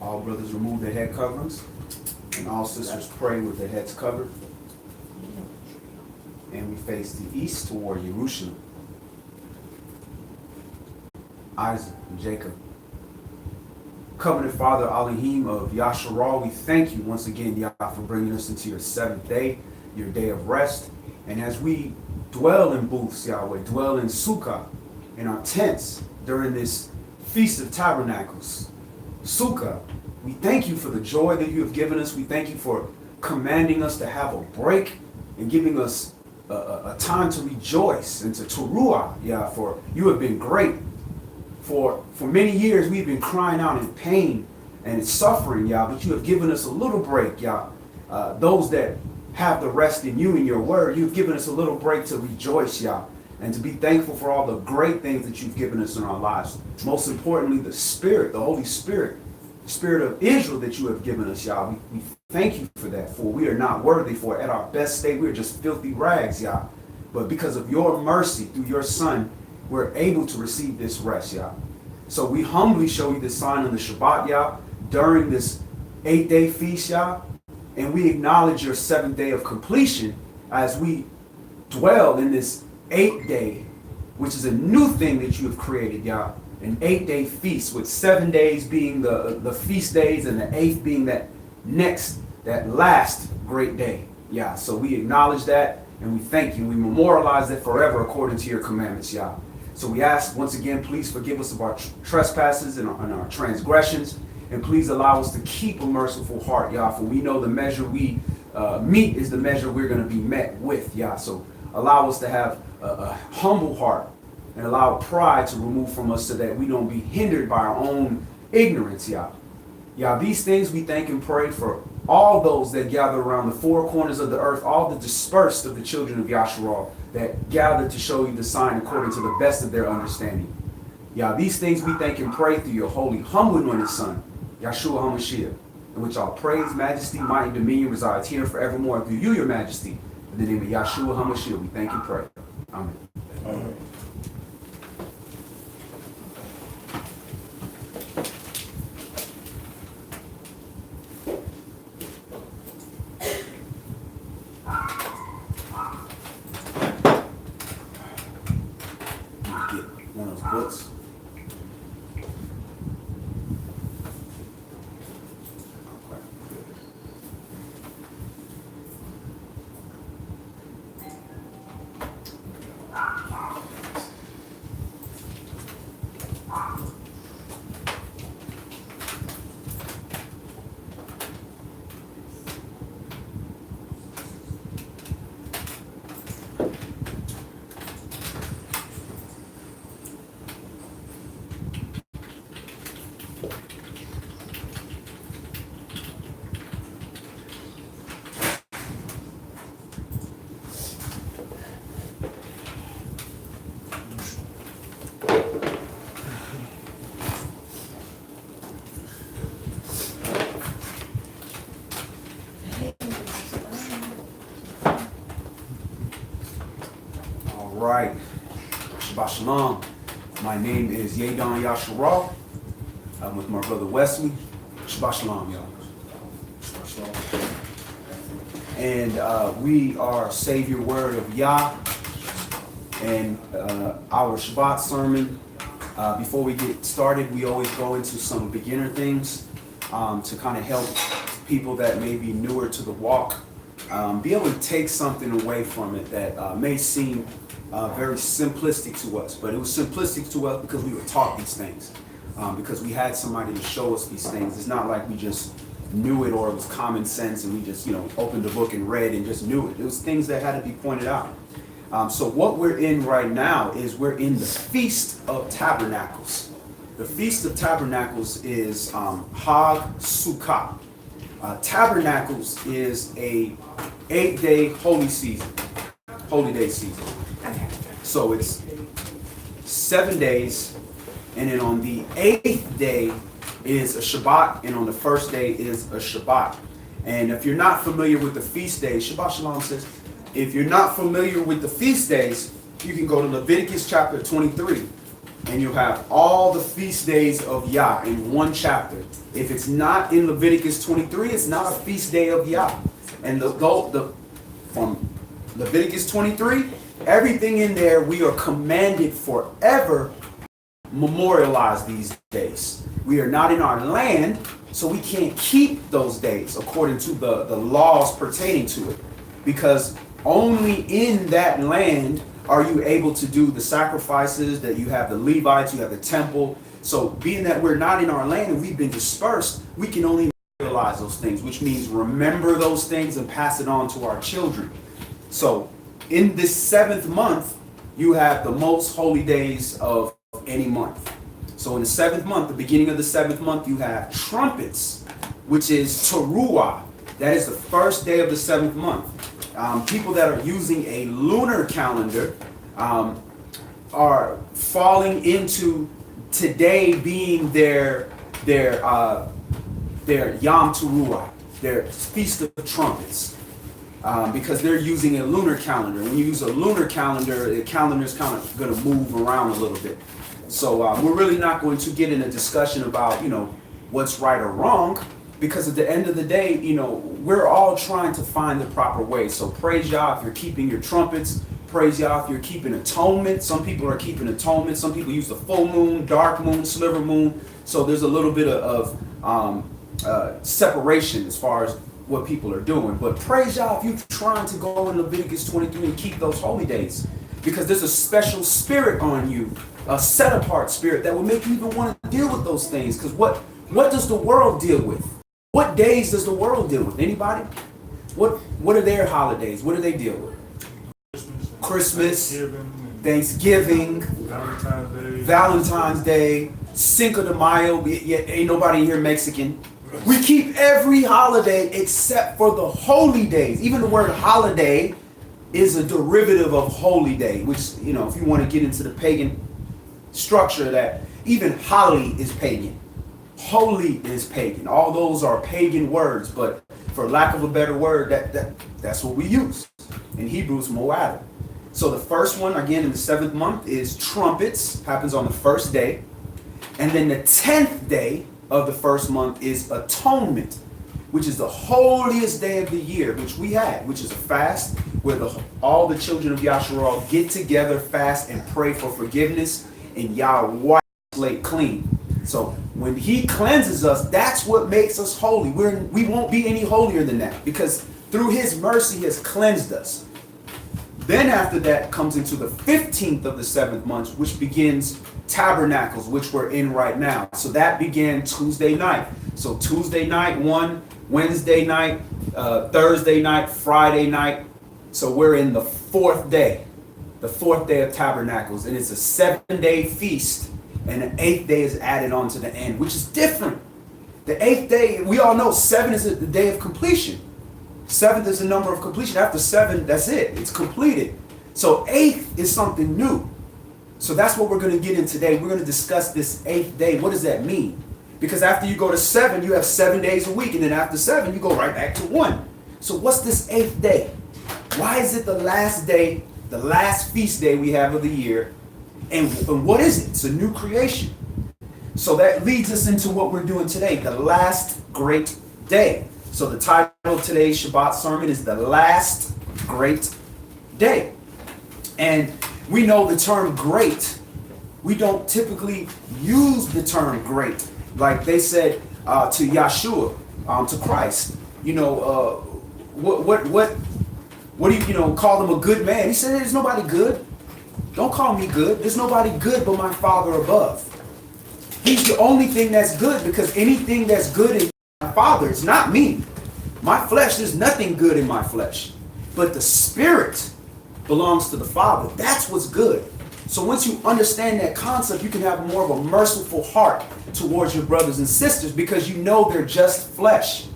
All brothers remove their head coverings, and all sisters pray with their heads covered. And we face the east toward Jerusalem. Isaac and Jacob. Covenant Father Elohim of Yasharal, we thank you once again, Yah, for bringing us into your seventh day, your day of rest. And as we dwell in booths, Yahweh, dwell in Sukkah, in our tents, during this Feast of Tabernacles, Sukkah, we thank you for the joy that you have given us. We thank you for commanding us to have a break and giving us a time to rejoice and to teruah, Yah, for you have been great. For many years, we've been crying out in pain and suffering, Yah, but you have given us a little break, Yah. Those that have the rest in you and your word, you've given us a little break to rejoice, Yah, and to be thankful for all the great things that you've given us in our lives. Most importantly, the Spirit, the Holy Spirit, the Spirit of Israel that you have given us, Yah. We thank you for that, for we are not worthy for it. At our best state, we're just filthy rags, Yah. But because of your mercy through your Son, we're able to receive this rest, Yah. So we humbly show you this sign on the Shabbat, Yah, during this 8-day feast, Yah. And we acknowledge your 7th day of completion as we dwell in this 8th day, which is a new thing that you have created, Yah. An 8-day feast, with 7 days being the feast days and the 8th being that last great day, Yah. So we acknowledge that and we thank you. We memorialize that forever according to your commandments, Yah. So we ask once again, please forgive us of our trespasses and our transgressions, and please allow us to keep a merciful heart, Yah, for we know the measure we meet is the measure we're going to be met with, Yah. So allow us to have a humble heart and allow pride to remove from us so that we don't be hindered by our own ignorance, Yah. Yah, these things we thank and pray for all those that gather around the four corners of the earth, all the dispersed of the children of Yasharal that gather to show you the sign according to the best of their understanding. Yah, these things we thank and pray through your holy, humble anointed Son, Yahshua HaMashiach, in which all praise, majesty, might, and dominion resides here and forevermore through you, your majesty. In the name of Yahshua HaMashiach, we thank and pray. Amen. Amen. One of those books. Right. Shabbat Shalom. My name is YAH Yasharal. I'm with my brother Wesley. Shabbat Shalom, y'all. Shabbat Shalom. And we are Savior Word of Yah. And our Shabbat sermon, before we get started, we always go into some beginner things to kind of help people that may be newer to the walk be able to take something away from it that may seem very simplistic to us, but it was simplistic to us because we were taught these things, because we had somebody to show us these things. It's not like we just knew it or it was common sense and we just, opened the book and read and just knew it. It was things that had to be pointed out. So what we're in right now is we're in the Feast of Tabernacles. The Feast of Tabernacles is Hag Sukkah. Tabernacles is a 8-day holy day season. So it's 7 days, and then on the 8th day is a Shabbat, and on the first day is a Shabbat. And if you're not familiar with the feast days, Shabbat Shalom says, if you're not familiar with the feast days, you can go to Leviticus chapter 23. and you have all the feast days of YAH in one chapter. If it's not in Leviticus 23, it's not a feast day of YAH. And from Leviticus 23, everything in there, we are commanded forever memorialize these days. We are not in our land, so we can't keep those days according to the laws pertaining to it, because only in that land are you able to do the sacrifices, that you have the Levites, you have the temple. So being that we're not in our land and we've been dispersed, we can only realize those things, which means remember those things and pass it on to our children. So in this 7th month, you have the most holy days of any month. So in the 7th month, the beginning of the 7th month, you have trumpets, which is Teruah. That is the first day of the 7th month. People that are using a lunar calendar are falling into today being their Yom Teruah, their Feast of Trumpets, because they're using a lunar calendar. When you use a lunar calendar, the calendar is kind of going to move around a little bit. So we're really not going to get in a discussion about, what's right or wrong, because at the end of the day, we're all trying to find the proper way. So praise Yah if you're keeping your trumpets. Praise Yah if you're keeping atonement. Some people are keeping atonement. Some people use the full moon, dark moon, sliver moon. So there's a little bit of separation as far as what people are doing. But praise Yah if you're trying to go in Leviticus 23 and keep those holy days, because there's a special spirit on you, a set apart spirit that will make you even want to deal with those things. Because what does the world deal with? What days does the world deal with? Anybody? What are their holidays? What do they deal with? Christmas, Thanksgiving, Valentine's Day, Cinco de Mayo. Yet ain't nobody here Mexican. We keep every holiday except for the holy days. Even the word holiday is a derivative of holy day, which, if you want to get into the pagan structure, that even holly is pagan. Holy is pagan. All those are pagan words, but for lack of a better word, that's what we use. In Hebrew, it's moed. So the first one, again, in the 7th month is trumpets, happens on the first day. And then the 10th day of the first month is atonement, which is the holiest day of the year, which we had, which is a fast where all the children of Yasharal get together, fast, and pray for forgiveness, and Yah wipes the slate clean. So when he cleanses us, that's what makes us holy. We won't be any holier than that, because through his mercy he has cleansed us. Then after that comes into the 15th of the 7th month, which begins tabernacles, which we're in right now. So that began Tuesday night. So Tuesday night, Wednesday night, Thursday night, Friday night. So we're in the 4th day of tabernacles. And it's a 7-day feast. And the 8th day is added on to the end, which is different. The 8th day, we all know 7 is the day of completion. 7th is the number of completion. After 7, that's it. It's completed. So 8th is something new. So that's what we're going to get in today. We're going to discuss this 8th day. What does that mean? Because after you go to 7, you have 7 days a week. And then after 7, you go right back to 1. So what's this 8th day? Why is it the last day, the last feast day we have of the year? And what is it? It's a new creation. So that leads us into what we're doing today, the last great day. So the title of today's Shabbat sermon is The Last Great Day. And we know the term great. We don't typically use the term great. Like they said to Yahshua, to Christ, what do you call them a good man? He said, there's nobody good. Don't call me good. There's nobody good but my Father above. He's the only thing that's good, because anything that's good in my Father is not me. My flesh, there's nothing good in my flesh. But the Spirit belongs to the Father. That's what's good. So once you understand that concept, you can have more of a merciful heart towards your brothers and sisters, because you know they're just flesh.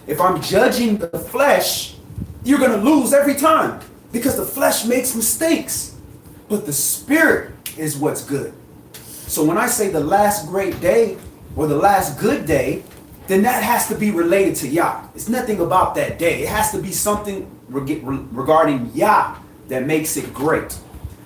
If I'm judging the flesh, you're going to lose every time, because the flesh makes mistakes. But the Spirit is what's good. So when I say the last great day or the last good day, then that has to be related to Yah. It's nothing about that day. It has to be something regarding Yah that makes it great.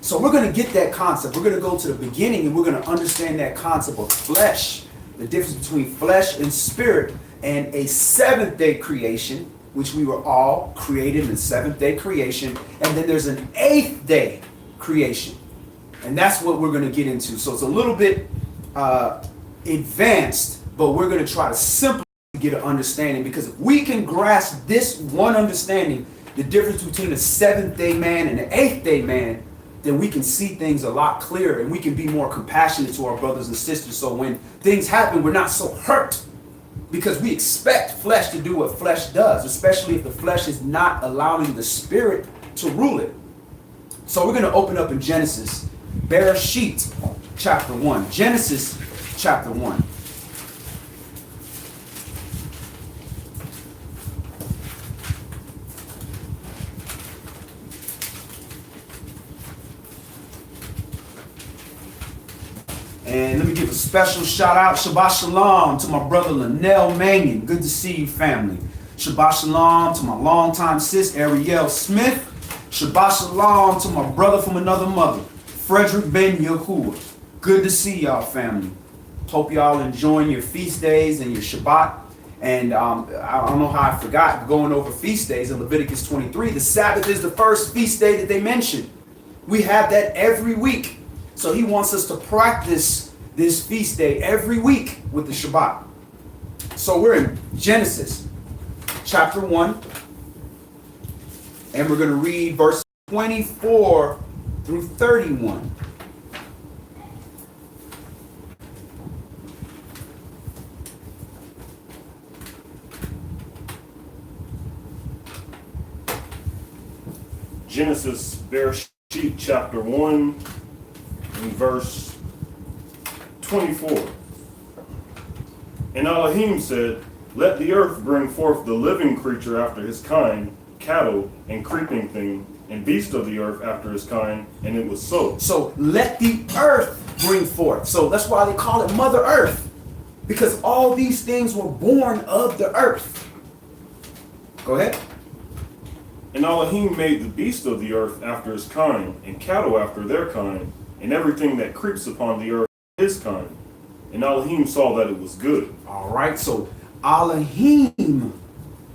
So we're going to get that concept. We're going to go to the beginning and we're going to understand that concept of flesh, the difference between flesh and spirit, and a seventh day creation, which we were all created in the seventh day creation. And then there's an eighth day creation. And that's what we're going to get into. So it's a little bit advanced, but we're going to try to simply get an understanding, because if we can grasp this one understanding, the difference between the seventh day man and the eighth day man, then we can see things a lot clearer and we can be more compassionate to our brothers and sisters. So when things happen, we're not so hurt, because we expect flesh to do what flesh does, especially if the flesh is not allowing the spirit to rule it. So we're going to open up in Genesis, Bereshit, chapter 1. Genesis, chapter 1. And let me give a special shout out, Shabbat Shalom, to my brother Linnell Mannion. Good to see you, family. Shabbat Shalom to my longtime sis, Ariel Smith. Shabbat Shalom to my brother from another mother, Frederick Ben Yahuwah. Good to see y'all, family. Hope y'all enjoying your feast days and your Shabbat. And I don't know how I forgot going over feast days in Leviticus 23. The Sabbath is the first feast day that they mentioned. We have that every week. So he wants us to practice this feast day every week with the Shabbat. So we're in Genesis chapter 1. And we're going to read verse 24 through 31. Genesis, Bereshit, chapter 1. In verse 24. And Elohim said, let the earth bring forth the living creature after his kind, cattle and creeping thing, and beast of the earth after his kind, and it was so. So let the earth bring forth. So that's why they call it Mother Earth, because all these things were born of the earth. Go ahead. And Elohim made the beast of the earth after his kind, and cattle after their kind, and everything that creeps upon the earth his kind. And Elohim saw that it was good. All right, so Elohim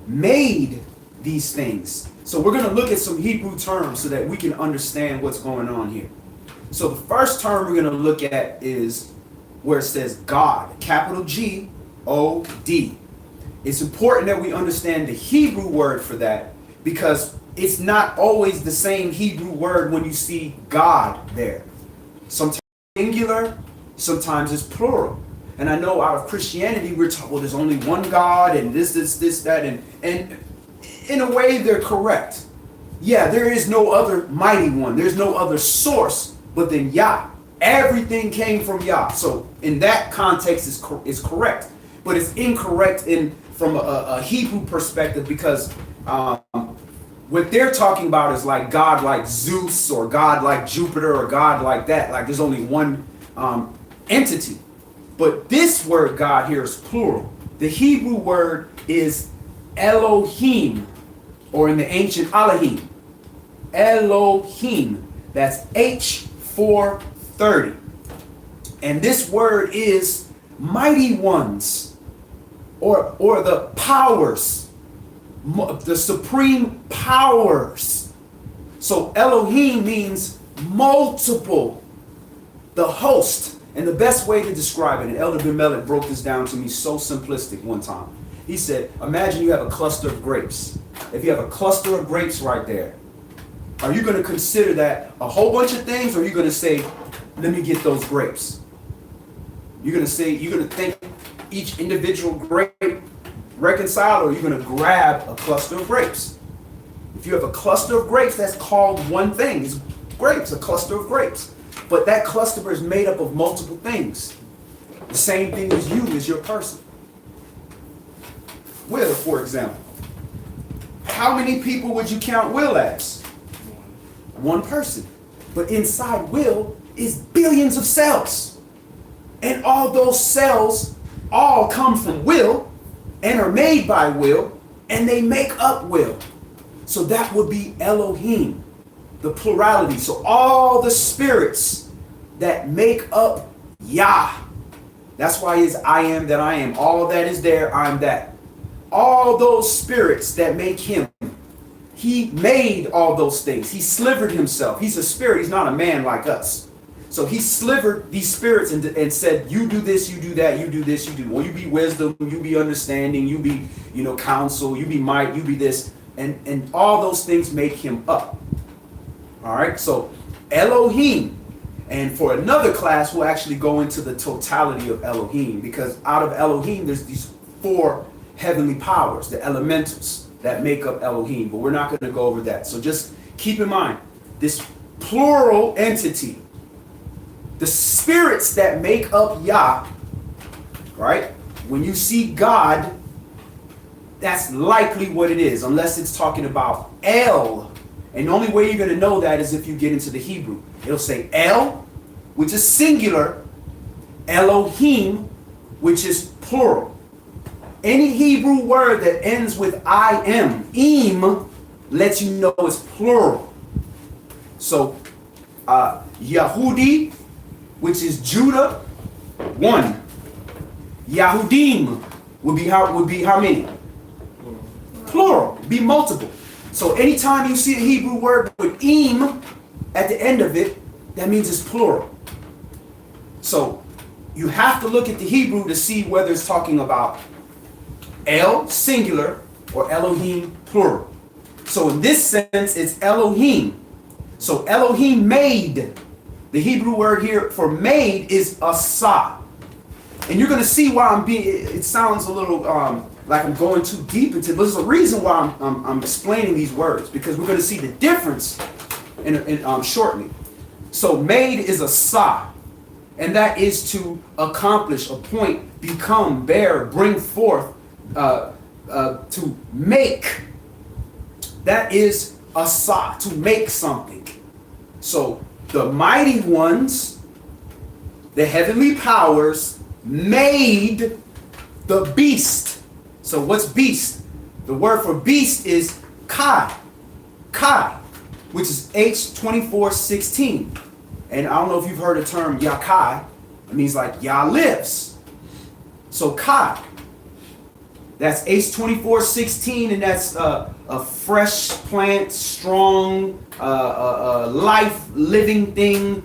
made these things. So we're going to look at some Hebrew terms so that we can understand what's going on here. So the first term we're going to look at is where it says God, capital G-O-D. It's important that we understand the Hebrew word for that, because it's not always the same Hebrew word when you see God there. Sometimes singular, sometimes it's plural. And I know out of Christianity, we're taught, well, there's only one God and this, that, and in a way, they're correct. Yeah, there is no other mighty one. There's no other source but then YAH. Everything came from YAH. So in that context, is correct. But it's incorrect from a Hebrew perspective, because what they're talking about is like God like Zeus, or God like Jupiter, or God like that. Like there's only one entity. But this word God here is plural. The Hebrew word is Elohim, or in the ancient Elohim. Elohim. That's H430. And this word is mighty ones, or the powers. The supreme powers. So Elohim means multiple, the host. And the best way to describe it, and Elder Bimelech broke this down to me so simplistic one time. He said, imagine you have a cluster of grapes. If you have a cluster of grapes right there, are you going to consider that a whole bunch of things, or are you going to say, let me get those grapes? You're going to think each individual grape reconciled, or you're going to grab a cluster of grapes. If you have a cluster of grapes, that's called one thing. It's grapes, a cluster of grapes. But that cluster is made up of multiple things. The same thing as you, as your person. Will, for example. How many people would you count Will as? One person. But inside Will is billions of cells. And all those cells all come from Will, and are made by Will, and they make up Will. So that would be Elohim. the plurality. So all the spirits that make up YAH. That's why it's I am that I am. All that is there, I'm that. All those spirits that make him. He made all those things. He slivered himself. He's a spirit. He's not a man like us. So he slivered these spirits and said, you do this, you do that, you do this, you do. Well, you be wisdom, you be understanding, you be, counsel, you be might, you be this. And all those things make him up. All right. So Elohim. And for another class, we'll actually go into the totality of Elohim, because out of Elohim, there's these 4 heavenly powers, the elementals that make up Elohim. But we're not going to go over that. So just keep in mind this plural entity, the spirits that make up Yah, right? When you see God, that's likely what it is, unless it's talking about El. And the only way you're going to know that is if you get into the Hebrew. It'll say El, which is singular, Elohim, which is plural. Any Hebrew word that ends with I am, im, lets you know it's plural. So, Yahudi, which is Judah, 1. Yahudim would be how many? Plural, be multiple. So anytime you see a Hebrew word with im at the end of it, that means it's plural. So you have to look at the Hebrew to see whether it's talking about El, singular, or Elohim, plural. So in this sense, it's Elohim. So Elohim made. The Hebrew word here for made is asa. And you're going to see why it sounds a little like I'm going too deep into it, but there's a reason why I'm explaining these words, because we're going to see the difference in shortly. So made is asa, and that is to accomplish, appoint, become, bear, bring forth, to make. That is asa, to make something. So the mighty ones, the heavenly powers, made the beast. So what's beast? The word for beast is kai, which is H2416. And I don't know if you've heard the term Yakai. It means like Yah lives. So kai, that's H2416, and that's a fresh plant, strong, life, living thing,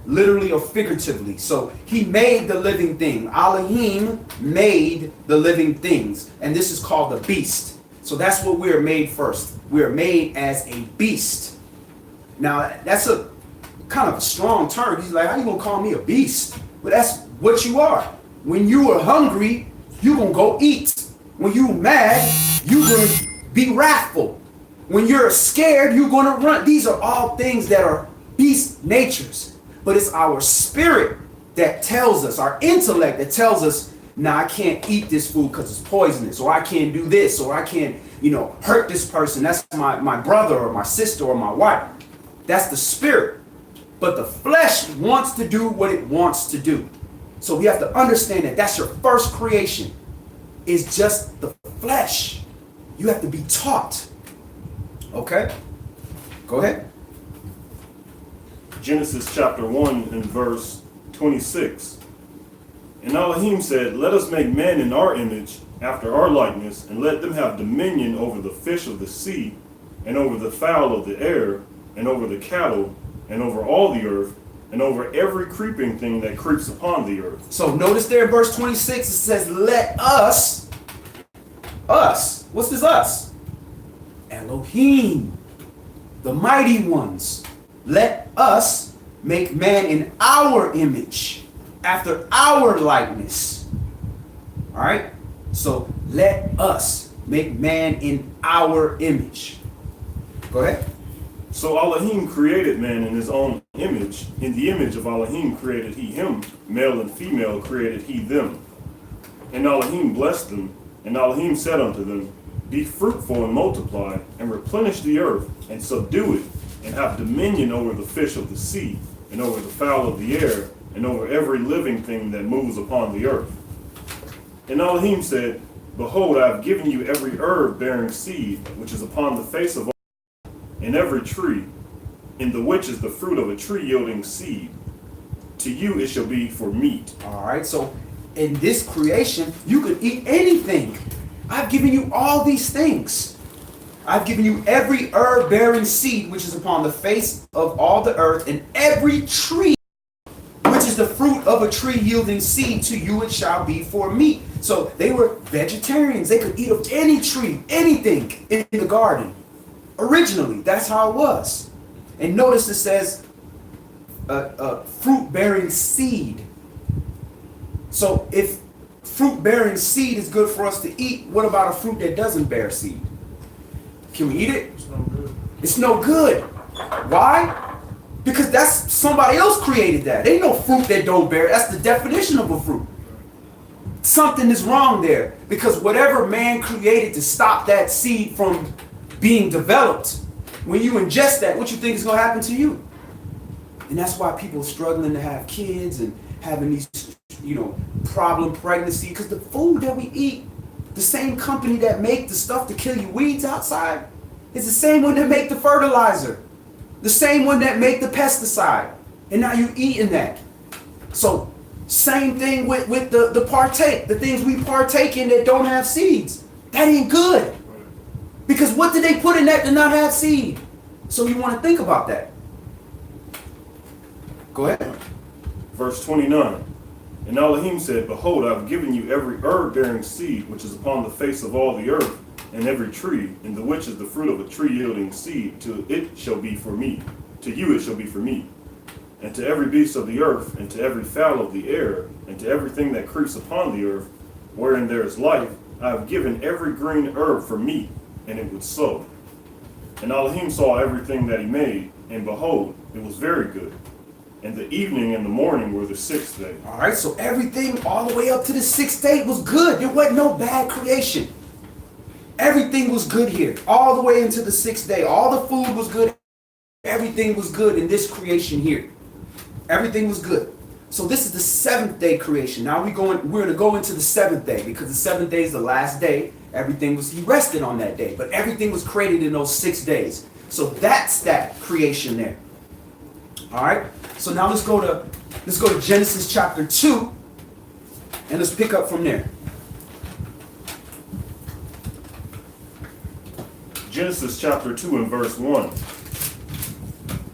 literally or figuratively. So he made the living thing. Elohim made the living things. And this is called the beast. So that's what we are made first. We are made as a beast. Now, that's a kind of a strong term. He's like, how you going to call me a beast? But that's what you are. When you are hungry, you're going to go eat. When you're mad, you're going to be wrathful. When you're scared, you're going to run. These are all things that are beast natures. But it's our spirit that tells us, our intellect that tells us, nah, I can't eat this food because it's poisonous, or I can't do this, or I can't, hurt this person. That's my brother or my sister or my wife. That's the spirit. But the flesh wants to do what it wants to do. So we have to understand that that's your first creation. Is just the flesh. You have to be taught. Okay? Go ahead. Genesis chapter 1 and verse 26. And Elohim said, let us make man in our image, after our likeness, and let them have dominion over the fish of the sea, and over the fowl of the air, and over the cattle, and over all the earth, and over every creeping thing that creeps upon the earth. So notice there in verse 26, it says, let us. What's this us? Elohim, the mighty ones. Let us make man in our image, after our likeness. All right? So let us make man in our image. Go ahead. So Elohim created man in his own image. In the image of Elohim created he him. Male and female created he them. And Elohim blessed them. And Elohim said unto them, be fruitful and multiply, and replenish the earth, and subdue it, and have dominion over the fish of the sea, and over the fowl of the air, and over every living thing that moves upon the earth. And Elohim said, behold, I have given you every herb bearing seed, which is upon the face of all, and every tree, in the which is the fruit of a tree yielding seed. To you it shall be for meat. All right, so in this creation, you could eat anything. I've given you all these things. I've given you every herb-bearing seed which is upon the face of all the earth, and every tree which is the fruit of a tree yielding seed. To you it shall be for meat. So they were vegetarians. They could eat of any tree, anything in the garden. Originally, that's how it was. And notice it says fruit-bearing seed. So if fruit-bearing seed is good for us to eat, what about a fruit that doesn't bear seed? Can we eat it? It's no good. It's no good. Why? Because that's somebody else created that. Ain't no fruit that don't bear. That's the definition of a fruit. Something is wrong there, because whatever man created to stop that seed from being developed, when you ingest that, what you think is going to happen to you? And that's why people are struggling to have kids and having these, problem pregnancy, because the food that we eat, the same company that make the stuff to kill you weeds outside, is the same one that make the fertilizer, the same one that make the pesticide, and now you eating that. So same thing with the things we partake in that don't have seeds. That ain't good. Because what did they put in that to not have seed? So you want to think about that. Go ahead. Verse 29. And Elohim said, Behold, I have given you every herb-bearing seed which is upon the face of all the earth, and every tree, in the which is the fruit of a tree yielding seed. To it shall be for meat. To you it shall be for meat. And to every beast of the earth, and to every fowl of the air, and to everything that creeps upon the earth, wherein there is life, I have given every green herb for meat. And it was so. And Elohim saw everything that he made, and behold, it was very good. And the evening and the morning were the sixth day. All right, so everything all the way up to the sixth day was good. There wasn't no bad creation. Everything was good here, all the way into the sixth day. All the food was good. Everything was good in this creation here. Everything was good. So this is the seventh day creation. Now we're going to go into the seventh day, because the seventh day is the last day. He rested on that day, but everything was created in those 6 days. So that's that creation there. All right. So now let's go to Genesis chapter 2, and let's pick up from there. Genesis chapter 2 and verse 1.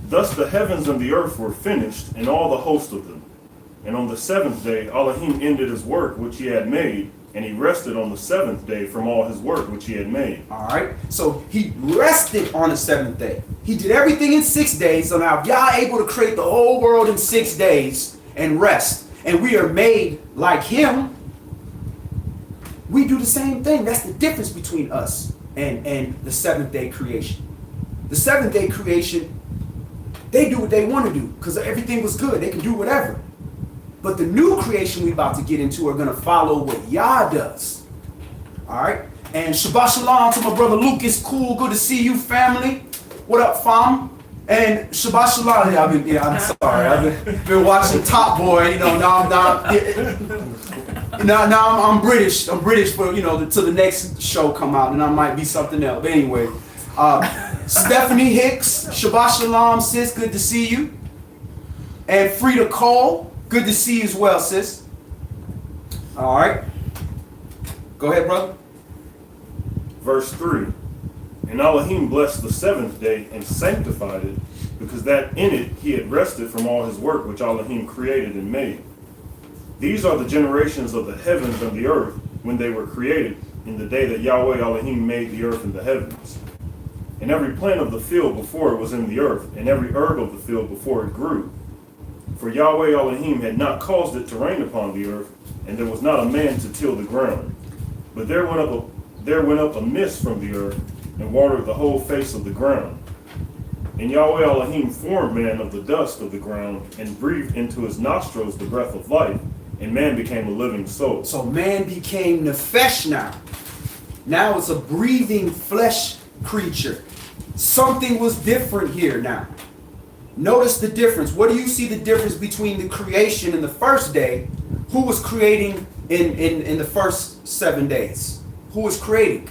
Thus the heavens and the earth were finished, and all the host of them. And on the seventh day Elohim ended his work which he had made, and he rested on the seventh day from all his work which he had made. All right. So he rested on the seventh day. He did everything in 6 days. So now if y'all able to create the whole world in 6 days and rest, and we are made like him, we do the same thing. That's the difference between us and the seventh day creation. The seventh day creation, they do what they want to do because everything was good. They can do whatever. But the new creation we about to get into are going to follow what YAH does. All right? And Shabbat Shalom to my brother Lucas. Cool. Good to see you, family. What up, fam? And Shabbat Shalom. I'm sorry. I've been watching Top Boy. Now I'm British. I'm British for, till the next show come out, and I might be something else. But anyway, Stephanie Hicks. Shabbat Shalom, sis. Good to see you. And Frida Cole. Good to see you as well, sis. All right. Go ahead, brother. Verse 3. And Elohim blessed the seventh day and sanctified it, because that in it he had rested from all his work which Elohim created and made. These are the generations of the heavens and the earth when they were created, in the day that Yahweh Elohim made the earth and the heavens. And every plant of the field before it was in the earth, and every herb of the field before it grew. For Yahweh Elohim had not caused it to rain upon the earth, and there was not a man to till the ground. But there went up a mist from the earth, and watered the whole face of the ground. And Yahweh Elohim formed man of the dust of the ground, and breathed into his nostrils the breath of life, and man became a living soul. So man became nefesh now. Now it's a breathing flesh creature. Something was different here now. Notice the difference. What do you see the difference between the creation in the first day? Who was creating in the first 7 days? Who was creating?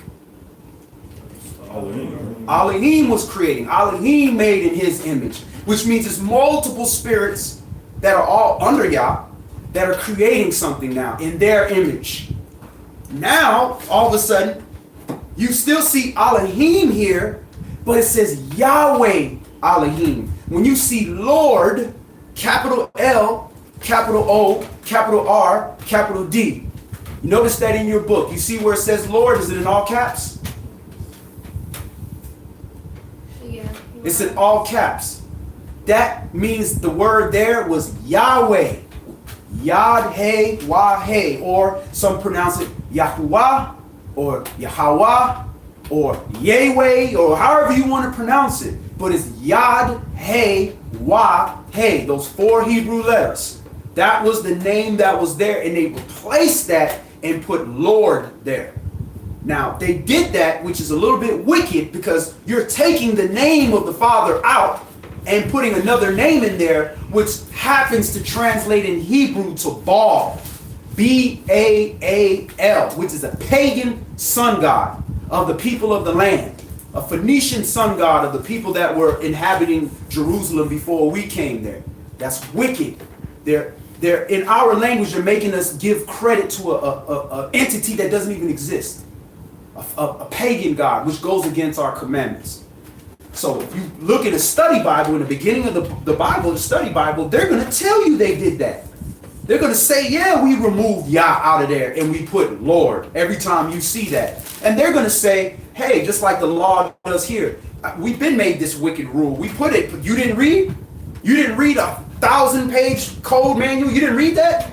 Elohim. Elohim was creating. Elohim made in his image, which means it's multiple spirits that are all under Yah that are creating something now in their image. Now, all of a sudden, you still see Elohim here, but it says Yahweh Elohim. When you see Lord, capital L, capital O, capital R, capital D. You notice that in your book. You see where it says Lord, is it in all caps? Yeah. It's in all caps. That means the word there was Yahweh. Yad-He, Wah-He, or some pronounce it Yahuwah, or Yahweh, or Yahweh, or however you want to pronounce it. But it's Yad-He, Wah-He, those 4 Hebrew letters. That was the name that was there, and they replaced that and put Lord there. Now, they did that, which is a little bit wicked, because you're taking the name of the Father out and putting another name in there, which happens to translate in Hebrew to Baal. B-A-A-L, which is a pagan sun god of the people of the land. A Phoenician sun god of the people that were inhabiting Jerusalem before we came there. That's wicked. They're in our language, they're making us give credit to a entity that doesn't even exist. A pagan god, which goes against our commandments. So if you look at a study Bible, in the beginning of the Bible, the study Bible, they're going to tell you they did that. They're going to say, yeah, we removed Yah out of there and we put Lord every time you see that. And they're going to say, hey, just like the law does here, we've been made this wicked rule. We put it, but you didn't read? You didn't read a 1,000-page code manual? You didn't read that?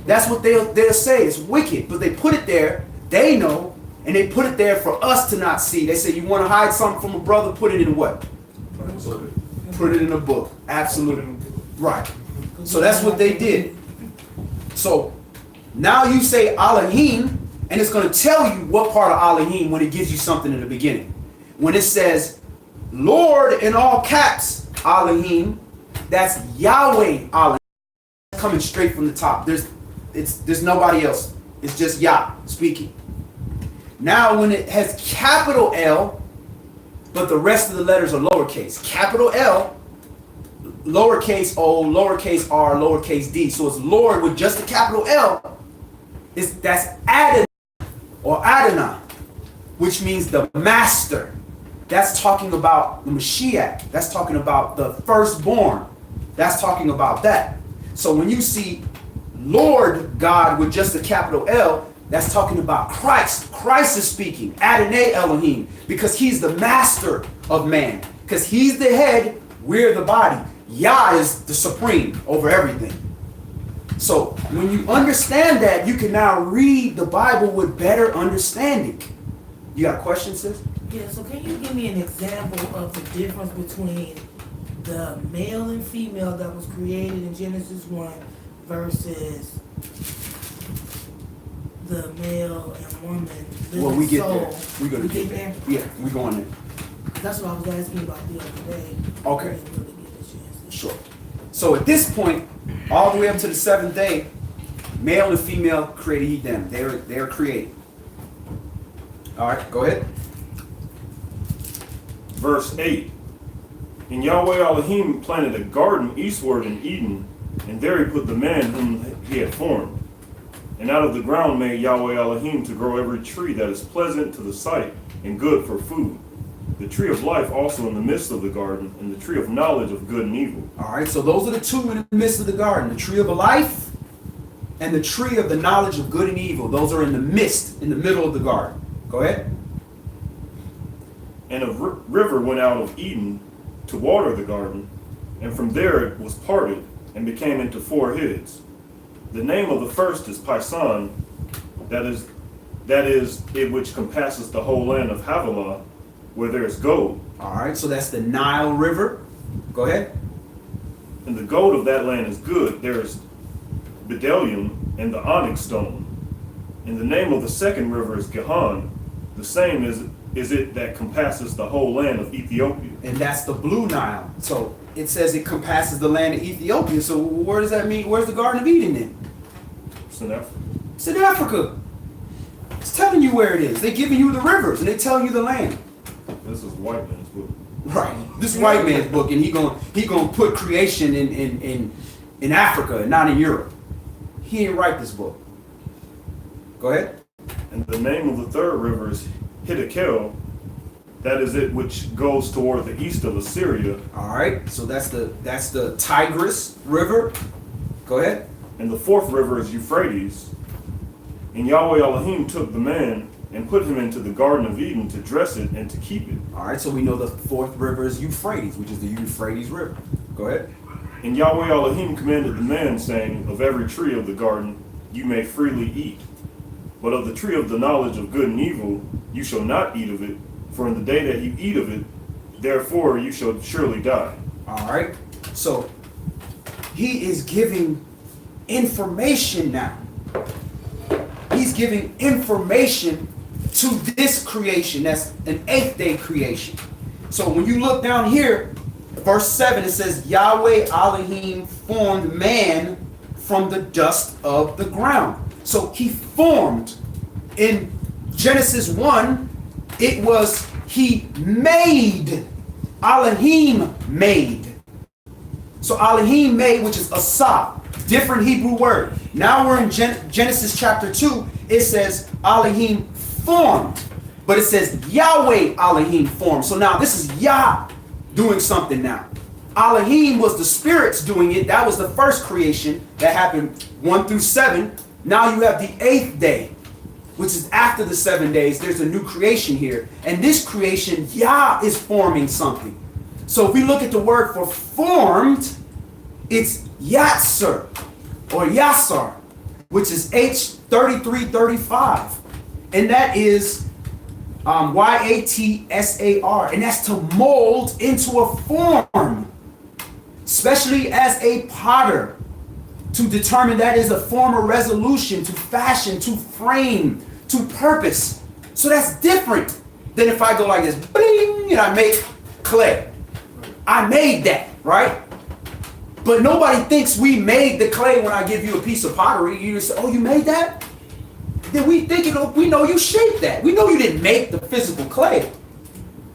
That's what they'll say. It's wicked, but they put it there. They know. And they put it there for us to not see. They say, you want to hide something from a brother, put it in what? Put it in a book. Absolutely. Right. So that's what they did. So now you say Elohim, and it's going to tell you what part of Elohim when it gives you something in the beginning. When it says Lord in all caps, Elohim, that's Yahweh Elohim. Coming straight from the top. There's nobody else. It's just Yah speaking. Now, when it has capital L, but the rest of the letters are lowercase. Capital L, lowercase o, lowercase r, lowercase d. So it's Lord with just a capital L. That's Adonai or Adonai, which means the master. That's talking about the Mashiach. That's talking about the firstborn. That's talking about that. So when you see Lord God with just a capital L, that's talking about Christ. Christ is speaking. Adonai Elohim. Because he's the master of man. Because he's the head, we're the body. Yah is the supreme over everything. So when you understand that, you can now read the Bible with better understanding. You got a question, sis? Yeah, so can you give me an example of the difference between the male and female that was created in Genesis 1 versus the male and woman living Well, we get soul? there. We're going to get there. Yeah, we're going there. That's what I was asking about the other day. Okay. I didn't really get a chance to- Sure. So at this point, all the way up to the 7th day, male and female created he them. They are created. All right, go ahead. Verse 8. And Yahweh Elohim planted a garden eastward in Eden, and there he put the man whom he had formed. And out of the ground made Yahweh Elohim to grow every tree that is pleasant to the sight and good for food. The tree of life also in the midst of the garden, and the tree of knowledge of good and evil. All right, so those are the two in the midst of the garden. The tree of life and the tree of the knowledge of good and evil. Those are in the midst, in the middle of the garden. Go ahead. And a river went out of Eden to water the garden, and from there it was parted and became into 4 heads. The name of the first is Pison, that is it which compasses the whole land of Havilah, where there is gold. All right, so that's the Nile River. Go ahead. And the gold of that land is good. There is bdellium and the onyx stone. And the name of the second river is Gihon. The same is it that compasses the whole land of Ethiopia. And that's the Blue Nile. So it says it compasses the land of Ethiopia. So where does that mean? Where's the Garden of Eden then? It's in Africa. It's in Africa. It's telling you where it is. They're giving you the rivers and they're telling you the land. This is white man's book. Right. This white man's book, and he gonna put creation in Africa and not in Europe. He didn't write this book. Go ahead. And the name of the third river is Hiddekel. That is it which goes toward the east of Assyria. All right. So that's the Tigris River. Go ahead. And the fourth river is Euphrates. And Yahweh Elohim took the man and put him into the Garden of Eden to dress it and to keep it. All right. So we know the fourth river is Euphrates, which is the Euphrates River. Go ahead. And Yahweh Elohim commanded the man, saying, of every tree of the garden you may freely eat, but of the tree of the knowledge of good and evil you shall not eat of it, for in the day that you eat of it, therefore you shall surely die. All right. So he is giving information now. He's giving information to this creation. That's an 8th day creation. So when you look down here, verse 7, it says, Yahweh Elohim formed man from the dust of the ground. So he formed. In Genesis 1, it was he made. Elohim made. So Elohim made, which is asah, different Hebrew word. Now we're in Genesis chapter 2. It says Elohim formed, but it says Yahweh Elohim formed. So now this is Yah doing something now. Elohim was the spirits doing it. That was the first creation that happened 1 through 7. Now you have the 8th day, which is after the 7 days. There's a new creation here. And this creation, Yah is forming something. So if we look at the word for formed, it's Yatser or Yassar, which is H3335. And that is Yatsar. And that's to mold into a form, especially as a potter, to determine that is a form of resolution, to fashion, to frame, to purpose. So that's different than if I go like this, bling, and I make clay. I made that, right? But nobody thinks we made the clay when I give you a piece of pottery. You just say, oh, you made that? Then we think, we know you shaped that. We know you didn't make the physical clay.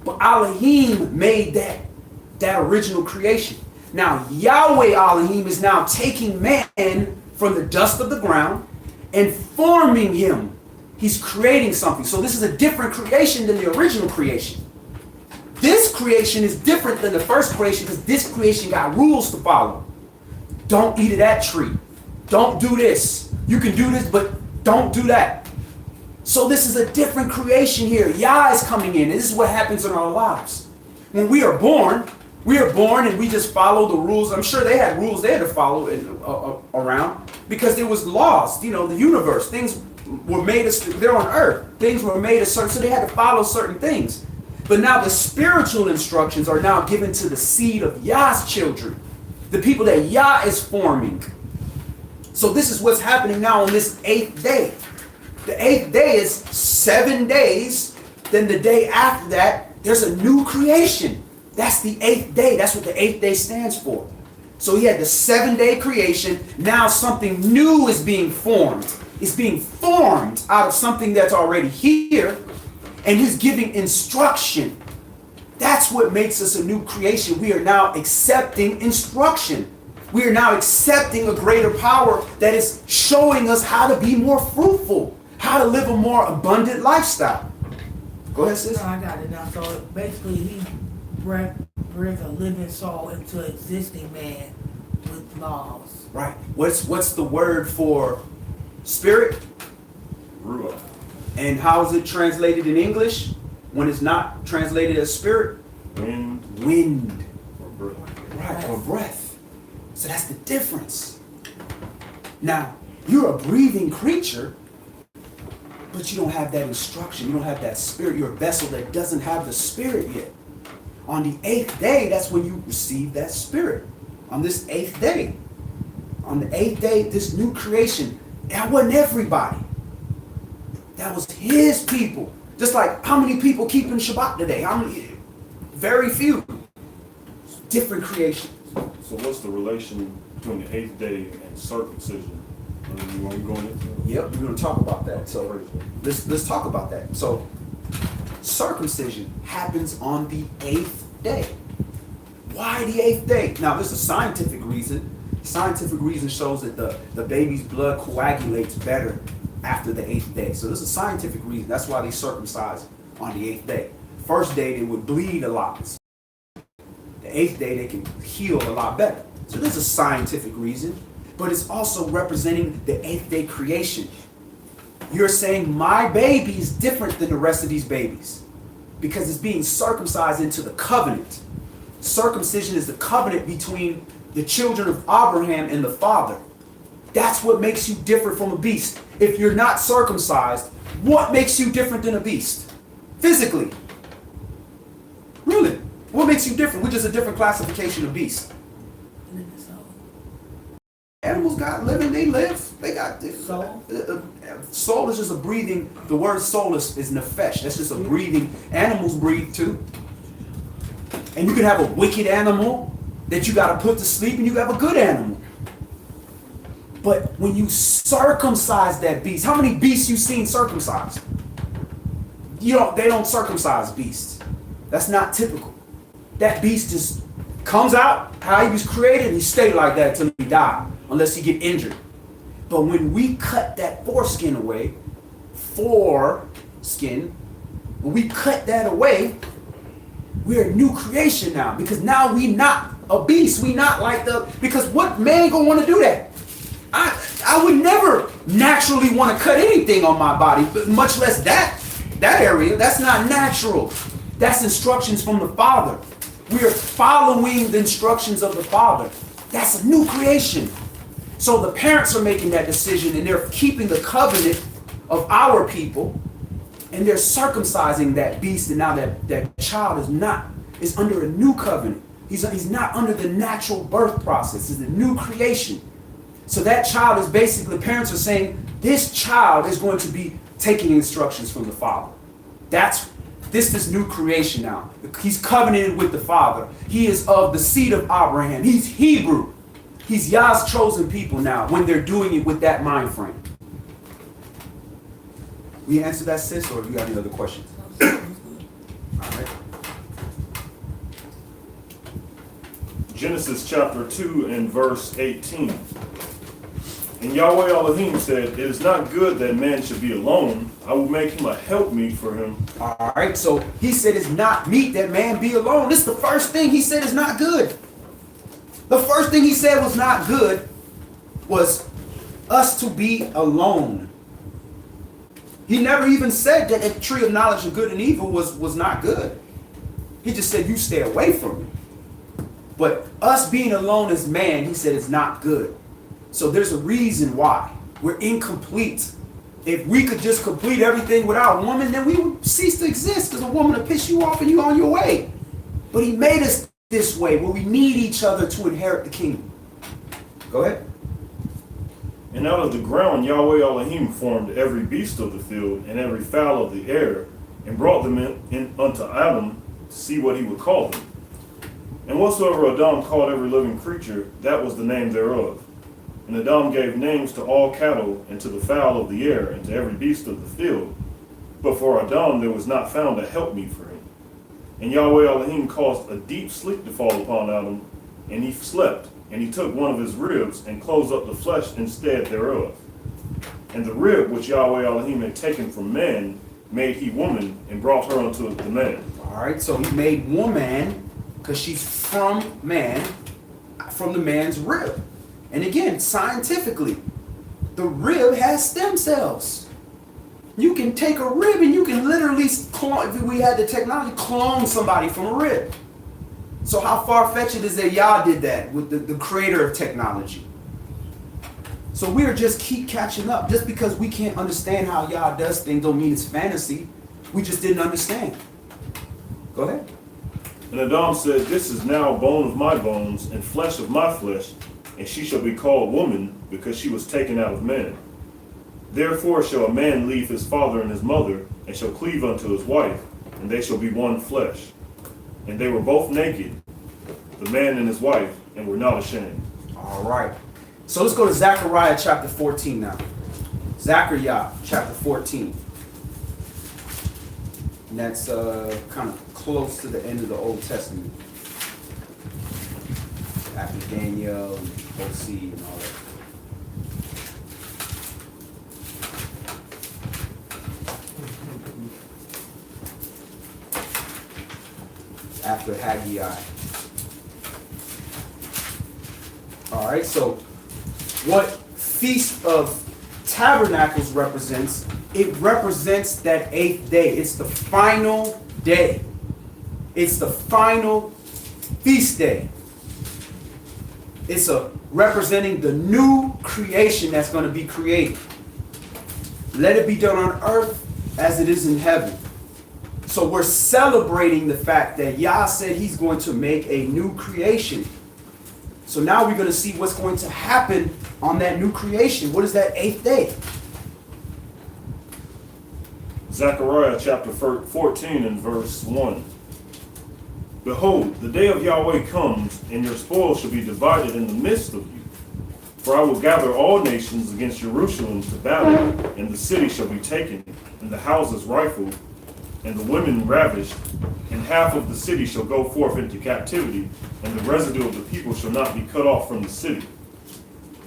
But Elohim made that original creation. Now, Yahweh Elohim is now taking man from the dust of the ground and forming him. He's creating something. So this is a different creation than the original creation. This creation is different than the first creation because this creation got rules to follow. Don't eat of that tree. Don't do this. You can do this, but don't do that. So this is a different creation here. Yah is coming in. And this is what happens in our lives. When we are born and we just follow the rules. I'm sure they had rules they had to follow around because there was laws. You know, the universe, things were made, they're on earth. Things were made a certain, so they had to follow certain things. But now the spiritual instructions are now given to the seed of Yah's children, the people that Yah is forming. So this is what's happening now on this 8th day. The 8th day is 7 days. Then the day after that, there's a new creation. That's the 8th day. That's what the 8th day stands for. So he had the 7-day creation. Now something new is being formed. It's being formed out of something that's already here. And he's giving instruction. That's what makes us a new creation. We are now accepting instruction. We are now accepting a greater power that is showing us how to be more fruitful, how to live a more abundant lifestyle. Go ahead, sis. No, I got it now. So basically, he breathed a living soul into existing man with laws. Right. What's the word for spirit? Ruach. And how is it translated in English when it's not translated as spirit? Wind. Wind. Or breath. Right, or breath. So that's the difference. Now, you're a breathing creature, but you don't have that instruction. You don't have that spirit. You're a vessel that doesn't have the spirit yet. On the 8th day, that's when you receive that spirit. On this 8th day. On the 8th day, this new creation. That wasn't everybody. That was his people. Just like how many people keeping Shabbat today? How many? Very few. Different creation. So what's the relation between the 8th day and circumcision? You want to go into? Yep, we're going to talk about that. So let's talk about that. So circumcision happens on the 8th day. Why the 8th day? Now, there's a scientific reason. Scientific reason shows that the baby's blood coagulates better after the 8th day. So there's a scientific reason. That's why they circumcise on the 8th day. First day, they would bleed a lot. The 8th day, they can heal a lot better. So there's a scientific reason, but it's also representing the 8th day creation. You're saying my baby is different than the rest of these babies because it's being circumcised into the covenant. Circumcision is the covenant between the children of Abraham and the Father. That's what makes you different from a beast. If you're not circumcised, what makes you different than a beast? Physically. Really? What makes you different? We're just a different classification of beast. Animals got living, they live. They got soul. Soul is just a breathing. The word soul is nefesh. That's just a breathing. Animals breathe too. And you can have a wicked animal that you got to put to sleep, and you have a good animal. But when you circumcise that beast, how many beasts you seen circumcised? They don't circumcise beasts. That's not typical. That beast just comes out how he was created, and he stay like that till he die, unless he get injured. But when we cut that foreskin away, when we cut that away, we're a new creation now, because now we not a beast. We not like because what man gonna want to do that? I would never naturally want to cut anything on my body, but much less that area. That's not natural. That's instructions from the Father. We are following the instructions of the Father. That's a new creation. So the parents are making that decision, and they're keeping the covenant of our people, and they're circumcising that beast, and now that child is under a new covenant. He's not under the natural birth process. It's a new creation. So that child is basically, parents are saying, this child is going to be taking instructions from the Father. This new creation now. He's covenanted with the Father. He is of the seed of Abraham. He's Hebrew. He's Yah's chosen people now when they're doing it with that mind frame. We answer that, sis, or do you got any other questions? All right. Genesis chapter 2 and verse 18. And Yahweh Elohim said, it is not good that man should be alone. I will make him a helpmeet for him. All right, so he said it's not meet that man be alone. This is the first thing he said is not good. The first thing he said was not good was us to be alone. He never even said that the tree of knowledge of good and evil was not good. He just said you stay away from it. But us being alone as man, he said it's not good. So there's a reason why. We're incomplete. If we could just complete everything without a woman, then we would cease to exist, because a woman will piss you off and you're on your way. But he made us this way, where we need each other to inherit the kingdom. Go ahead. And out of the ground Yahweh Elohim formed every beast of the field and every fowl of the air, and brought them in unto Adam to see what he would call them. And whatsoever Adam called every living creature, that was the name thereof. And Adam gave names to all cattle, and to the fowl of the air, and to every beast of the field. But for Adam there was not found a helpmeet for him. And Yahweh Elohim caused a deep sleep to fall upon Adam, and he slept. And he took one of his ribs, and closed up the flesh instead thereof. And the rib which Yahweh Elohim had taken from man, made he woman, and brought her unto the man. All right, so he made woman, because she's from man, from the man's rib. And again, scientifically, the rib has stem cells. You can take a rib and you can literally clone, if we had the technology, clone somebody from a rib. So how far-fetched it is that Yah did that with the creator of technology. So we're just keep catching up. Just because we can't understand how Yah does things don't mean it's fantasy. We just didn't understand. Go ahead. And Adam said, this is now bone of my bones, and flesh of my flesh, and she shall be called woman, because she was taken out of man. Therefore shall a man leave his father and his mother, and shall cleave unto his wife, and they shall be one flesh. And they were both naked, the man and his wife, and were not ashamed. All right. So let's go to Zechariah chapter 14 now. Zechariah chapter 14. And that's kind of close to the end of the Old Testament. After Daniel and Hosea and all that. After Haggai. All right, so what Feast of Tabernacles represents, it represents that 8th day. It's the final day. It's the final feast day. It's representing the new creation that's going to be created. Let it be done on earth as it is in heaven. So we're celebrating the fact that Yah said he's going to make a new creation. So now we're going to see what's going to happen on that new creation. What is that 8th day? Zechariah chapter 14 and verse 1. Behold, the day of Yahweh comes, and your spoil shall be divided in the midst of you. For I will gather all nations against Jerusalem to battle, and the city shall be taken, and the houses rifled, and the women ravished, and half of the city shall go forth into captivity, and the residue of the people shall not be cut off from the city.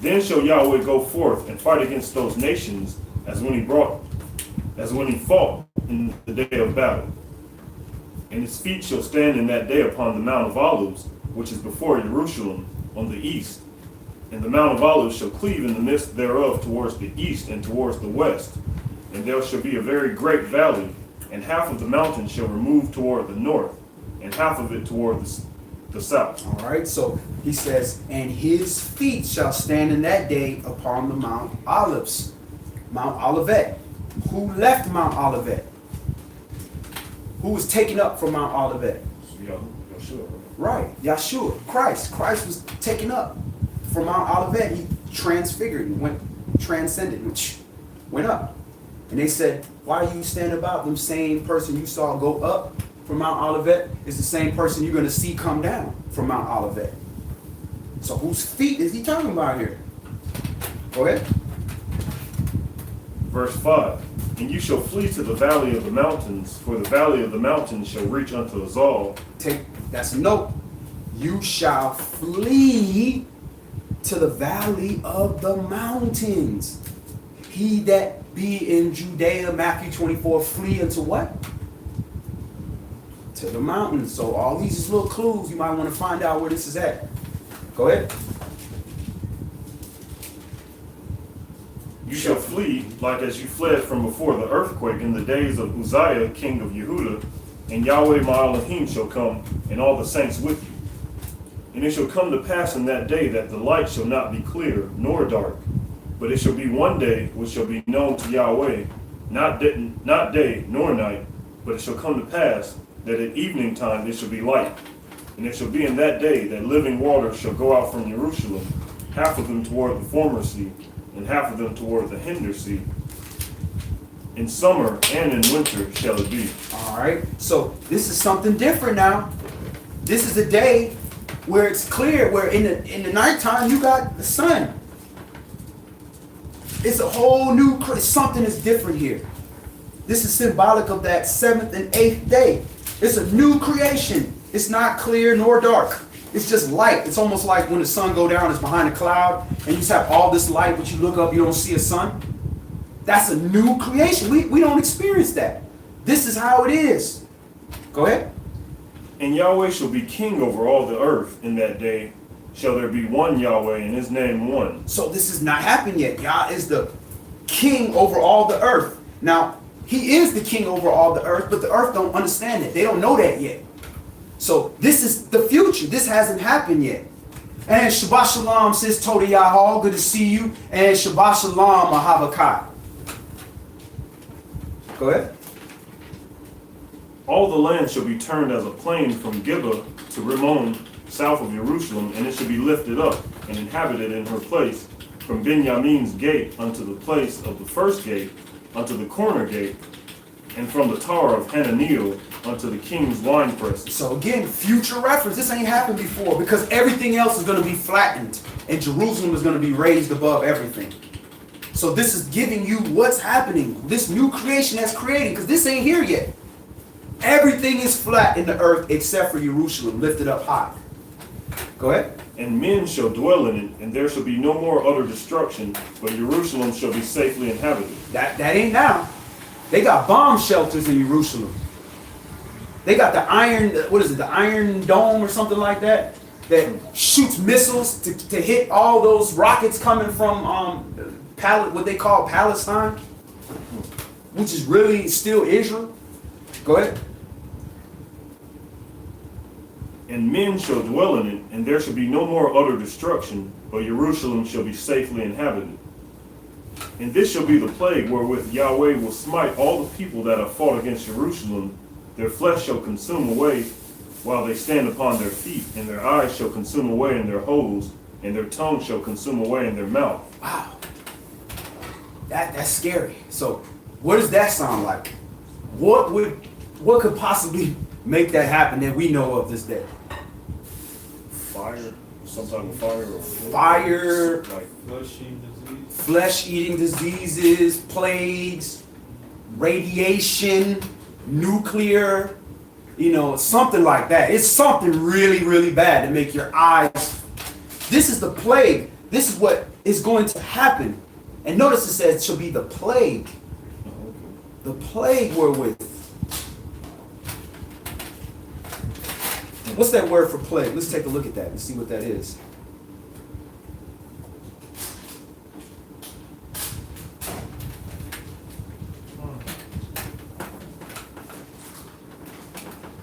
Then shall Yahweh go forth and fight against those nations as when he fought in the day of battle. And his feet shall stand in that day upon the Mount of Olives, which is before Jerusalem, on the east. And the Mount of Olives shall cleave in the midst thereof towards the east and towards the west. And there shall be a very great valley, and half of the mountain shall remove toward the north, and half of it toward the south. All right, so he says, and his feet shall stand in that day upon the Mount Olives, Mount Olivet. Who left Mount Olivet? Who was taken up from Mount Olivet? Yahshua. Right, Yahshua, Christ. Christ was taken up from Mount Olivet. He transfigured and transcended, went up. And they said, why do you stand about? The same person you saw go up from Mount Olivet is the same person you're going to see come down from Mount Olivet. So whose feet is he talking about here? Go ahead. Verse 5. And you shall flee to the valley of the mountains, for the valley of the mountains shall reach unto Azal. That's a note. You shall flee to the valley of the mountains. He that be in Judea, Matthew 24, flee into what? To the mountains. So all these little clues, you might want to find out where this is at. Go ahead. You shall flee like as you fled from before the earthquake in the days of Uzziah, king of Yehuda, and Yahweh my Elohim shall come, and all the saints with you. And it shall come to pass in that day that the light shall not be clear, nor dark, but it shall be one day which shall be known to Yahweh, not day nor night, but it shall come to pass that at evening time it shall be light. And it shall be in that day that living waters shall go out from Jerusalem, half of them toward the former sea, and half of them toward the hinder sea. In summer and in winter shall it be. All right. So this is something different now. This is a day where it's clear, where in the nighttime you got the sun. It's a whole new, something is different here. This is symbolic of that 7th and 8th day. It's a new creation. It's not clear nor dark. It's just light. It's almost like when the sun go down, it's behind a cloud, and you just have all this light, but you look up, you don't see a sun. That's a new creation. We don't experience that. This is how it is. Go ahead. And Yahweh shall be king over all the earth in that day. Shall there be one Yahweh, and his name one. So this has not happened yet. Yah is the king over all the earth. Now, he is the king over all the earth, but the earth don't understand it. They don't know that yet. So this is the future. This hasn't happened yet. And Shabbat Shalom, says Toda Yahal, good to see you. And Shabbat Shalom, Mahabakai. Go ahead. All the land shall be turned as a plain from Gibeah to Rimmon, south of Jerusalem, and it shall be lifted up and inhabited in her place, from Benjamin's gate unto the place of the first gate, unto the corner gate, and from the tower of Hananiel unto the king's winepress. So again, future reference. This ain't happened before, because everything else is going to be flattened, and Jerusalem is going to be raised above everything. So this is giving you what's happening, this new creation that's creating, because this ain't here yet. Everything is flat in the earth except for Jerusalem, lifted up high. Go ahead. And men shall dwell in it, and there shall be no more utter destruction, but Jerusalem shall be safely inhabited. That ain't now. They got bomb shelters in Jerusalem. They got the the Iron Dome or something like that shoots missiles to hit all those rockets coming from what they call Palestine, which is really still Israel. Go ahead. And men shall dwell in it, and there shall be no more utter destruction, but Jerusalem shall be safely inhabited. And this shall be the plague wherewith Yahweh will smite all the people that have fought against Jerusalem. Their flesh shall consume away while they stand upon their feet, and their eyes shall consume away in their holes, and their tongue shall consume away in their mouth. Wow. That's scary. So what does that sound like? What could possibly make that happen that we know of this day? Fire, some type of fire, or fire, like flesh-eating diseases, plagues, radiation, nuclear, something like that. It's something really, really bad to make your eyes. This is the plague. This is what is going to happen. And notice it says it shall be the plague. The plague wherewith. What's that word for plague? Let's take a look at that and see what that is.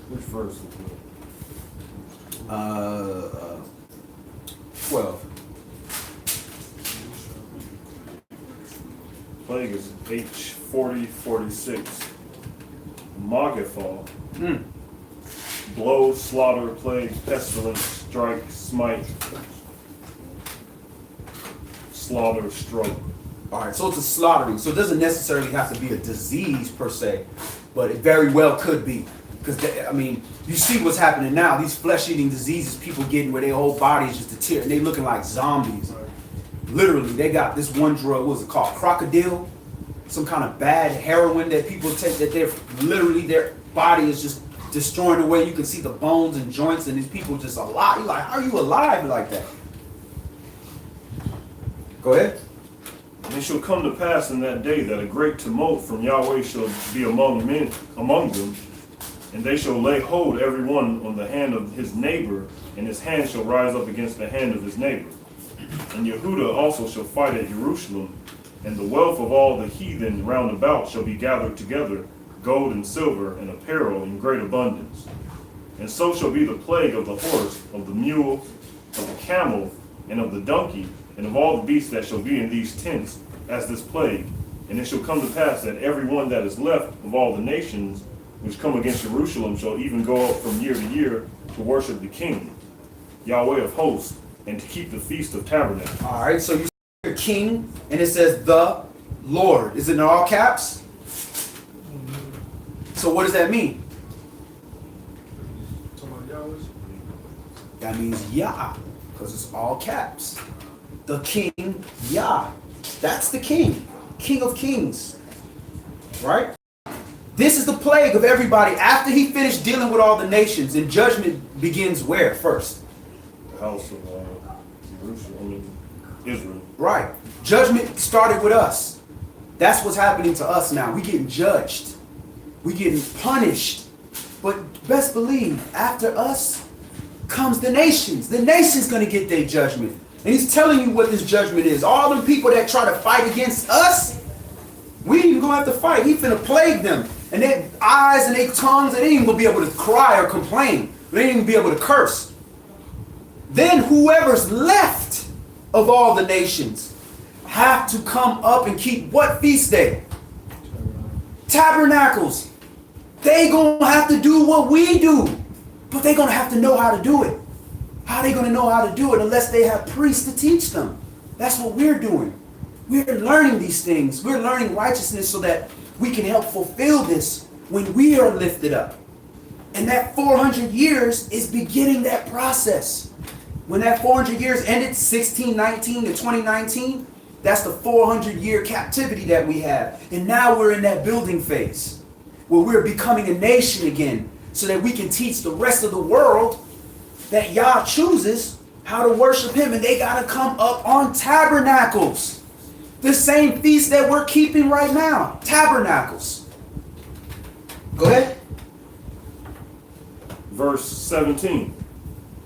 which verse is it? 12. Plague is H4046. Magafal. Blow, slaughter, plague, pestilence, strike, smite, slaughter, stroke. All right, so it's a slaughtering. So it doesn't necessarily have to be a disease per se, but it very well could be. Because, you see what's happening now. These flesh-eating diseases, people getting where their whole body is just a tear, and they looking like zombies. Literally, they got this one drug, what was it called? Crocodile? Some kind of bad heroin that people take, that they're literally, their body is just destroying away. You can see the bones and joints, and these people just alive. You're like, how are you alive like that? Go ahead. And it shall come to pass in that day that a great tumult from Yahweh shall be among them, and they shall lay hold every one on the hand of his neighbor, and his hand shall rise up against the hand of his neighbor. And Yehuda also shall fight at Jerusalem, and the wealth of all the heathen round about shall be gathered together, gold and silver and apparel in great abundance. And so shall be the plague of the horse, of the mule, of the camel, and of the donkey, and of all the beasts that shall be in these tents, as this plague. And it shall come to pass that every one that is left of all the nations which come against Jerusalem shall even go up from year to year to worship the King, Yahweh of hosts, and to keep the Feast of Tabernacles. All right, so you see your King, and it says the Lord. Is it in all caps? So what does that mean? That means YAH, because it's all caps. The King, YAH. That's the King. King of kings. Right? This is the plague of everybody. After he finished dealing with all the nations, and judgment begins where first? The house of Jerusalem, Israel. Right. Judgment started with us. That's what's happening to us now. We getting judged. We getting punished. But best believe, after us comes the nations. The nation's going to get their judgment. And he's telling you what this judgment is. All them people that try to fight against us, we ain't even going to have to fight. He finna plague them. And their eyes and their tongues, they ain't even going to be able to cry or complain. They ain't even be able to curse. Then whoever's left of all the nations have to come up and keep what feast day? Tabernacles. They gonna have to do what we do, but they gonna have to know how to do it. How they gonna know how to do it unless they have priests to teach them? That's what we're doing. We're learning these things. We're learning righteousness so that we can help fulfill this when we are lifted up. And that 400 years is beginning that process. When that 400 years ended, 1619 to 2019, that's the 400-year captivity that we have. And now we're in that building phase. where we're becoming a nation again, so that we can teach the rest of the world that Yah chooses how to worship him, and they got to come up on tabernacles. The same feast that we're keeping right now, tabernacles. Go ahead. Verse 17.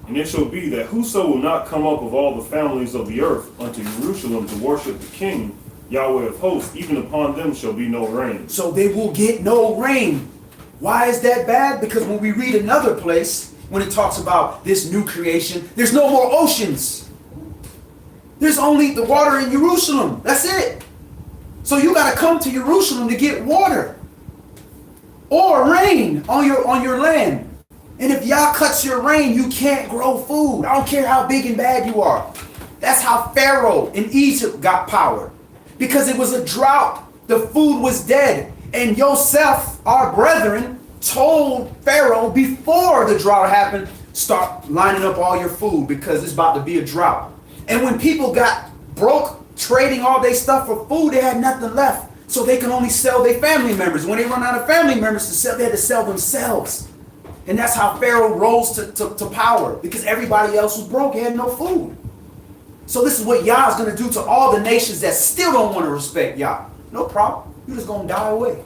And it shall be that whoso will not come up of all the families of the earth unto Jerusalem to worship the King, Yahweh of hosts, even upon them shall be no rain. So they will get no rain. Why is that bad? Because when we read another place, when it talks about this new creation, there's no more oceans. There's only the water in Jerusalem. That's it. So you got to come to Jerusalem to get water or rain on your land. And if Yah cuts your rain, you can't grow food. I don't care how big and bad you are. That's how Pharaoh in Egypt got power. Because it was a drought. The food was dead. And Yosef, our brethren, told Pharaoh before the drought happened, start lining up all your food because it's about to be a drought. And when people got broke trading all their stuff for food, they had nothing left. So they can only sell their family members. When they run out of family members to sell, they had to sell themselves. And that's how Pharaoh rose to power, because everybody else was broke, had no food. So this is what Yah is going to do to all the nations that still don't want to respect Yah. No problem. You're just going to die away.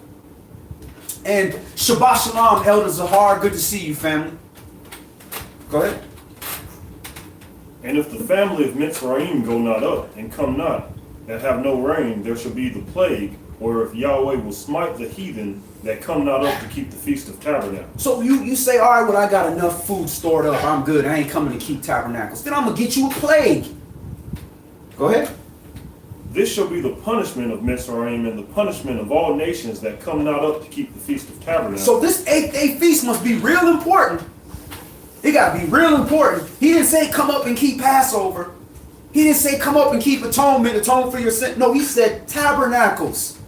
And Shabbat Shalom, Elder Zahar. Good to see you, family. Go ahead. And if the family of Mitzrayim go not up, and come not, that have no rain, there shall be the plague, or if Yahweh will smite the heathen that come not up to keep the Feast of Tabernacles. So you say, all right, well, I got enough food stored up. I'm good. I ain't coming to keep tabernacles. Then I'm going to get you a plague. Go ahead. This shall be the punishment of Mitzrayim and the punishment of all nations that come not up to keep the Feast of Tabernacles. So this 8th-day feast must be real important. It got to be real important. He didn't say come up and keep Passover. He didn't say come up and keep atonement, atone for your sin. No, he said tabernacles.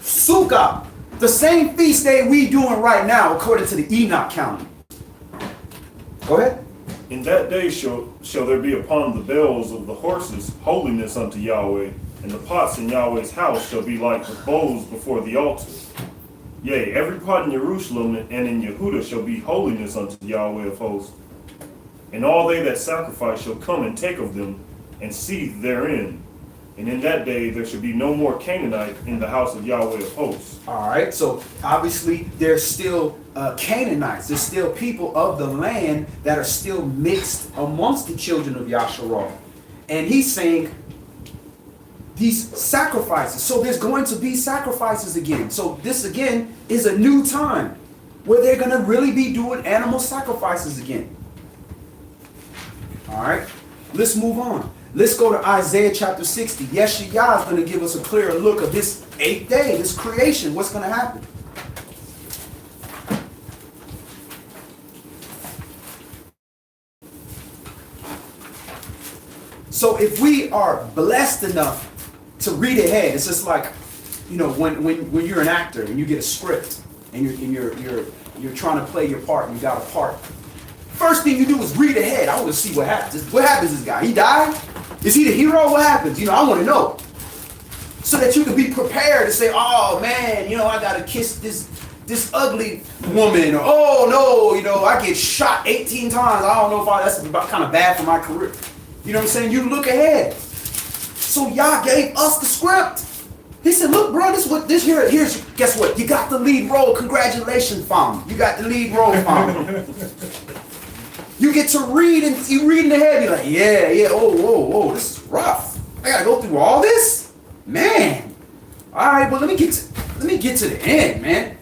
Sukkah. The same feast day we doing right now according to the Enoch calendar. Go ahead. In that day shall there be upon the bells of the horses holiness unto Yahweh, and the pots in Yahweh's house shall be like the bowls before the altar. Yea, every pot in Jerusalem and in Yehuda shall be holiness unto Yahweh of hosts. And all they that sacrifice shall come and take of them, and seethe therein. And in that day there shall be no more Canaanite in the house of Yahweh of hosts. All right, so obviously there's still Canaanites. There's still people of the land that are still mixed amongst the children of Yasharal. And he's saying these sacrifices. So there's going to be sacrifices again. So this again is a new time where they're going to really be doing animal sacrifices again. All right, let's move on. Let's go to Isaiah chapter 60. Yeshayah is going to give us a clearer look of this 8th day, this creation. What's going to happen? So if we are blessed enough to read ahead, it's just like, you know, when you're an actor and you get a script and you're trying to play your part and you got a part. First thing you do is read ahead. I want to see what happens. What happens to this guy? He died? Is he the hero? What happens? You know, I want to know. So that you can be prepared to say, oh man, you know, I got to kiss this ugly woman. Or, oh no, you know, I get shot 18 times. I don't know if that's kind of bad for my career. You know what I'm saying? You look ahead. So Yah gave us the script. He said, look, bro, here's, guess what? You got the lead role. Congratulations, fam. You got the lead role, fam. You get to read, and you read in the head, you're like, yeah, oh, this is rough. I gotta go through all this? Man. Alright, but let me get to the end, man.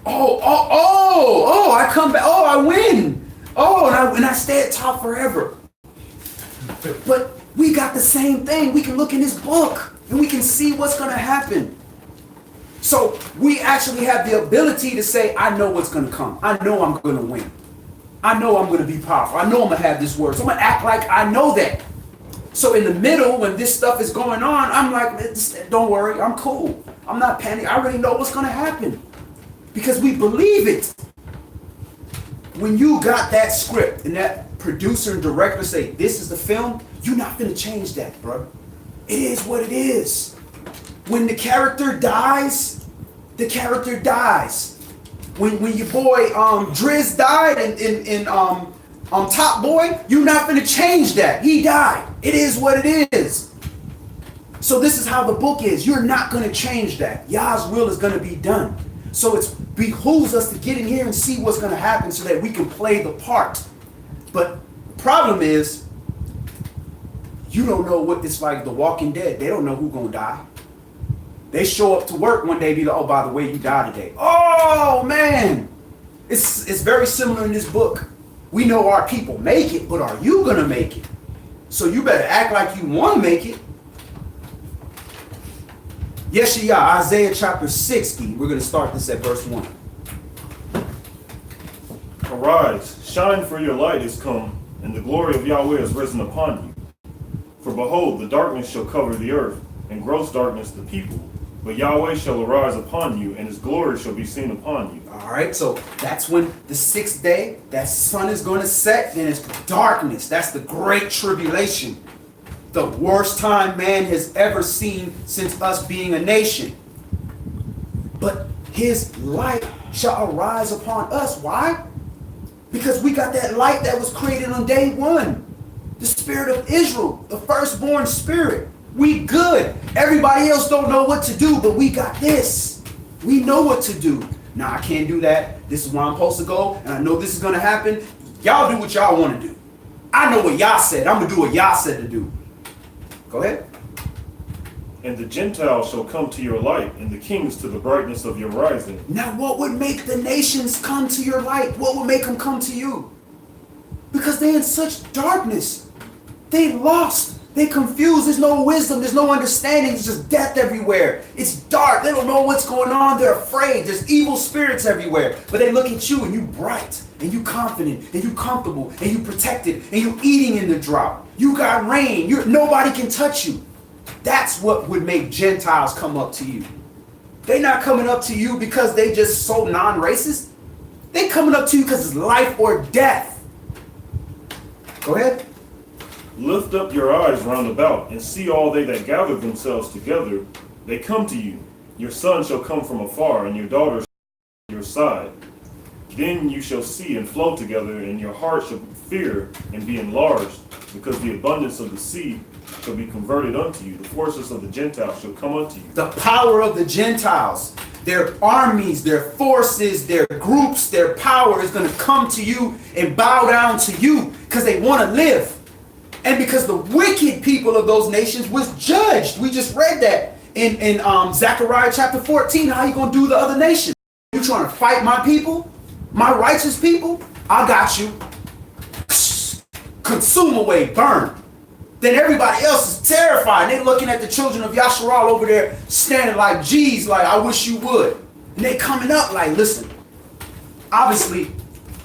I come back, I win. And I stay at top forever. But we got the same thing. We can look in this book and we can see what's gonna happen. So we actually have the ability to say, I know what's gonna come. I know I'm gonna win. I know I'm going to be powerful. I know I'm going to have this word. So I'm going to act like I know that. So in the middle, when this stuff is going on, I'm like, don't worry, I'm cool. I'm not panicking. I already know what's going to happen. Because we believe it. When you got that script and that producer and director say, this is the film, you're not going to change that, bro. It is what it is. When the character dies, the character dies. when your boy Driz died in Top Boy, you're not gonna change that. He died. It is what it is. So this is how the book is. You're not gonna change that. Yah's will is gonna be done. So it behooves us to get in here and see what's gonna happen so that we can play the part. But the problem is, you don't know what it's like. The Walking Dead. They don't know who's gonna die. They show up to work one day, be like, oh, by the way, you died today. Oh man, it's very similar in this book. We know our people make it, but are you gonna make it? So you better act like you want to make it. Yes, YAH, Isaiah chapter 60. We're gonna start this at verse 1. Arise, shine, for your light is come, and the glory of Yahweh is risen upon you. For behold, the darkness shall cover the earth, and gross darkness the people. But Yahweh shall arise upon you, and his glory shall be seen upon you. All right, so that's when the 6th day, that sun is going to set, then it's darkness. That's the great tribulation. The worst time man has ever seen since us being a nation. But his light shall arise upon us. Why? Because we got that light that was created on day one. The spirit of Israel, the firstborn spirit. We good. Everybody else don't know what to do, but we got this. We know what to do. Nah, I can't do that. This is where I'm supposed to go, and I know this is going to happen. Y'all do what y'all want to do. I know what y'all said. I'm going to do what y'all said to do. Go ahead. And the Gentiles shall come to your light, and the kings to the brightness of your rising. Now, what would make the nations come to your light? What would make them come to you? Because they're in such darkness. They lost. They confused. There's no wisdom. There's no understanding. It's just death everywhere. It's dark. They don't know what's going on. They're afraid. There's evil spirits everywhere. But they look at you and you bright and you confident and you comfortable and you protected and you eating in the drought. You got rain. Nobody can touch you. That's what would make Gentiles come up to you. They're not coming up to you because they just so non-racist. They coming up to you because it's life or death. Go ahead. Lift up your eyes round about, and see all they that gather themselves together. They come to you. Your son shall come from afar, and your daughter shall be at your side. Then you shall see and flow together, and your heart shall fear and be enlarged, because the abundance of the sea shall be converted unto you. The forces of the Gentiles shall come unto you. The power of the Gentiles, their armies, their forces, their groups, their power is going to come to you and bow down to you because they want to live. And because the wicked people of those nations was judged. We just read that in Zechariah chapter 14. How you going to do the other nations? You trying to fight my people? My righteous people? I got you. Consume away, burn. Then everybody else is terrified. They're looking at the children of Yasharal over there standing like, geez, like, I wish you would. And they coming up like, listen, obviously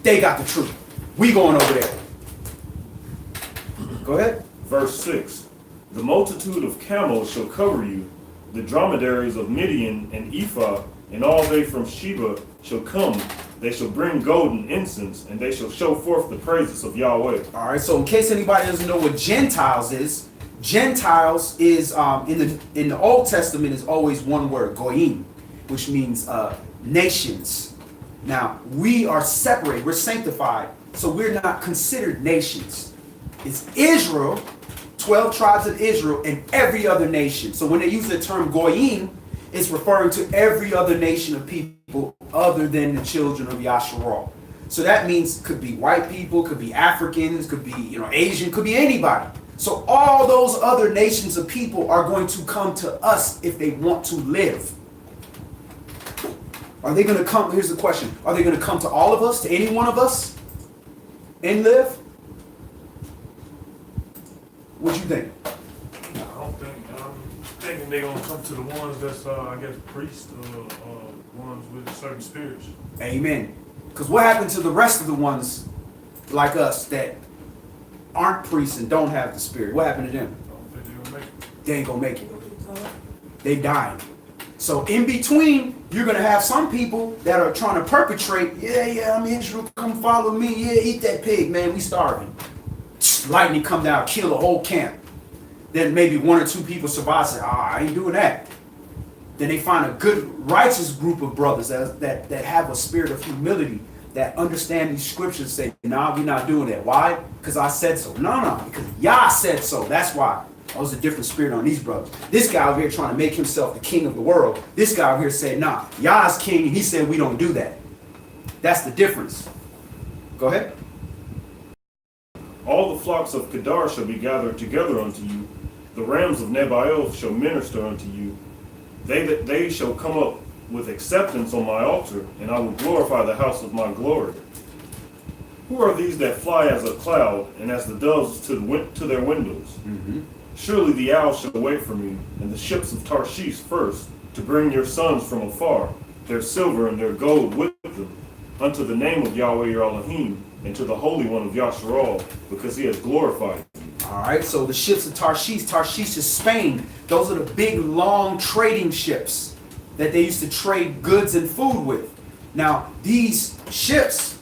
they got the truth. We going over there. Go ahead. Verse 6. The multitude of camels shall cover you, the dromedaries of Midian and Ephah, and all they from Sheba shall come. They shall bring gold and incense, and they shall show forth the praises of Yahweh. All right, so in case anybody doesn't know what Gentiles is in the Old Testament is always one word, goyim, which means nations. Now, we are separated, we're sanctified, so we're not considered nations. It's Israel, 12 tribes of Israel, and every other nation. So when they use the term goyim, it's referring to every other nation of people other than the children of Yasharal. So that means could be white people, could be Africans, could be Asian, could be anybody. So all those other nations of people are going to come to us if they want to live. Are they going to come? Here's the question. Are they going to come to all of us, to any one of us, and live? What you think? I don't think. I'm thinking they're gonna come to the ones that's, I guess, priests or ones with certain spirits. Amen. Because what happened to the rest of the ones like us that aren't priests and don't have the spirit? What happened to them? I don't think they're gonna make it. They ain't gonna make it. They dying. So in between, you're gonna have some people that are trying to perpetrate. Yeah, I'm Israel. Come follow me. Yeah, eat that pig, man. We starving. Lightning come down, kill a whole camp. Then maybe one or two people survive. Say, I ain't doing that. Then they find a good, righteous group of brothers that have a spirit of humility, that understand these scriptures, say, nah, we're not doing that. Why? Because I said so. No, because Yah said so. That's why. That was a different spirit on these brothers. This guy over here trying to make himself the king of the world. This guy over here said, nah, Yah's king, and he said we don't do that. That's the difference. Go ahead. All the flocks of Kedar shall be gathered together unto you. The rams of Nebaioth shall minister unto you. They shall come up with acceptance on my altar, and I will glorify the house of my glory. Who are these that fly as a cloud, and as the doves to their windows? Mm-hmm. Surely the owl shall wait for me, and the ships of Tarshish first, to bring your sons from afar, their silver and their gold with them, unto the name of Yahweh your Elohim, and to the Holy One of Yasharal, because he has glorified you. All right, so the ships of Tarshish is Spain. Those are the big, long trading ships that they used to trade goods and food with. Now, these ships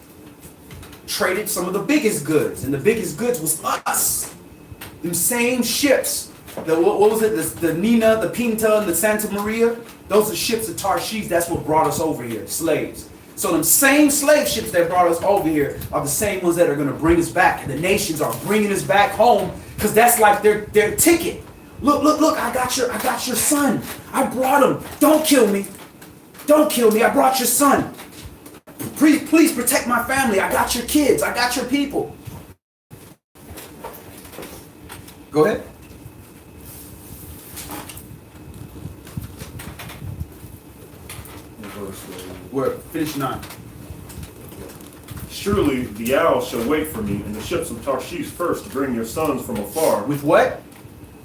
traded some of the biggest goods, and the biggest goods was us. Them same ships. What was it? The Nina, the Pinta, and the Santa Maria. Those are ships of Tarshish. That's what brought us over here, slaves. So them same slave ships that brought us over here are the same ones that are going to bring us back. And the nations are bringing us back home because that's like their ticket. Look, I got your son. I brought him. Don't kill me. Don't kill me. I brought your son. Please protect my family. I got your kids. I got your people. Go ahead. We're finish 9. Surely the owl shall wait for me, and the ships of Tarshish first, to bring your sons from afar. With what?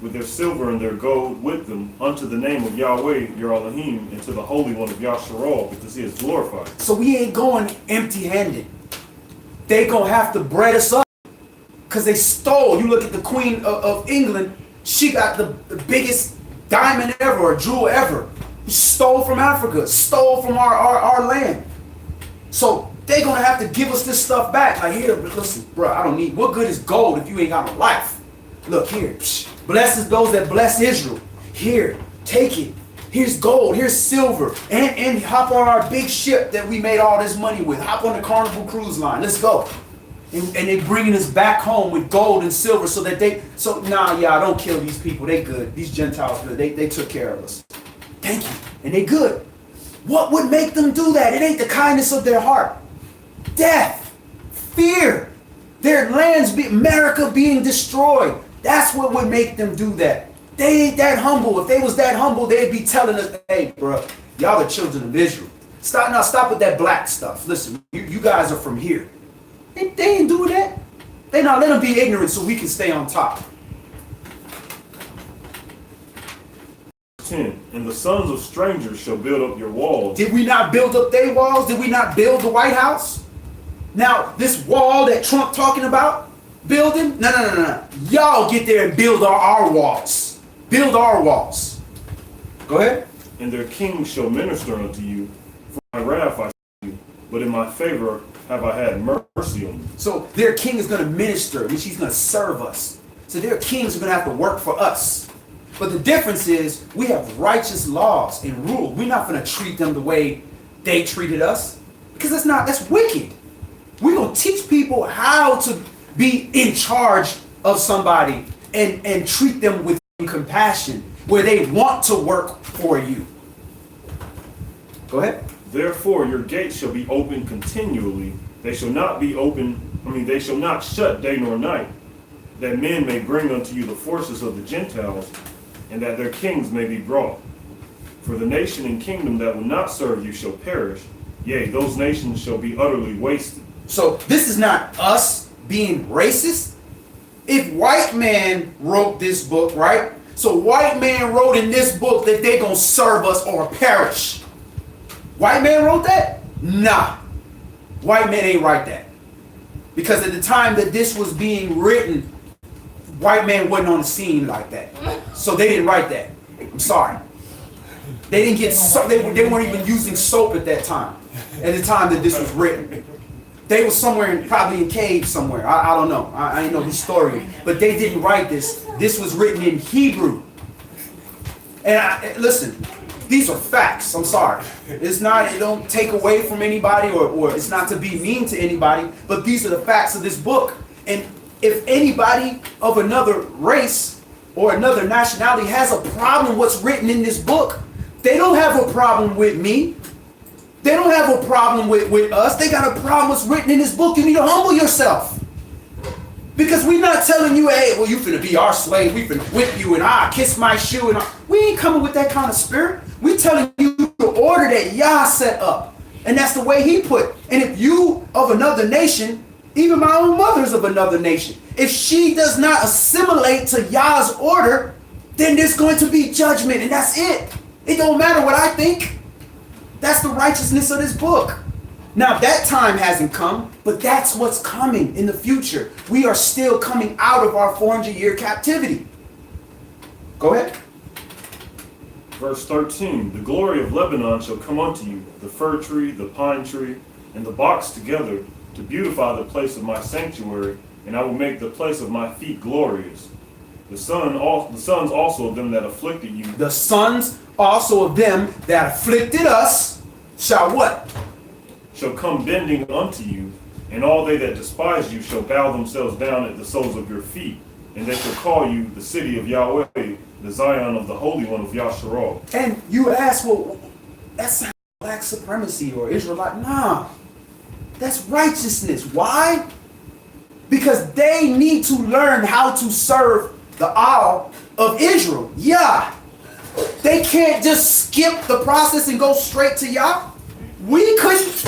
With their silver and their gold with them, unto the name of Yahweh your Elohim, and to the Holy One of Yasharal, because he is glorified. So we ain't going empty-handed. They gonna have to bread us up, because they stole. You look at the Queen of England, she got the biggest diamond ever, or jewel ever. Stole from Africa, stole from our land. So they gonna have to give us this stuff back. Like, here, listen, bro, I don't need, what good is gold if you ain't got no life? Look here, blesses those that bless Israel. Here, take it. Here's gold, here's silver, and hop on our big ship that we made all this money with. Hop on the Carnival Cruise Line, let's go. And they bringing us back home with gold and silver so that don't kill these people, they good. These Gentiles good, they took care of us. Thank you. And they good. What would make them do that? It ain't the kindness of their heart. Death. Fear. Their lands, America being destroyed. That's what would make them do that. They ain't that humble. If they was that humble, they'd be telling us, hey, bro, y'all are children of Israel. Stop with that black stuff. Listen, you guys are from here. They ain't doing that. Let them be ignorant so we can stay on top. 10. And the sons of strangers shall build up your walls. Did we not build up their walls? Did we not build the White House? Now, this wall that Trump talking about building? No. Y'all get there and build our walls. Build our walls. Go ahead. And their kings shall minister unto you. For my wrath I see you, but in my favor have I had mercy on you. So their king is going to minister, which he's going to serve us. So their kings are going to have to work for us. But the difference is we have righteous laws and rules. We're not going to treat them the way they treated us, because that's wicked. We're going to teach people how to be in charge of somebody and treat them with compassion where they want to work for you. Go ahead. Therefore your gates shall be open continually. They shall not shut day nor night, that men may bring unto you the forces of the Gentiles, and that their kings may be brought. For the nation and kingdom that will not serve you shall perish, yea, those nations shall be utterly wasted. So this is not us being racist. If white man wrote this book, right? So white man wrote in this book that they gonna serve us or perish. White man wrote that? Nah. White man ain't write that. Because at the time that this was being written, white man wasn't on the scene like that. So they didn't write that. I'm sorry. They didn't get soap. They weren't even using soap at that time. At the time that this was written. They were somewhere, probably in caves somewhere. I don't know. I ain't no historian. But they didn't write this. This was written in Hebrew. And listen, These are facts. I'm sorry. It's not, it don't take away from anybody or it's not to be mean to anybody, but these are the facts of this book. And if anybody of another race or another nationality has a problem with what's written in this book, they don't have a problem with me. They don't have a problem with us. They got a problem with what's written in this book. You need to humble yourself. Because we're not telling you, hey, well, you finna be our slave. We finna whip you and I kiss my shoe. And we ain't coming with that kind of spirit. We telling you the order that YAH set up. And that's the way he put. And if you of another nation, even my own mother's of another nation, if she does not assimilate to YAH's order, then there's going to be judgment. And that's it. It don't matter what I think. That's the righteousness of this book. Now that time hasn't come, but that's what's coming in the future. We are still coming out of our 400-year captivity. Go ahead. Verse 13, the glory of Lebanon shall come unto you, the fir tree, the pine tree, and the box together, to beautify the place of my sanctuary, and I will make the place of my feet glorious. The sons also of them that afflicted you. The sons also of them that afflicted us shall what? Shall come bending unto you, and all they that despise you shall bow themselves down at the soles of your feet, and they shall call you the city of Yahweh, the Zion of the Holy One of Yasharal. And you ask, well, that's black supremacy or Israelite. Nah, that's righteousness. Why? Because they need to learn how to serve the YAH of Israel. Yeah. They can't just skip the process and go straight to YAH. We couldn't.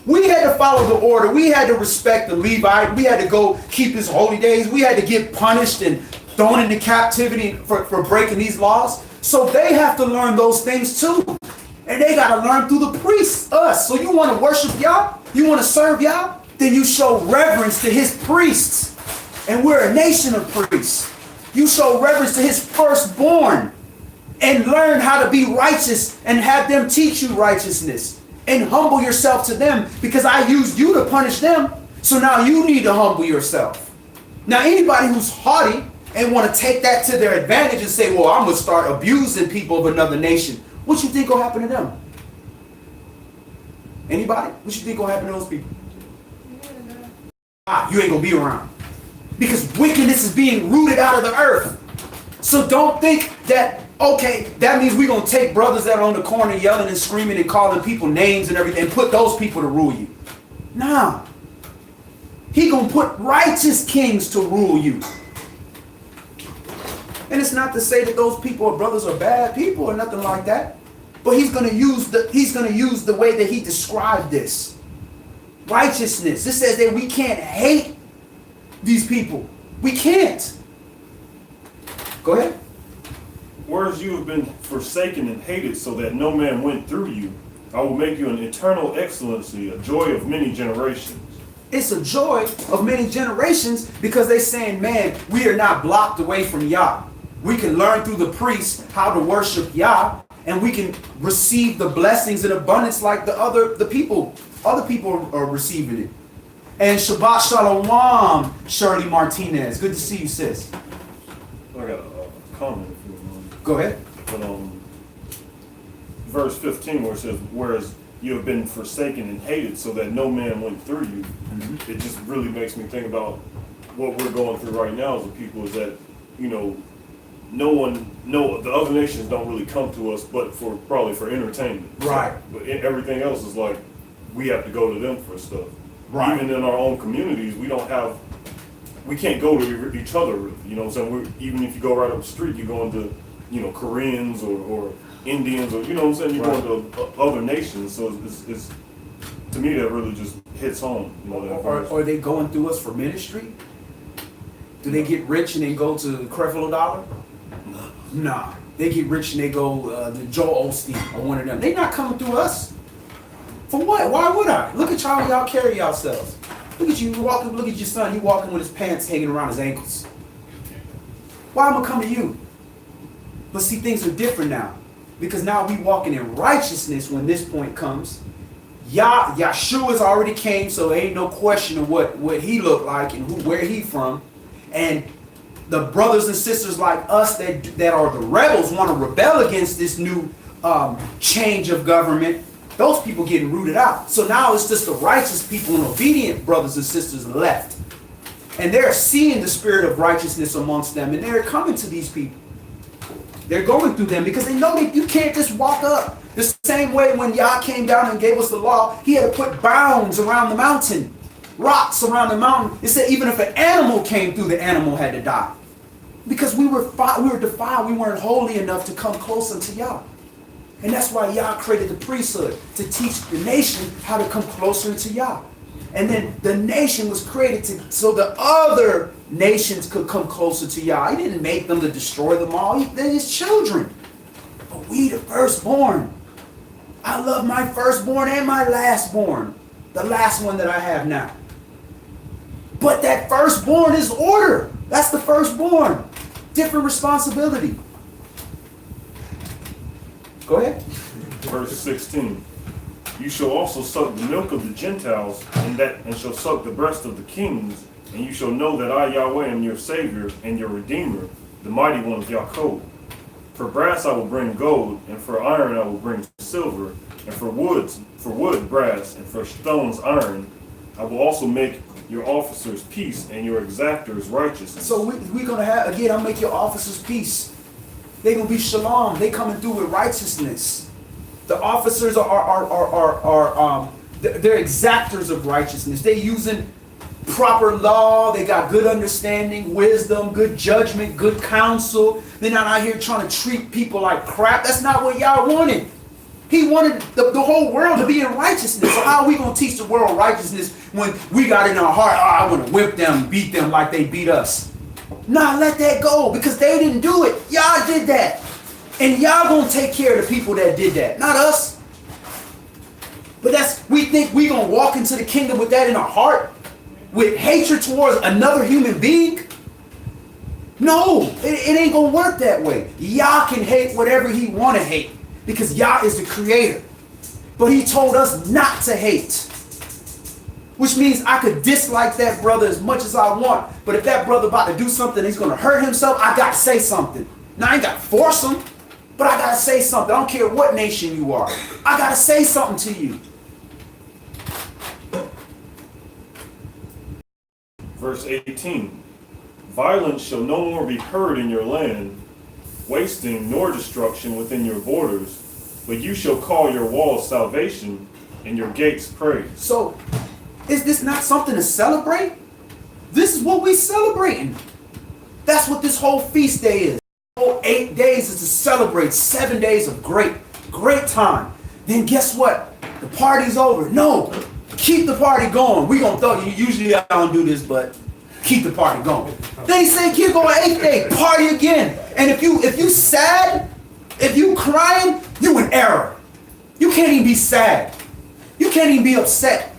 We had to follow the order. We had to respect the Levite. We had to go keep his holy days. We had to get punished and thrown into captivity for breaking these laws. So they have to learn those things too. And they got to learn through the priests, us. So you want to worship YAH? You want to serve YAH? Then you show reverence to his priests. And we're a nation of priests. You show reverence to his firstborn. And learn how to be righteous and have them teach you righteousness. And humble yourself to them, because I used you to punish them. So now you need to humble yourself. Now anybody who's haughty and want to take that to their advantage and say, well, I'm going to start abusing people of another nation. What you think will happen to them? Anybody? What you think will happen to those people? You ain't going to be around. Because wickedness is being rooted out of the earth. So don't think that, okay, that means we're going to take brothers that are on the corner yelling and screaming and calling people names and everything and put those people to rule you. Nah. He going to put righteous kings to rule you. And it's not to say that those people or brothers are bad people or nothing like that. But he's going to use the way that he described this. Righteousness. This says that we can't hate these people. We can't. Go ahead. Whereas you have been forsaken and hated, so that no man went through you, I will make you an eternal excellency, a joy of many generations. It's a joy of many generations because they're saying, man, we are not blocked away from YAH. We can learn through the priests how to worship YAH, and we can receive the blessings in abundance like other people are receiving it. And Shabbat Shalom, Shirley Martinez. Good to see you, sis. I got a comment if you don't mind. Go ahead. But verse 15 where it says, whereas you have been forsaken and hated, so that no man went through you. Mm-hmm. It just really makes me think about what we're going through right now as a people, is that, you know, the other nations don't really come to us, but probably for entertainment. Right. So, but everything else is like, we have to go to them for stuff. Right. Even in our own communities, we can't go to each other, you know what I'm saying? Even if you go right up the street, you're going to, you know, Koreans or Indians, or, you know what I'm saying? You're going to other nations. So it's to me, that really just hits home. You know, Are they going through us for ministry? Do they get rich and then go to Creflo Dollar? Nah. They get rich and they go to Joel Osteen or one of them. They're not coming through us. For what? Why would I? Look at y'all carry yourselves. Look at you walking. Look at your son. He walking with his pants hanging around his ankles. Why am I come to you? But see, things are different now, because now we walking in righteousness when this point comes. Yahshua's already came, so there ain't no question of what he looked like and where he from. And the brothers and sisters like us that are the rebels want to rebel against this new change of government, those people getting rooted out. So now it's just the righteous people and obedient brothers and sisters left. And they're seeing the spirit of righteousness amongst them, and they're coming to these people. They're going through them because they know that you can't just walk up. The same way when YAH came down and gave us the law, he had to put bounds around the mountain, rocks around the mountain. It said even if an animal came through, the animal had to die. Because we were defiled, we weren't holy enough to come close unto YAH. And that's why YAH created the priesthood, to teach the nation how to come closer to YAH. And then the nation was created so the other nations could come closer to YAH. He didn't make them to destroy them all. They're his children. But we the firstborn. I love my firstborn and my lastborn. The last one that I have now. But that firstborn is order. That's the firstborn. Different responsibility. Go ahead. Verse 16. You shall also suck the milk of the Gentiles, and shall suck the breast of the kings, and you shall know that I, Yahweh, am your Savior and your Redeemer, the mighty one of Yaakov. For brass I will bring gold, and for iron I will bring silver, and for wood brass, and for stones iron. I will also make your officers peace, and your exactors righteousness. So we're going to have, again, I'll make your officers peace. They're going to be shalom. They coming through with righteousness. The officers they're exactors of righteousness. They're using proper law. They got good understanding, wisdom, good judgment, good counsel. They're not out here trying to treat people like crap. That's not what YAH wanted. He wanted the whole world to be in righteousness. So how are we going to teach the world righteousness when we got in our heart, I want to whip them, beat them like they beat us? Nah, let that go, because they didn't do it. YAH did that. And YAH gonna take care of the people that did that, not us. But we think we gonna walk into the kingdom with that in our heart, with hatred towards another human being? No, it ain't gonna work that way. YAH can hate whatever he wanna hate, because YAH is the creator. But he told us not to hate. Which means I could dislike that brother as much as I want, but if that brother about to do something, he's gonna hurt himself, I gotta say something. Now I ain't gotta force him, but I gotta say something. I don't care what nation you are. I gotta say something to you. Verse 18. Violence shall no more be heard in your land, wasting nor destruction within your borders, but you shall call your walls salvation and your gates praise. So, is this not something to celebrate? This is what we celebrating. That's what this whole feast day is. The whole 8 days is to celebrate 7 days of great time. Then guess what? The party's over. No, keep the party going. We gonna throw you. Usually I don't do this, but keep the party going. They say keep going 8th day, party again. And if you sad, if you crying, you in error. You can't even be sad. You can't even be upset.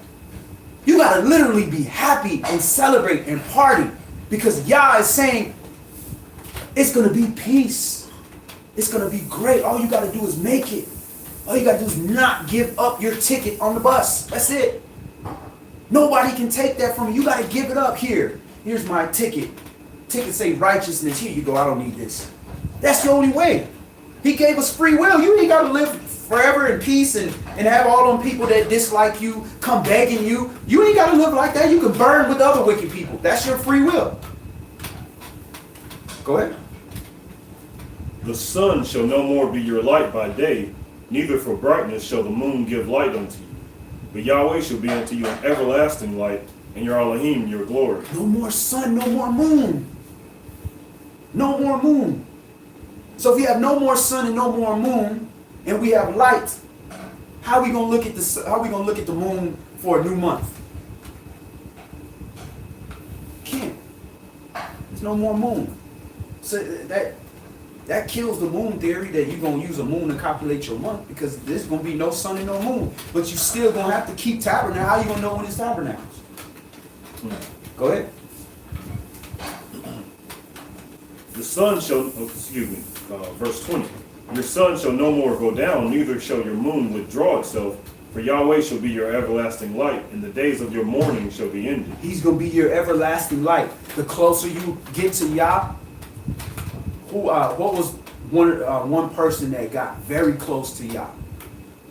You gotta literally be happy and celebrate and party, because YAH is saying it's gonna be peace. It's gonna be great. All you gotta do is make it. All you gotta do is not give up your ticket on the bus. That's it. Nobody can take that from you. You gotta give it up. Here's my ticket. Ticket say righteousness. Here you go. I don't need this. That's the only way. He gave us free will. You ain't gotta live forever in peace and have all them people that dislike you come begging you. You ain't got to live like that. You can burn with other wicked people. That's your free will. Go ahead. The sun shall no more be your light by day, neither for brightness shall the moon give light unto you. But Yahweh shall be unto you an everlasting light, and your Elohim your glory. No more sun, no more moon. No more moon. So if you have no more sun and no more moon, and we have light, how are we gonna look at the moon for a new month? Can't. There's no more moon. So that kills the moon theory that you're gonna use a moon to calculate your month, because there's gonna be no sun and no moon. But you still gonna have to keep tabernacle. How you gonna know when it's tabernacles? Go ahead. The sun shall, verse 20. Your sun shall no more go down, neither shall your moon withdraw itself, for Yahweh shall be your everlasting light, and the days of your mourning shall be ended. He's going to be your everlasting light. The closer you get to YAH, what was one person that got very close to Yah.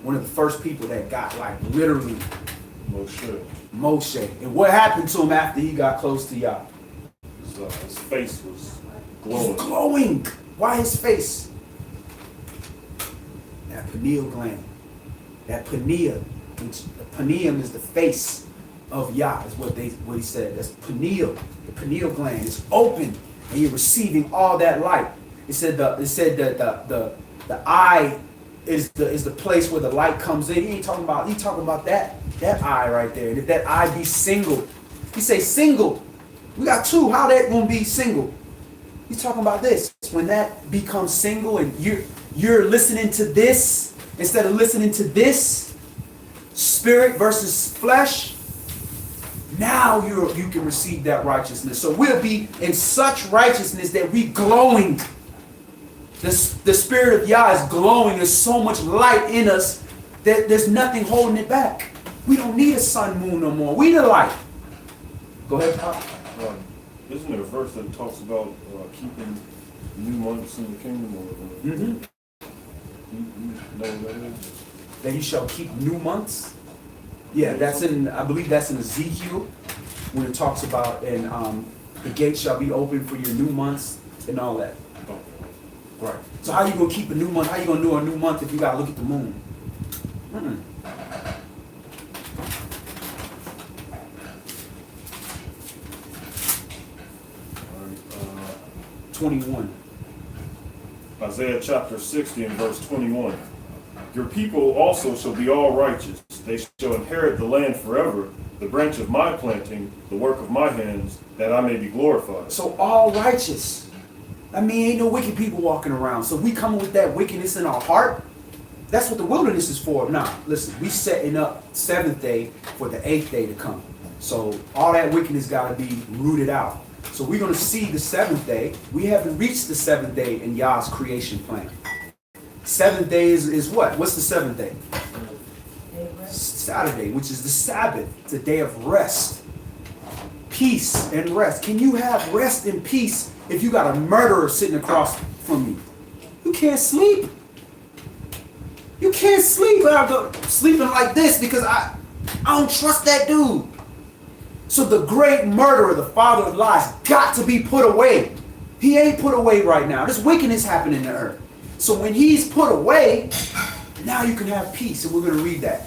One of the first people that got like literally Moshe. And what happened to him after he got close to Yah? His face was glowing. It was glowing. Why his face? That pineal gland. That pineal, which the pineum is the face of Yah, is what he said. That's pineal. The pineal gland is open, and you're receiving all that light. It said that the eye is the place where the light comes in. He talking about that eye right there. And if that eye be single, he say single. We got two. How that gonna be single? He's talking about this. When that becomes single and you're listening to this instead of listening to this, spirit versus flesh, now you can receive that righteousness. So we'll be in such righteousness that we glowing. The spirit of Yah is glowing. There's so much light in us that there's nothing holding it back. We don't need a sun, moon no more. We the light. Go ahead, Pop. Isn't there a verse that talks about keeping new months in the kingdom? Mm-hmm. You know what that is? That you shall keep new months. Yeah, I believe that's in Ezekiel when it talks about the gates shall be open for your new months and all that. Oh. Right. So how you gonna keep a new month? How you gonna do a new month if you gotta look at the moon? Mm-mm. 21. Isaiah chapter 60 and verse 21. Your people also shall be all righteous. They shall inherit the land forever, the branch of my planting, the work of my hands, that I may be glorified. So all righteous. I mean, ain't no wicked people walking around. So we coming with that wickedness in our heart. That's what the wilderness is for. Now, listen, we setting up 7th day for the 8th day to come. So all that wickedness got to be rooted out. So we're going to see the 7th day. We haven't reached the 7th day in Yah's creation plan. 7th day is what? What's the 7th day? Saturday, which is the Sabbath. It's a day of rest. Peace and rest. Can you have rest and peace if you got a murderer sitting across from you? You can't sleep. You can't sleep without sleeping like this because I don't trust that dude. So the great murderer, the father of lies, got to be put away. He ain't put away right now. There's wickedness happening in the earth. So when he's put away, now you can have peace. And we're going to read that.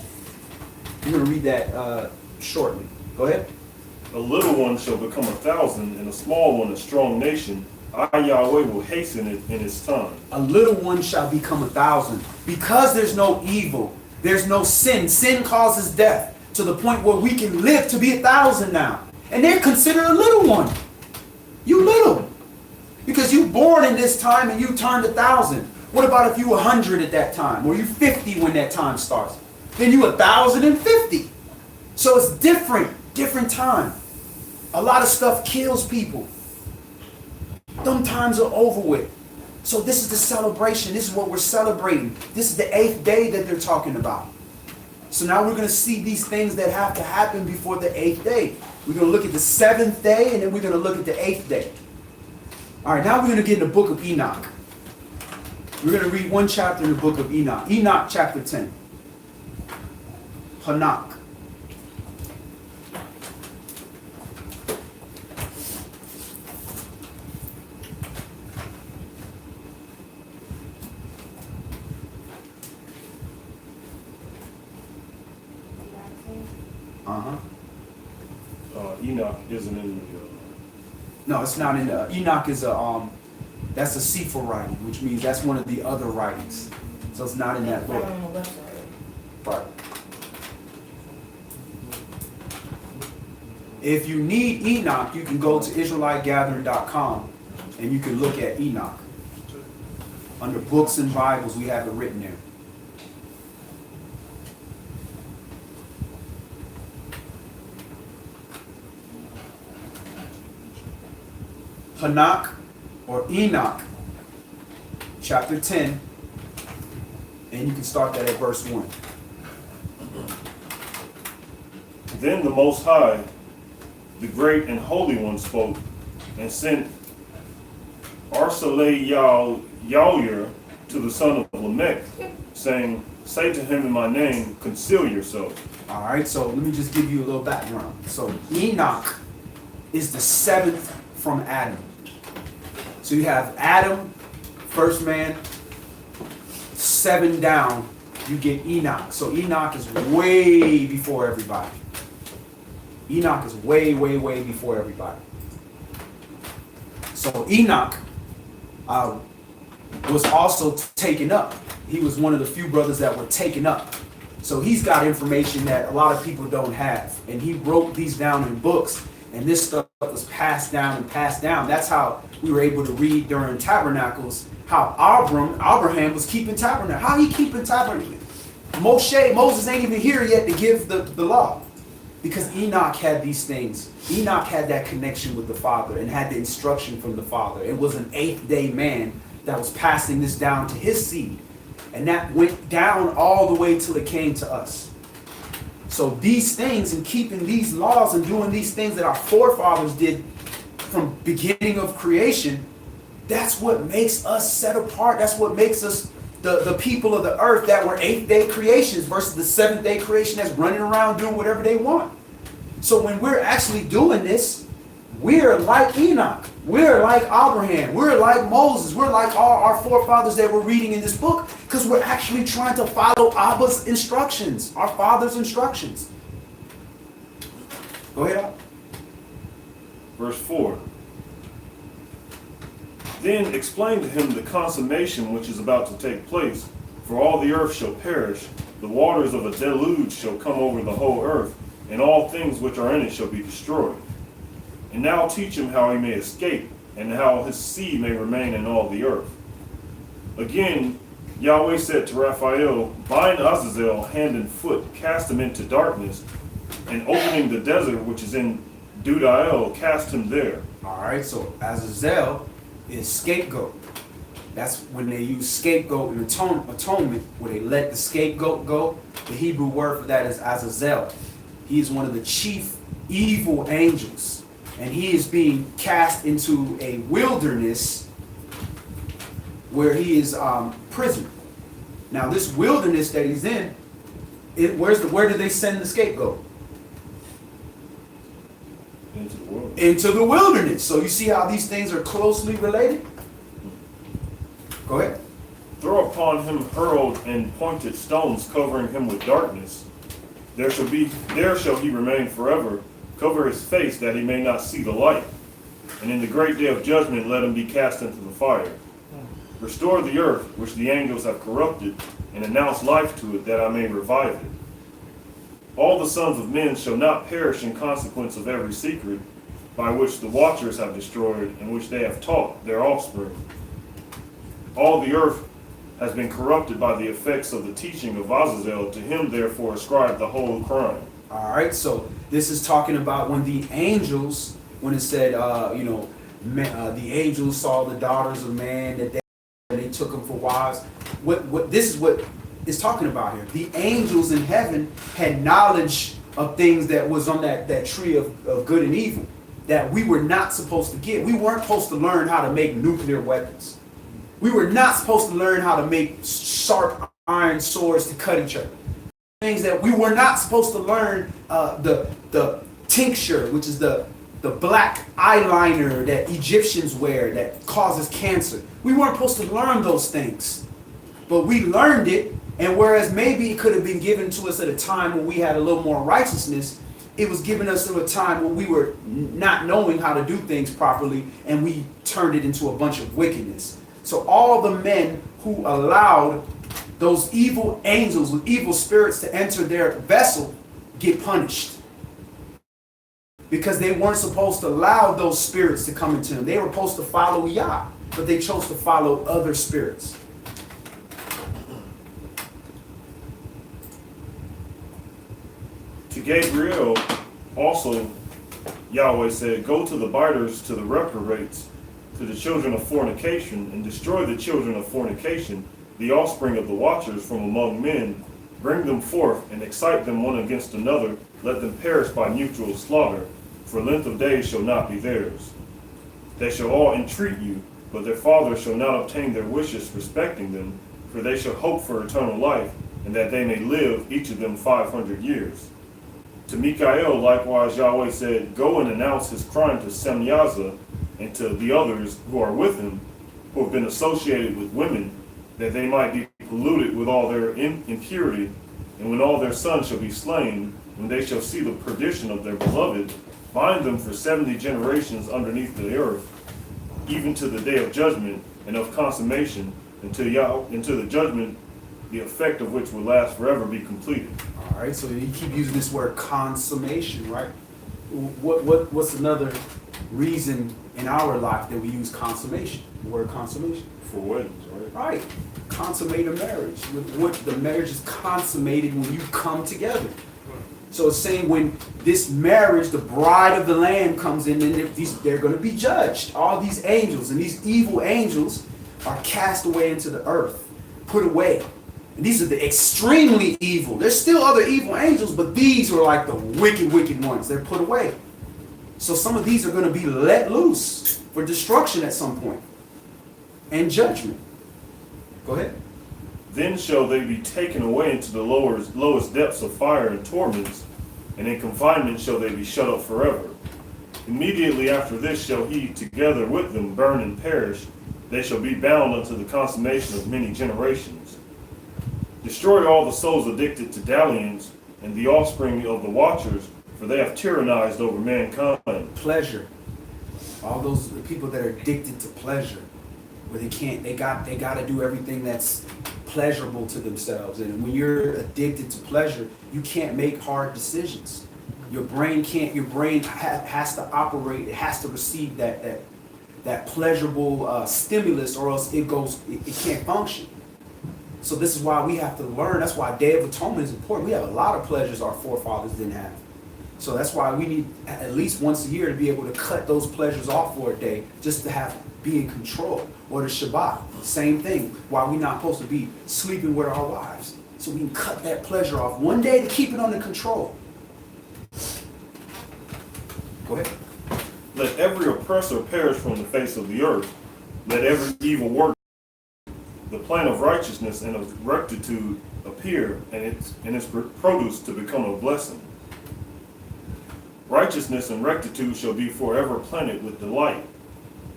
We're going to read that shortly. Go ahead. A little one shall become 1,000, and a small one a strong nation. I, Yahweh, will hasten it in its time. A little one shall become 1,000. Because there's no evil, there's no sin. Sin causes death to the point where we can live to be 1,000 now. And they're considered a little one. You little. Because you born in this time and you turned 1,000. What about if you 100 at that time? Or you 50 when that time starts? Then you 1,050. So it's different time. A lot of stuff kills people. Them times are over with. So this is the celebration. This is what we're celebrating. This is the 8th day that they're talking about. So now we're going to see these things that have to happen before the 8th day. We're going to look at the 7th day and then we're going to look at the 8th day. All right, now we're going to get in the book of Enoch. We're going to read one chapter in the book of Enoch. Enoch chapter 10. Hanok. Enoch isn't in the... No, it's not in the... Enoch is that's a Sefer writing, which means that's one of the other writings. So it's not in that book. Right. If you need Enoch, you can go to IsraeliteGathering.com and you can look at Enoch. Under books and Bibles, we have it written there. Hanok or Enoch, chapter 10, and you can start that at verse 1. Then the Most High, the great and holy one, spoke and sent Arsalei Yair to the son of Lamech, saying, say to him in my name, conceal yourself. All right, so let me just give you a little background. So Enoch is the seventh from Adam. So you have Adam, first man, 7 down, you get Enoch. So Enoch is way before everybody. Enoch is way, way, way before everybody. So Enoch was also taken up. He was one of the few brothers that were taken up. So he's got information that a lot of people don't have. And he wrote these down in books. And this stuff was passed down and passed down. That's how we were able to read during tabernacles how Abraham was keeping tabernacle. How he keeping tabernacle? Moses ain't even here yet to give the law. Because Enoch had these things. Enoch had that connection with the Father and had the instruction from the Father. It was an 8th-day man that was passing this down to his seed. And that went down all the way till it came to us. So these things and keeping these laws and doing these things that our forefathers did from beginning of creation, that's what makes us set apart. That's what makes us the people of the earth that were 8th-day creations versus the 7th-day creation that's running around doing whatever they want. So when we're actually doing this, we're like Enoch. We're like Abraham. We're like Moses. We're like all our forefathers that we're reading in this book because we're actually trying to follow Abba's instructions, our Father's instructions. Go ahead, Abba. Verse 4. Then explain to him the consummation which is about to take place, for all the earth shall perish, the waters of a deluge shall come over the whole earth, and all things which are in it shall be destroyed. And now teach him how he may escape, and how his seed may remain in all the earth. Again, Yahweh said to Raphael, bind Azazel hand and foot, cast him into darkness, and opening the desert which is in Dudael, cast him there. All right, so Azazel is scapegoat. That's when they use scapegoat and atonement, where they let the scapegoat go. The Hebrew word for that is Azazel. He is one of the chief evil angels, and he is being cast into a wilderness where he is prisoned. Now, this wilderness that he's in, where do they send the scapegoat? Into the world. Into the wilderness. So you see how these things are closely related? Go ahead. Throw upon him hurled and pointed stones, covering him with darkness. There shall he remain forever. Cover his face, that he may not see the light. And in the great day of judgment, let him be cast into the fire. Restore the earth, which the angels have corrupted, and announce life to it, that I may revive it. All the sons of men shall not perish in consequence of every secret, by which the watchers have destroyed, and which they have taught their offspring. All the earth has been corrupted by the effects of the teaching of Azazel. To him therefore ascribe the whole crime. All right, so this is talking about when the angels, when it said, the angels saw the daughters of man, that they took them for wives. This is what it's talking about here. The angels in heaven had knowledge of things that was on that tree of good and evil that we were not supposed to get. We weren't supposed to learn how to make nuclear weapons. We were not supposed to learn how to make sharp iron swords to cut each other. Things that we were not supposed to learn, the tincture, which is the black eyeliner that Egyptians wear that causes cancer. We weren't supposed to learn those things, but we learned it. And whereas maybe it could have been given to us at a time when we had a little more righteousness, it was given us at a time when we were not knowing how to do things properly, and we turned it into a bunch of wickedness. So all the men who allowed those evil angels with evil spirits to enter their vessel get punished. Because they weren't supposed to allow those spirits to come into them. They were supposed to follow YAH, but they chose to follow other spirits. To Gabriel also Yahweh said, go to the biters, to the reprobates, to the children of fornication, and destroy the children of fornication, the offspring of the watchers from among men. Bring them forth, and excite them one against another. Let them perish by mutual slaughter, for length of days shall not be theirs. They shall all entreat you, but their fathers shall not obtain their wishes respecting them, for they shall hope for eternal life, and that they may live, each of them 500 years. To Mikael likewise Yahweh said, Go and announce his crime to Semyaza and to the others who are with him, who have been associated with women, that they might be polluted with all their impurity, and when all their sons shall be slain, when they shall see the perdition of their beloved, bind them for 70 generations underneath the earth, even to the day of judgment and of consummation, until the judgment, the effect of which will last forever, be completed. All right, so you keep using this word consummation, right? What's another reason in our life that we use consummation? The word consummation. For weddings, right? Right. Consummate a marriage. What the marriage is consummated when you come together. So it's saying when this marriage, the bride of the Lamb comes in, and they're going to be judged. All these angels, and these evil angels are cast away into the earth, put away. And these are the extremely evil. There's still other evil angels, but these are like the wicked, wicked ones. They're put away. So some of these are going to be let loose for destruction at some point and judgment. Go ahead. Then shall they be taken away into the lowest depths of fire and torments, and in confinement shall they be shut up forever. Immediately after this shall he together with them burn and perish. They shall be bound unto the consummation of many generations. Destroy all the souls addicted to dalliance, and the offspring of the watchers, for they have tyrannized over mankind. Pleasure. All those people that are addicted to pleasure, where they got to do everything that's pleasurable to themselves. And when you're addicted to pleasure, you can't make hard decisions. Your brain has to operate, it has to receive that pleasurable stimulus, or else it can't function. So this is why we have to learn. That's why Day of Atonement is important. We have a lot of pleasures our forefathers didn't have. So that's why we need at least once a year to be able to cut those pleasures off for a day, just to be in control. Or the Shabbat, same thing. Why we're not supposed to be sleeping with our wives, so we can cut that pleasure off one day to keep it under control. Go ahead. Let every oppressor perish from the face of the earth. Let every evil work, the plan of righteousness and of rectitude appear, and its produce to become a blessing. Righteousness and rectitude shall be forever planted with delight.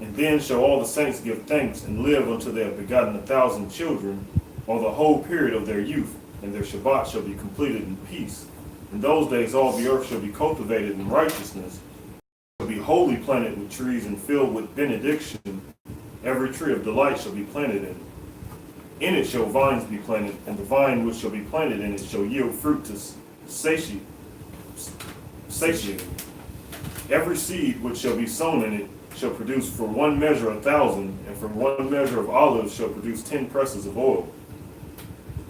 And then shall all the saints give thanks and live until they have begotten 1,000 children, or the whole period of their youth, and their Shabbat shall be completed in peace. In those days all the earth shall be cultivated in righteousness, shall be wholly planted with trees and filled with benediction. Every tree of delight shall be planted in it. In it shall vines be planted, and the vine which shall be planted in it shall yield fruit to satiate. Every seed which shall be sown in it shall produce for 1 measure 1,000, and from 1 measure of olives shall produce 10 presses of oil.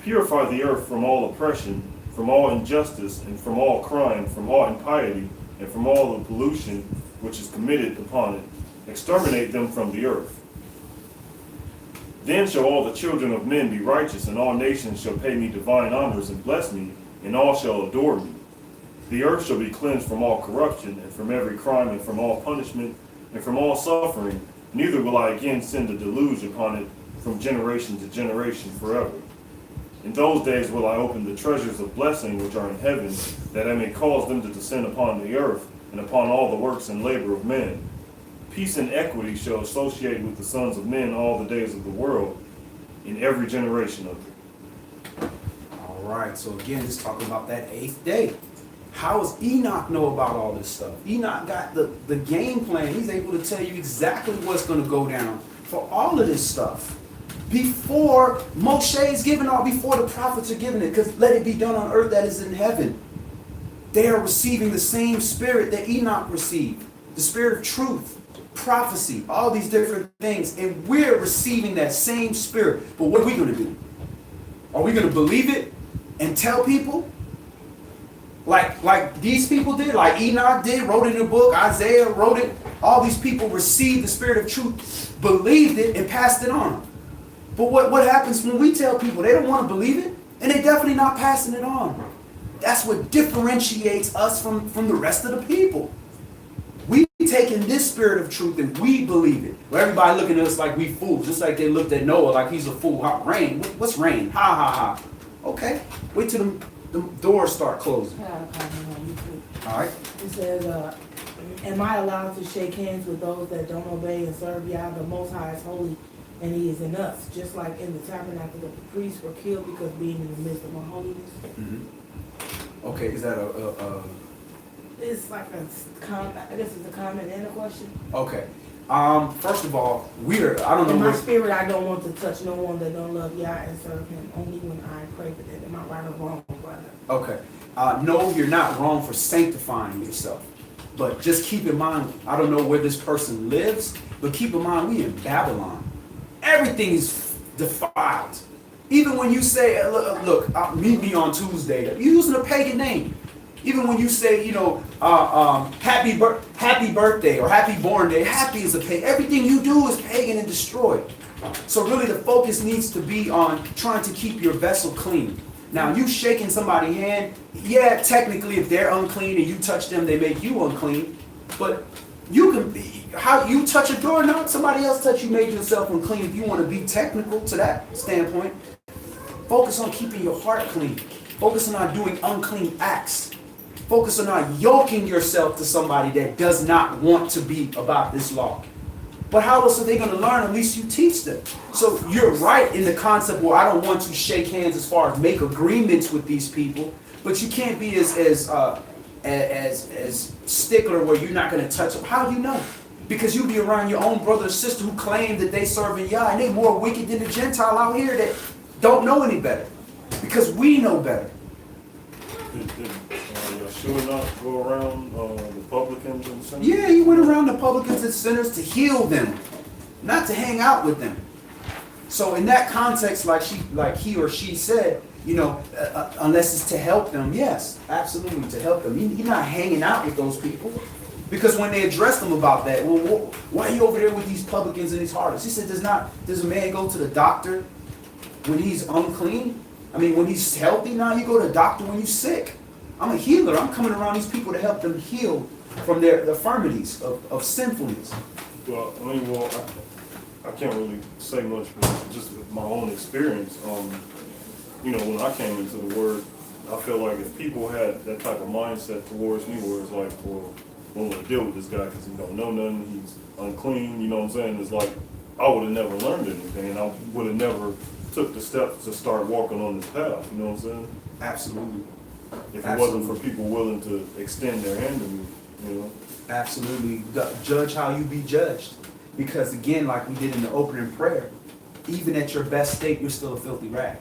Purify the earth from all oppression, from all injustice, and from all crime, from all impiety, and from all the pollution which is committed upon it. Exterminate them from the earth. Then shall all the children of men be righteous, and all nations shall pay me divine honors and bless me, and all shall adore me. The earth shall be cleansed from all corruption, and from every crime, and from all punishment, and from all suffering. Neither will I again send a deluge upon it from generation to generation forever. In those days will I open the treasures of blessing which are in heaven, that I may cause them to descend upon the earth, and upon all the works and labor of men. Peace and equity shall associate with the sons of men all the days of the world, in every generation of it. All right, so again, it's talking about that 8th day. How does Enoch know about all this stuff? Enoch got the game plan. He's able to tell you exactly what's going to go down for all of this stuff. Before Moshe is given, or before the prophets are given it, because let it be done on earth that is in heaven. They are receiving the same spirit that Enoch received. The spirit of truth, prophecy, all these different things. And we're receiving that same spirit. But what are we going to do? Are we going to believe it and tell people? Like these people did, like Enoch did, wrote it in a book, Isaiah wrote it. All these people received the spirit of truth, believed it, and passed it on. But what happens when we tell people they don't want to believe it, and they're definitely not passing it on? That's what differentiates us from the rest of the people. We take in this spirit of truth and we believe it. Well, everybody looking at us like we fools, just like they looked at Noah like he's a fool. Rain? What's rain? Ha ha ha. Okay, wait till the doors start closing. I got a comment on YouTube. All right. It says, am I allowed to shake hands with those that don't obey and serve Yah? The Most High is holy and he is in us. Just like in the tabernacle, the priests were killed because being in the midst of unholiness. Mm-hmm. Okay, is that It's like I guess it's a comment and a question. okay. First of all, I don't know In my where, spirit, I don't want to touch no one that don't love Yah and serve him, only when I pray for them. Am I right or wrong, brother? okay. No, you're not wrong for sanctifying yourself. But just keep in mind, I don't know where this person lives, but keep in mind, we in Babylon. Everything is defiled. Even when you say, look, meet me on Tuesday, you're using a pagan name. Even when you say, happy birthday or happy born day, happy is a pagan. Everything you do is pagan and destroyed. So really the focus needs to be on trying to keep your vessel clean. Now, you shaking somebody's hand, yeah, technically if they're unclean and you touch them, they make you unclean. But you can be, how you touch a doorknob, somebody else touch you, made yourself unclean. If you want to be technical to that standpoint, focus on keeping your heart clean. Focus on not doing unclean acts. Focus on not yoking yourself to somebody that does not want to be about this law. But how else are they going to learn? At least you teach them. So you're right in the concept where I don't want to shake hands as far as make agreements with these people, but you can't be as stickler where you're not going to touch them. How do you know? Because you be around your own brother or sister who claim that they serving Yah, and they more wicked than the Gentile out here that don't know any better. Because we know better. Should not go around the publicans and sinners? Yeah, he went around the publicans and sinners to heal them, not to hang out with them. So in that context, like he or she said, unless it's to help them, yes, absolutely to help them. He's not hanging out with those people. Because when they addressed him about that, well, why are you over there with these publicans and these harlots? He said, does a man go to the doctor when he's unclean? I mean, when he's healthy now, you go to the doctor when you're sick. I'm a healer. I'm coming around these people to help them heal from their infirmities of sinfulness. Well, I can't really say much, but just with my own experience, when I came into the Word, I feel like if people had that type of mindset towards me, where it's like, well, I don't want to deal with this guy because he don't know nothing, he's unclean, you know what I'm saying? It's like, I would have never learned anything, and I would have never took the steps to start walking on this path, you know what I'm saying? Absolutely. If it wasn't for people willing to extend their hand to me, Absolutely. Judge how you be judged. Because again, like we did in the opening prayer, even at your best state, you're still a filthy rag.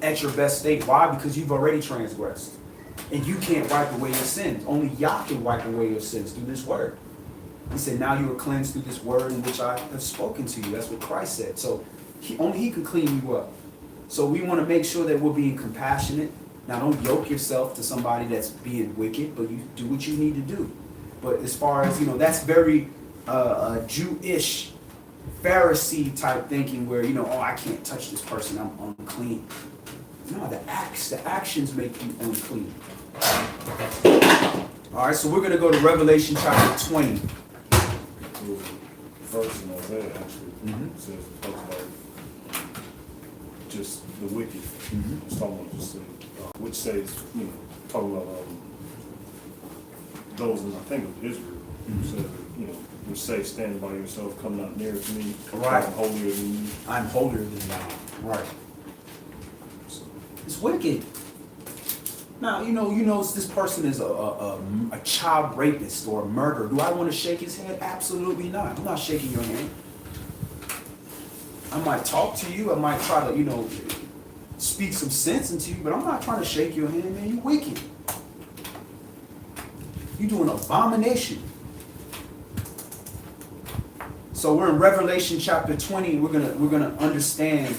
At your best state. Why? Because you've already transgressed. And you can't wipe away your sins. Only Yah can wipe away your sins through this word. He said, now you are cleansed through this word in which I have spoken to you. That's what Christ said. So only he can clean you up. So we want to make sure that we're being compassionate. Now, don't yoke yourself to somebody that's being wicked, but you do what you need to do. But as far as, that's very Jewish, Pharisee type thinking where, I can't touch this person, I'm unclean. No, the actions make you unclean. All right, so we're going to go to Revelation chapter 20. Verse in Isaiah actually says, talks about just the wicked. Someone just said, which says, talking about those in, I think of Israel, who said, which say, stand by yourself, come not near to me, Right. I'm holier than you. I'm holier than thou. Right. So, it's wicked. Now, this person is a child rapist or a murderer. Do I want to shake his hand? Absolutely not. I'm not shaking your hand. I might talk to you. I might try to, speak some sense into you, but I'm not trying to shake your hand, man. You wicked. You do an abomination. So we're in Revelation chapter 20. We're gonna understand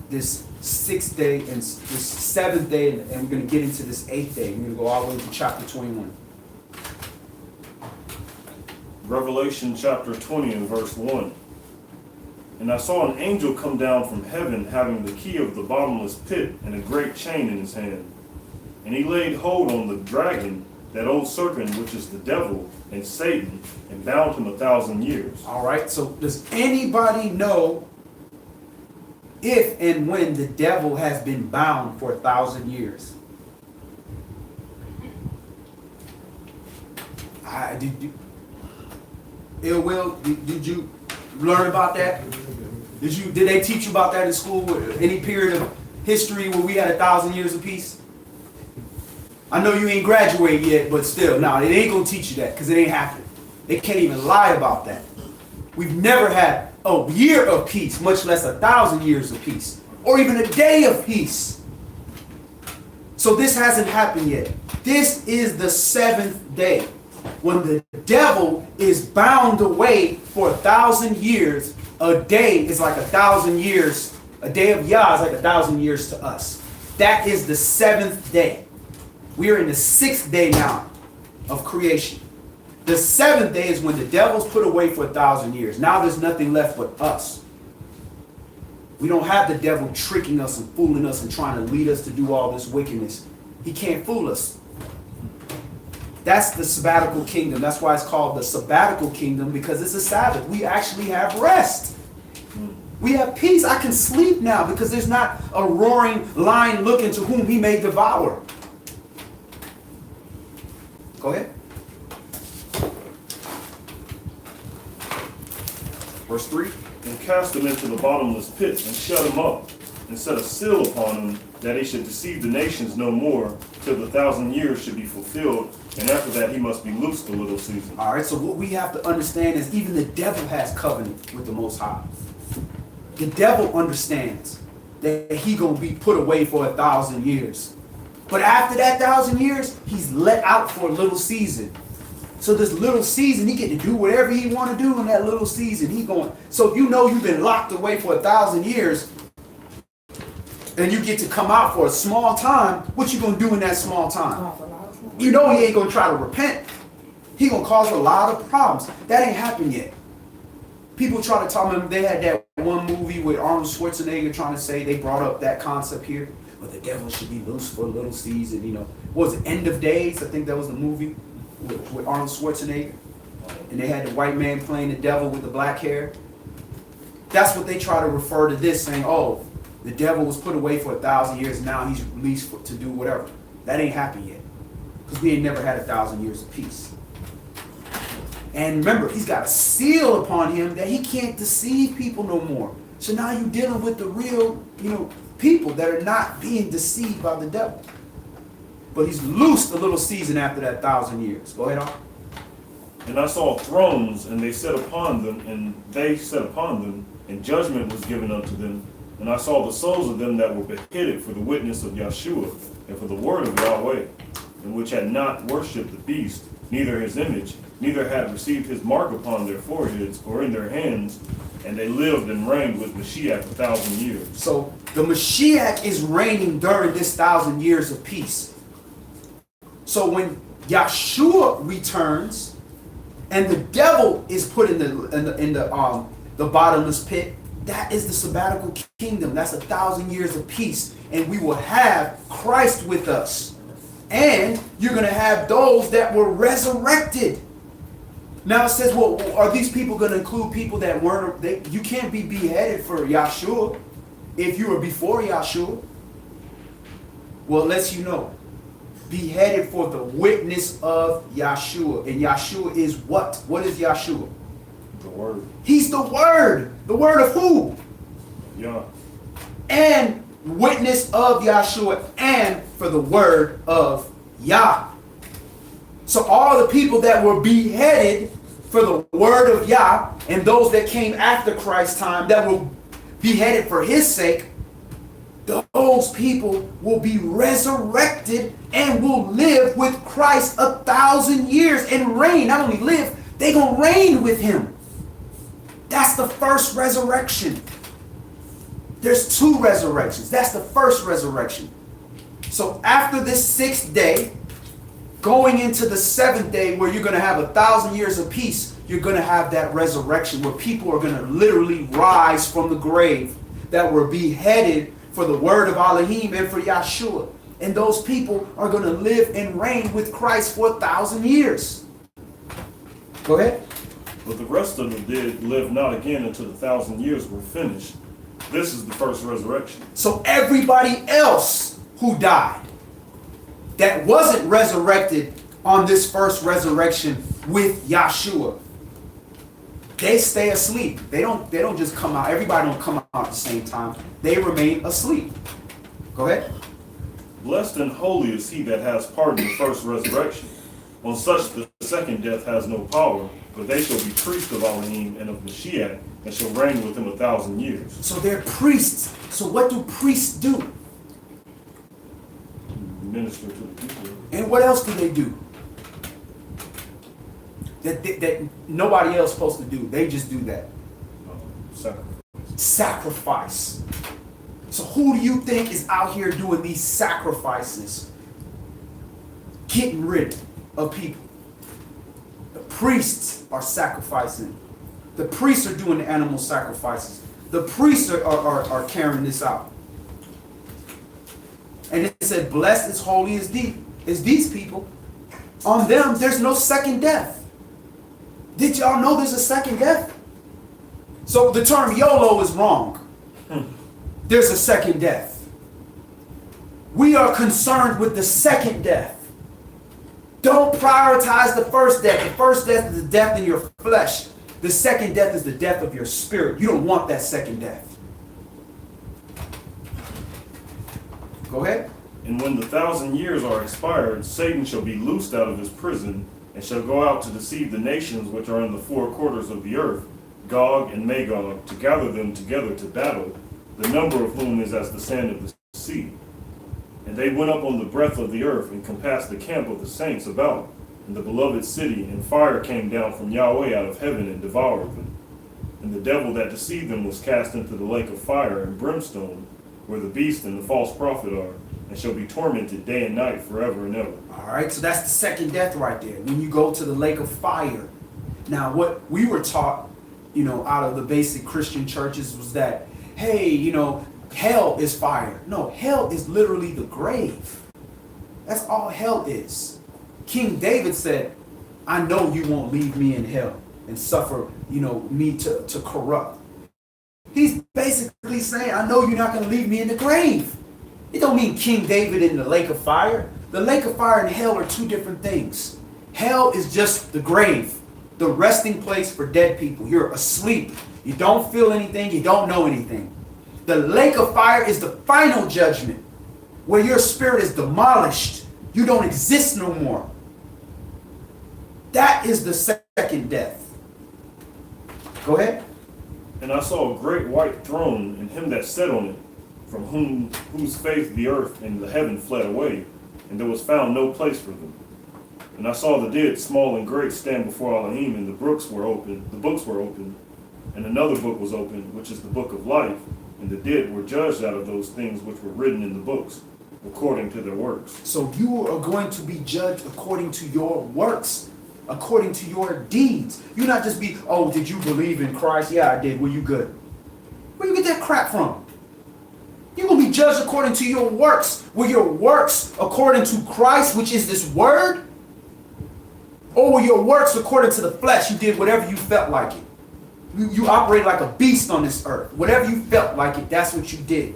this 6th day and this 7th day, and we're gonna get into this 8th day. We're gonna go all the way to chapter 21. Revelation chapter 20 and verse 1. And I saw an angel come down from heaven, having the key of the bottomless pit and a great chain in his hand. And he laid hold on the dragon, that old serpent which is the devil and Satan, and bound him 1,000 years. All right, so does anybody know if and when the devil has been bound for 1,000 years? Did you learn about that? Did they teach you about that in school? Any period of history where we had 1,000 years of peace? I know you ain't graduated yet, but still, no, it ain't gonna teach you that because it ain't happening. They can't even lie about that. We've never had a year of peace, much less 1,000 years of peace, or even a day of peace. So this hasn't happened yet. This is the 7th day, when the devil is bound away for 1,000 years. A day is like 1,000 years. A day of YAH is like 1,000 years to us. That is the 7th day. We are in the 6th day now of creation. The 7th day is when the devil's put away for 1,000 years. Now there's nothing left but us. We don't have the devil tricking us and fooling us and trying to lead us to do all this wickedness. He can't fool us. That's the sabbatical kingdom. That's why it's called the sabbatical kingdom, because it's a Sabbath. We actually have rest. We have peace. I can sleep now because there's not a roaring lion looking to whom he may devour. Go ahead. Verse 3. And cast him into the bottomless pit, and shut him up, and set a seal upon him, that he should deceive the nations no more, till the 1,000 years should be fulfilled, and after that he must be loosed a little season. All right, so what we have to understand is even the devil has covenant with the Most High. The devil understands that he gonna be put away for 1,000 years. But after that 1,000 years, he's let out for a little season. So this little season, he get to do whatever he want to do in that little season. He going. So if you know you've been locked away for 1,000 years, and you get to come out for a small time, what you gonna do in that small time? You know he ain't gonna try to repent. He gonna cause a lot of problems. That ain't happened yet. People try to tell me, they had that one movie with Arnold Schwarzenegger trying to say, they brought up that concept here, but the devil should be loose for a little season, you know. What was it, End of Days? I think that was the movie with Arnold Schwarzenegger. And they had the white man playing the devil with the black hair. That's what they try to refer to this, saying, oh, the devil was put away for 1,000 years, and now he's released to do whatever. That ain't happened yet. Because we ain't never had 1,000 years of peace. And remember, he's got a seal upon him that he can't deceive people no more. So now you're dealing with the real, people that are not being deceived by the devil. But he's loosed a little season after that 1,000 years. Go ahead, on. And I saw thrones, and they sat upon them, and judgment was given unto them. And I saw the souls of them that were beheaded for the witness of Yahshua, and for the word of Yahweh, and which had not worshipped the beast, neither his image, neither had received his mark upon their foreheads or in their hands, and they lived and reigned with Mashiach 1,000 years. So the Mashiach is reigning during this 1,000 years of peace. So when Yahshua returns, and the devil is put in the bottomless pit, that is the sabbatical kingdom. That's 1,000 years of peace, and we will have Christ with us. And you're going to have those that were resurrected. Now it says, well, are these people going to include people that weren't? You can't be beheaded for Yahshua if you were before Yahshua. Well, it lets you know. Beheaded for the witness of Yahshua. And Yahshua is what? What is Yahshua? The word. He's the word. The word of who? Yeah. And witness of Yahshua, and for the word of Yah. So all the people that were beheaded for the word of Yah, and those that came after Christ's time that were beheaded for his sake, those people will be resurrected and will live with Christ 1,000 years and reign. Not only live, they're going to reign with him. That's the first resurrection. There's 2 resurrections. That's the first resurrection. So after this 6th day, going into the 7th day where you're going to have 1,000 years of peace, you're going to have that resurrection where people are going to literally rise from the grave that were beheaded for the word of Elohim and for Yahshua. And those people are going to live and reign with Christ for 1,000 years. Go ahead. But the rest of the dead live not again until the 1,000 years were finished. This is the first resurrection. So everybody else who died that wasn't resurrected on this first resurrection with Yahshua, they stay asleep. They don't just come out. Everybody don't come out at the same time. They remain asleep. Go ahead. Blessed and holy is he that has part in the first resurrection. On such the second death has no power, but they shall be priests of Elohim and of Mashiach, and shall reign with him 1,000 years. So they're priests. So what do priests do? Minister to the people. And what else do they do? That nobody else is supposed to do. They just do that. Sacrifice. So who do you think is out here doing these sacrifices? Getting rid of people. The priests are sacrificing. The priests are doing the animal sacrifices. The priests are carrying this out. And it said, blessed is holy is these people. On them, there's no second death. Did y'all know there's a second death? So the term YOLO is wrong. There's a second death. We are concerned with the second death. Don't prioritize the first death. The first death is the death in your flesh. The second death is the death of your spirit. You don't want that second death. Go ahead. And when the 1,000 years are expired, Satan shall be loosed out of his prison, and shall go out to deceive the nations which are in the four quarters of the earth, Gog and Magog, to gather them together to battle, the number of whom is as the sand of the sea. And they went up on the breadth of the earth, and compassed the camp of the saints about, and the beloved city, and fire came down from Yahweh out of heaven, and devoured them. And the devil that deceived them was cast into the lake of fire and brimstone, where the beast and the false prophet are, and shall be tormented day and night forever and ever. All right, so that's the second death right there. When you go to the lake of fire. Now, what we were taught, out of the basic Christian churches was that, hey, hell is fire. No, hell is literally the grave. That's all hell is. King David said, I know you won't leave me in hell and suffer, me to corrupt. He's basically saying, I know you're not going to leave me in the grave. It don't mean King David in the lake of fire. The lake of fire and hell are two different things. Hell is just the grave, the resting place for dead people. You're asleep. You don't feel anything. You don't know anything. The lake of fire is the final judgment, where your spirit is demolished. You don't exist no more. That is the second death. Go ahead. And I saw a great white throne, and him that sat on it, from whose face the earth and the heaven fled away, and there was found no place for them. And I saw the dead, small and great, stand before Elohim, and the books were open, and another book was opened, which is the book of life, and the dead were judged out of those things which were written in the books, according to their works. So you are going to be judged according to your works, according to your deeds. You not just be, oh, did you believe in Christ? Yeah, I did. Were you good? Where you get that crap from? You're going to be judged according to your works. Were your works according to Christ, which is this word? Or were your works according to the flesh? You did whatever you felt like it. You operate like a beast on this earth. Whatever you felt like it, that's what you did.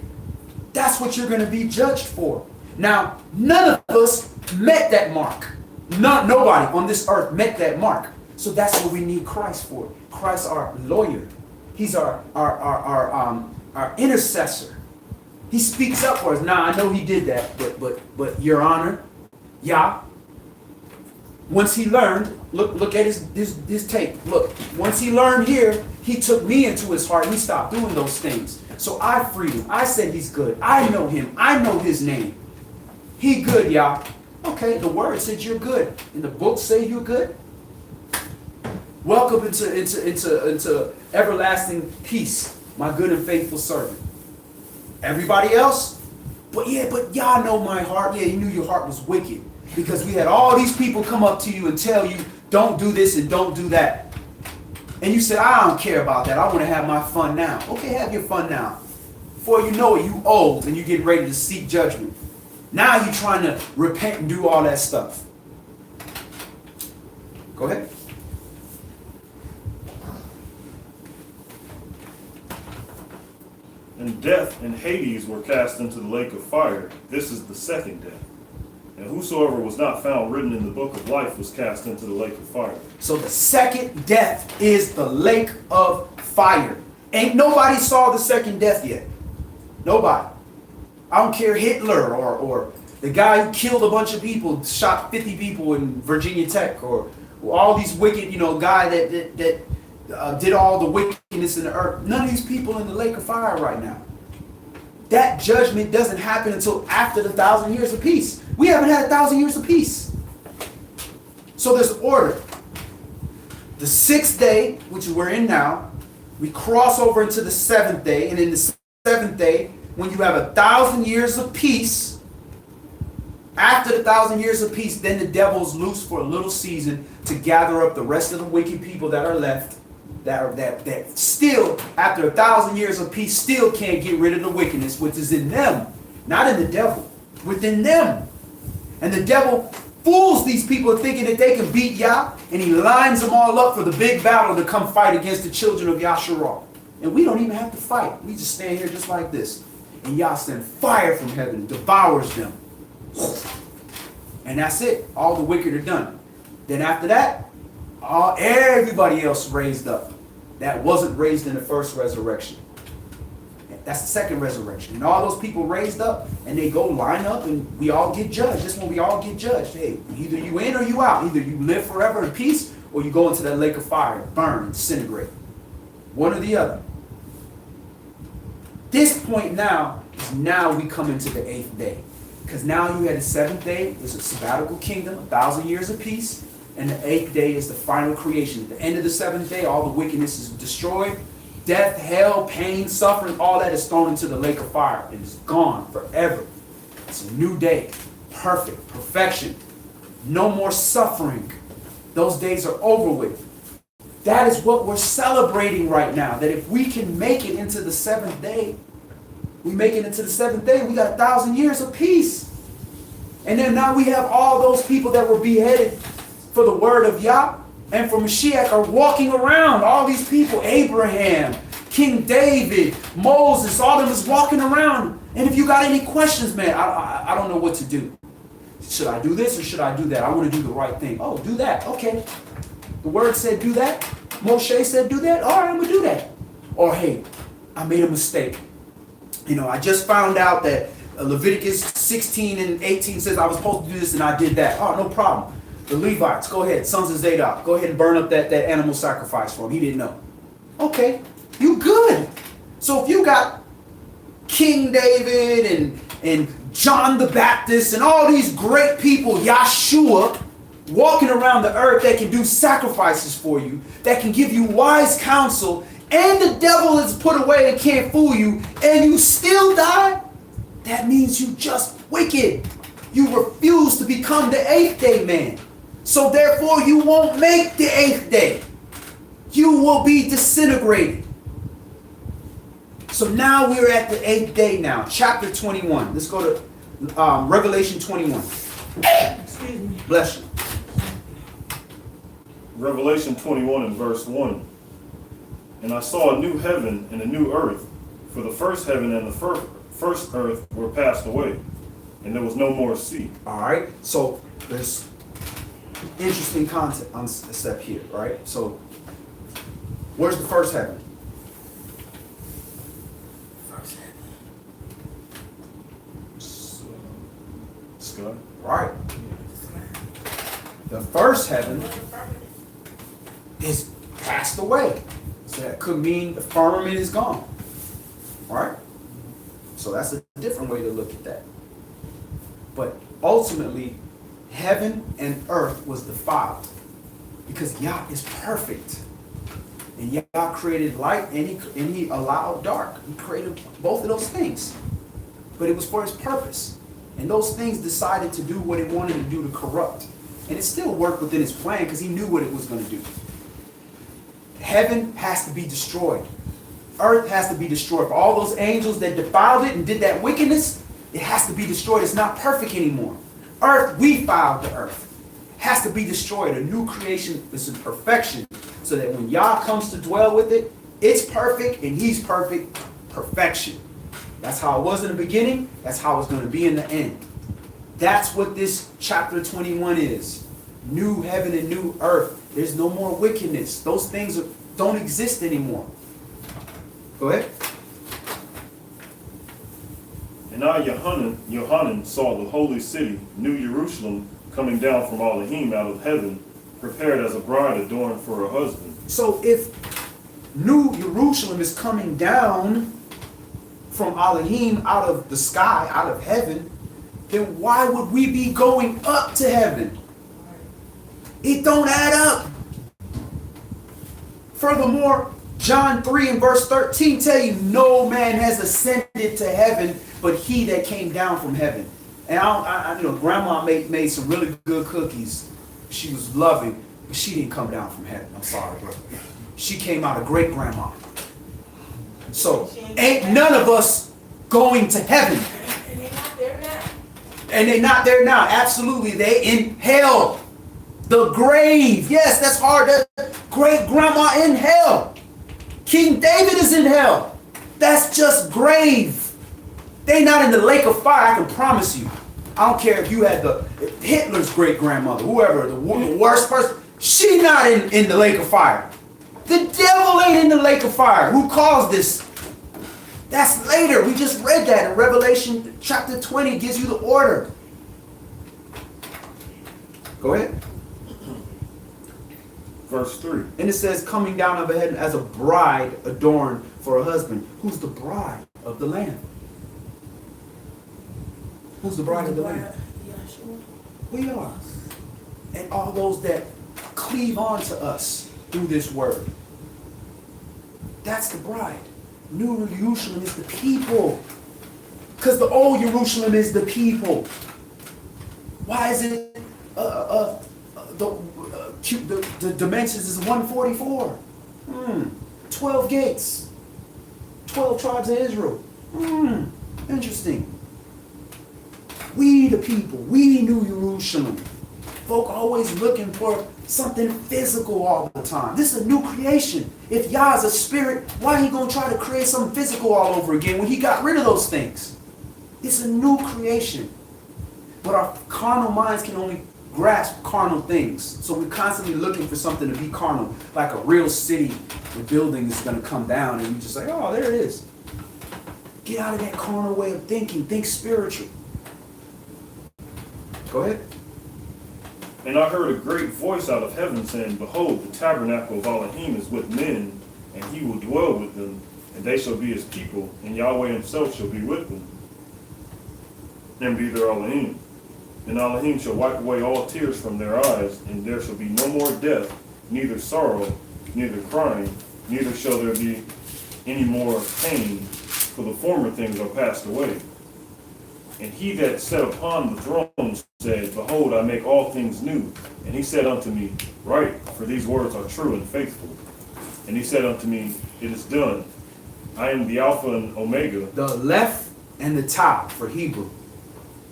That's what you're going to be judged for. Now, none of us met that mark. Nobody on this earth met that mark. So that's what we need Christ for. Christ, our lawyer. He's our intercessor. He speaks up for us. Now, I know he did that, but Your Honor, Yah, once he learned, look at his tape. Look, once he learned here, he took me into his heart and he stopped doing those things. So I freed him. I said he's good. I know him. I know his name. He good, Yah. Okay, the word said you're good. And the book say you're good. Welcome into everlasting peace, my good and faithful servant. Everybody else? But y'all know my heart. Yeah, you knew your heart was wicked. Because we had all these people come up to you and tell you, don't do this and don't do that. And you said, I don't care about that. I want to have my fun now. Okay, have your fun now. Before you know it, you old and you getting ready to seek judgment. Now you're trying to repent and do all that stuff. Go ahead. And death and Hades were cast into the lake of fire. This is the second death. And whosoever was not found written in the book of life was cast into the lake of fire. So the second death is the lake of fire. Ain't nobody saw the second death yet. Nobody. I don't care Hitler or the guy who killed a bunch of people, shot 50 people in Virginia Tech, or all these wicked, guy that did all the wickedness in the earth. None of these people in the lake of fire right now. That judgment doesn't happen until after the 1,000 years of peace. We haven't had 1,000 years of peace. So there's order. The 6th day, which we're in now, we cross over into the 7th day, and in the 7th day, when you have 1,000 years of peace, after the 1,000 years of peace, then the devil's loose for a little season to gather up the rest of the wicked people that are left, that still, after 1,000 years of peace, still can't get rid of the wickedness, which is in them, not in the devil, within them. And the devil fools these people thinking that they can beat Yah, and he lines them all up for the big battle to come fight against the children of Yasharah. And we don't even have to fight. We just stand here just like this. And Yah sends fire from heaven, devours them. And that's it. All the wicked are done. Then after that, everybody else raised up that wasn't raised in the first resurrection. That's the second resurrection. And all those people raised up, and they go line up, and we all get judged. That's when we all get judged. Hey, either you in or you out. Either you live forever in peace, or you go into that lake of fire, burn, and disintegrate. One or the other. This point now is now we come into the 8th day. Because now you had the 7th day, it's a sabbatical kingdom, 1,000 years of peace. And the 8th day is the final creation. At the end of the 7th day, all the wickedness is destroyed. Death, hell, pain, suffering, all that is thrown into the lake of fire. It is gone forever. It's a new day. Perfect. Perfection. No more suffering. Those days are over with. That is what we're celebrating right now. That if we can make it into the 7th day, we make it into the 7th day, we got 1,000 years of peace. And then now we have all those people that were beheaded for the word of Yah and for Mashiach are walking around. All these people, Abraham, King David, Moses, all of them is walking around. And if you got any questions, man, I don't know what to do. Should I do this or should I do that? I want to do the right thing. Oh, do that. Okay. The word said do that. Moshe said do that. All right, I'm going to do that. Or, hey, I made a mistake. I just found out that Leviticus 16 and 18 says I was supposed to do this and I did that. Oh, no problem. The Levites, go ahead. Sons of Zadok, go ahead and burn up that animal sacrifice for him. He didn't know. Okay, you good. So if you got King David and John the Baptist and all these great people, Yahshua, walking around the earth that can do sacrifices for you, that can give you wise counsel, and the devil is put away and can't fool you, and you still die, that means you just wicked. You refuse to become the 8th day man. So therefore you won't make the 8th day. You will be disintegrated. So now we're at the 8th day now. Chapter 21. Let's go to Revelation 21. Excuse me. Bless you. Revelation 21 and verse 1. And I saw a new heaven and a new earth, for the first heaven and the first earth were passed away, and there was no more sea. All right. So there's interesting concept here, right? So where's the first heaven? First heaven. Sky. Right. The first heaven is passed away. So that could mean the firmament is gone. All right? So that's a different way to look at that. But ultimately, heaven and earth was defiled because Yah is perfect. And Yah created light and he allowed dark. He created both of those things. But it was for his purpose. And those things decided to do what it wanted to do to corrupt. And it still worked within his plan because he knew what it was going to do. Heaven has to be destroyed. Earth has to be destroyed. For all those angels that defiled it and did that wickedness, It has to be destroyed. It's not perfect anymore. Earth, we filed the earth. Has to be destroyed. A new creation is in perfection. So that when Yah comes to dwell with it, it's perfect and he's perfect. Perfection. That's how it was in the beginning. That's how it's going to be in the end. That's what this chapter 21 is. New heaven and new earth. There's no more wickedness. Those things don't exist anymore. Go ahead. And now Yohanan saw the holy city, New Jerusalem, coming down from Elohim out of heaven, prepared as a bride adorned for her husband. So if New Jerusalem is coming down from Elohim out of the sky, out of heaven, then why would we be going up to heaven? It don't add up. Furthermore, John 3 and verse 13 tell you no man has ascended to heaven but he that came down from heaven. And I Grandma made some really good cookies. She was loving, but she didn't come down from heaven. I'm sorry, bro. She came out of great grandma. So ain't none of us going to heaven. And they're not there now. And they're not there now. Absolutely. They in hell. The grave. Yes, that's hard. Great grandma in hell. King David is in hell. That's just grave. They not in the lake of fire, I can promise you. I don't care if you had Hitler's great grandmother, whoever, the worst person. She not in the lake of fire. The devil ain't in the lake of fire. Who caused this? That's later. We just read that in Revelation chapter 20. Gives you the order. Go ahead. Verse 3. And it says, coming down of heaven as a bride adorned for a husband. Who's the bride of the Lamb? Who's the bride of the Lamb? We are. And all those that cleave on to us through this word. That's the bride. New Jerusalem is the people. Because the old Jerusalem is the people. Why is it the dimensions is 144? 12 gates. 12 tribes of Israel. Interesting. We the people. We New Jerusalem. Folk always looking for something physical all the time. This is a new creation. If Yah is a spirit, why he going to try to create something physical all over again when he got rid of those things? It's a new creation. But our carnal minds can only grasp carnal things. So we're constantly looking for something to be carnal. Like a real city, the building is going to come down and you just like, oh, there it is. Get out of that carnal way of thinking. Think spiritual. Go ahead. And I heard a great voice out of heaven saying, behold, the tabernacle of Elohim is with men, and he will dwell with them, and they shall be his people, and Yahweh himself shall be with them, and be their Elohim. And Elohim shall wipe away all tears from their eyes, and there shall be no more death, neither sorrow, neither crying, neither shall there be any more pain, for the former things are passed away. And he that sat upon the throne said, behold, I make all things new. And he said unto me, write, for these words are true and faithful. And he said unto me, it is done. I am the Alpha and Omega, The left and the top for Hebrew.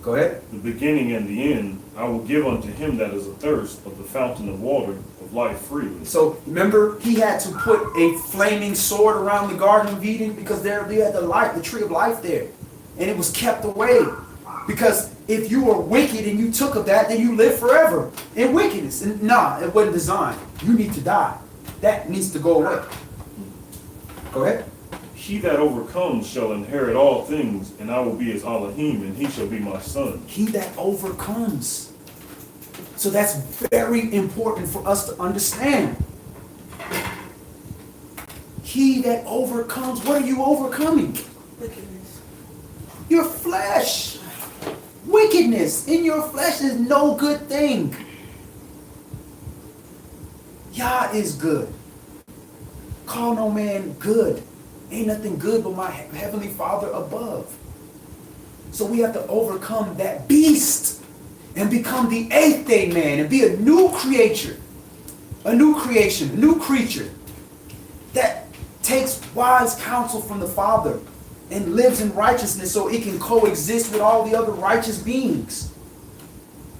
Go ahead. the beginning and the end. I will give unto him that is athirst of the fountain of water of life freely. So remember, he had to put a flaming sword around the Garden of Eden because there they had the tree of life there. And it was kept away. Because if you were wicked and you took of that, then you live forever in wickedness. And nah, it wasn't designed. You need to die. That needs to go away. Go ahead. He that overcomes shall inherit all things, and I will be his Elohim, and he shall be my son. He that overcomes. So that's very important for us to understand. He that overcomes. What are you overcoming? Wickedness. Your flesh. Wickedness in your flesh is no good thing. Yah is good. Call no man good. Ain't nothing good but my heavenly Father above. So we have to overcome that beast and become the eighth day man and be a new creature. A new creation, a new creature that takes wise counsel from the Father and lives in righteousness so it can coexist with all the other righteous beings,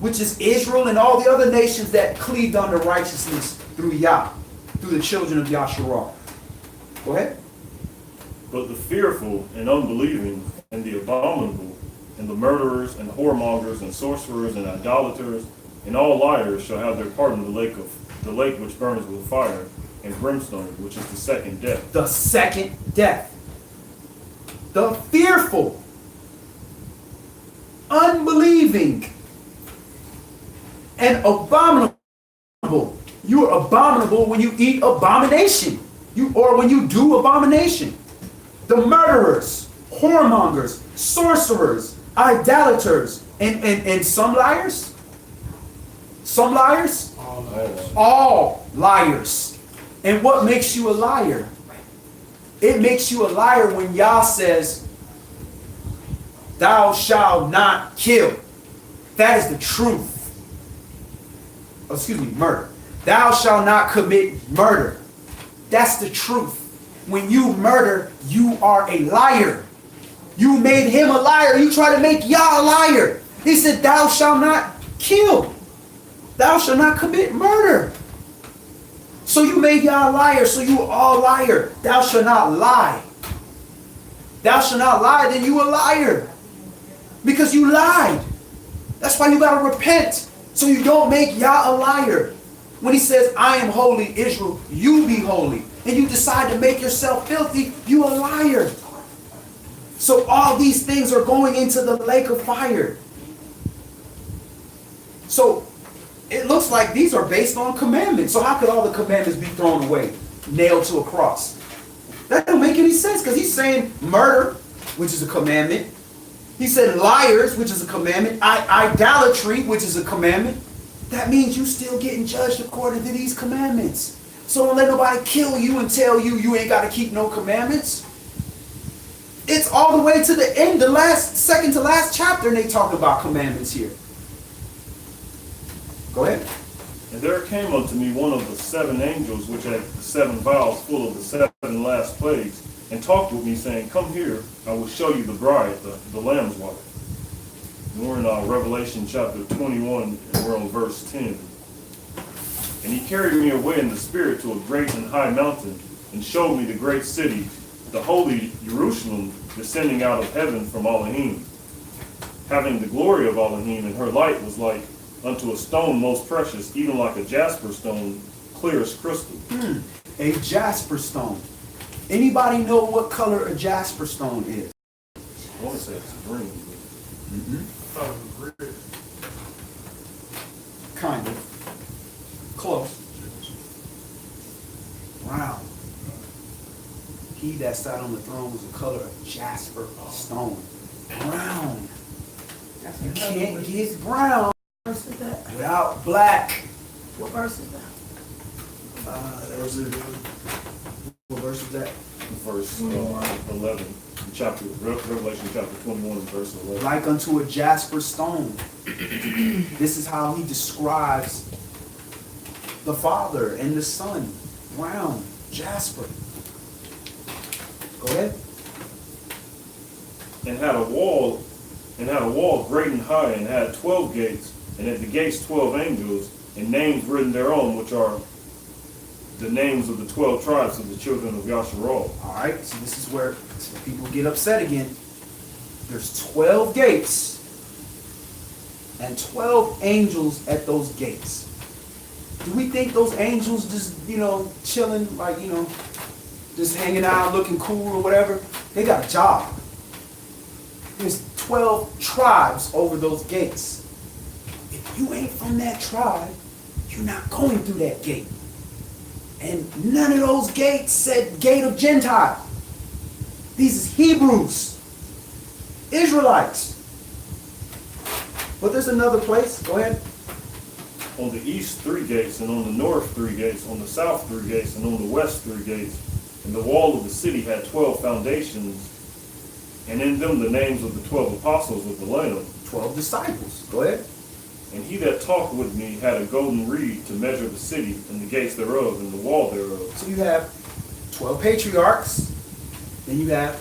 which is Israel and all the other nations that cleaved under righteousness through Yah, through the children of Yasharal. Go ahead. But the fearful and unbelieving and the abominable and the murderers and whoremongers and sorcerers and idolaters and all liars shall have their part in the lake which burns with fire and brimstone, which is the second death. The second death. The fearful, unbelieving, and abominable. You are abominable when you eat abomination. Or when you do abomination. The murderers, whoremongers, sorcerers, idolaters, and some liars. Some liars? All liars. And what makes you a liar? It makes you a liar when Yah says, thou shalt not kill. That is the truth. Excuse me, murder. Thou shalt not commit murder. That's the truth. When you murder, you are a liar. You made him a liar. You try to make Yah a liar. He said, thou shalt not kill. Thou shalt not commit murder. So you made Yah a liar. So you are all liar. Thou shalt not lie. Thou shalt not lie, then you a liar. Because you lied. That's why you got to repent. So you don't make Yah a liar. When he says, I am holy, Israel, you be holy, and you decide to make yourself filthy, you a liar. So all these things are going into the lake of fire. So it looks like these are based on commandments. So how could all the commandments be thrown away, nailed to a cross? That don't make any sense, because he's saying murder, which is a commandment. He said liars, which is a commandment. Idolatry, which is a commandment. That means you still getting judged according to these commandments. So don't let nobody kill you and tell you you ain't got to keep no commandments. It's all the way to the end, the second to last chapter, and they talk about commandments here. Go ahead. And there came unto me one of the 7 angels which had the 7 vials full of the 7 last plagues, and talked with me, saying, Come here, I will show you the bride, the Lamb's wife. And we're in Revelation chapter 21, and we're on verse 10. And he carried me away in the spirit to a great and high mountain, and showed me the great city, the holy Jerusalem, descending out of heaven from Elohim, having the glory of Elohim, and her light was like unto a stone most precious, even like a jasper stone, clear as crystal. A jasper stone. Anybody know what color a jasper stone is? I want to say it's green. Kind of. Close. Brown. He that sat on the throne was the color of jasper stone. Brown. You can't get brown What verse is that? without black. What verse is that? What verse is that? Verse 11, Revelation chapter 21, verse 11. Like unto a jasper stone. This is how he describes the Father and the Son. Brown, jasper. Go ahead. And had a wall great and high, and had 12 gates, and at the gates 12 angels, and names written thereon, which are the names of the 12 tribes of the children of Yasharal. All right, so this is where people get upset again. There's 12 gates and 12 angels at those gates. Do we think those angels just, chilling, like, just hanging out, looking cool or whatever? They got a job. There's 12 tribes over those gates. If you ain't from that tribe, you're not going through that gate. And none of those gates said gate of Gentile. These is Hebrews, Israelites. But there's another place. Go ahead. On the east 3 gates, and on the north 3 gates, on the south 3 gates, and on the west 3 gates. And the wall of the city had 12 foundations, and in them the names of the 12 apostles of the Lamb. 12 disciples. Go ahead. And he that talked with me had a golden reed to measure the city, and the gates thereof, and the wall thereof. So you have 12 patriarchs, then you have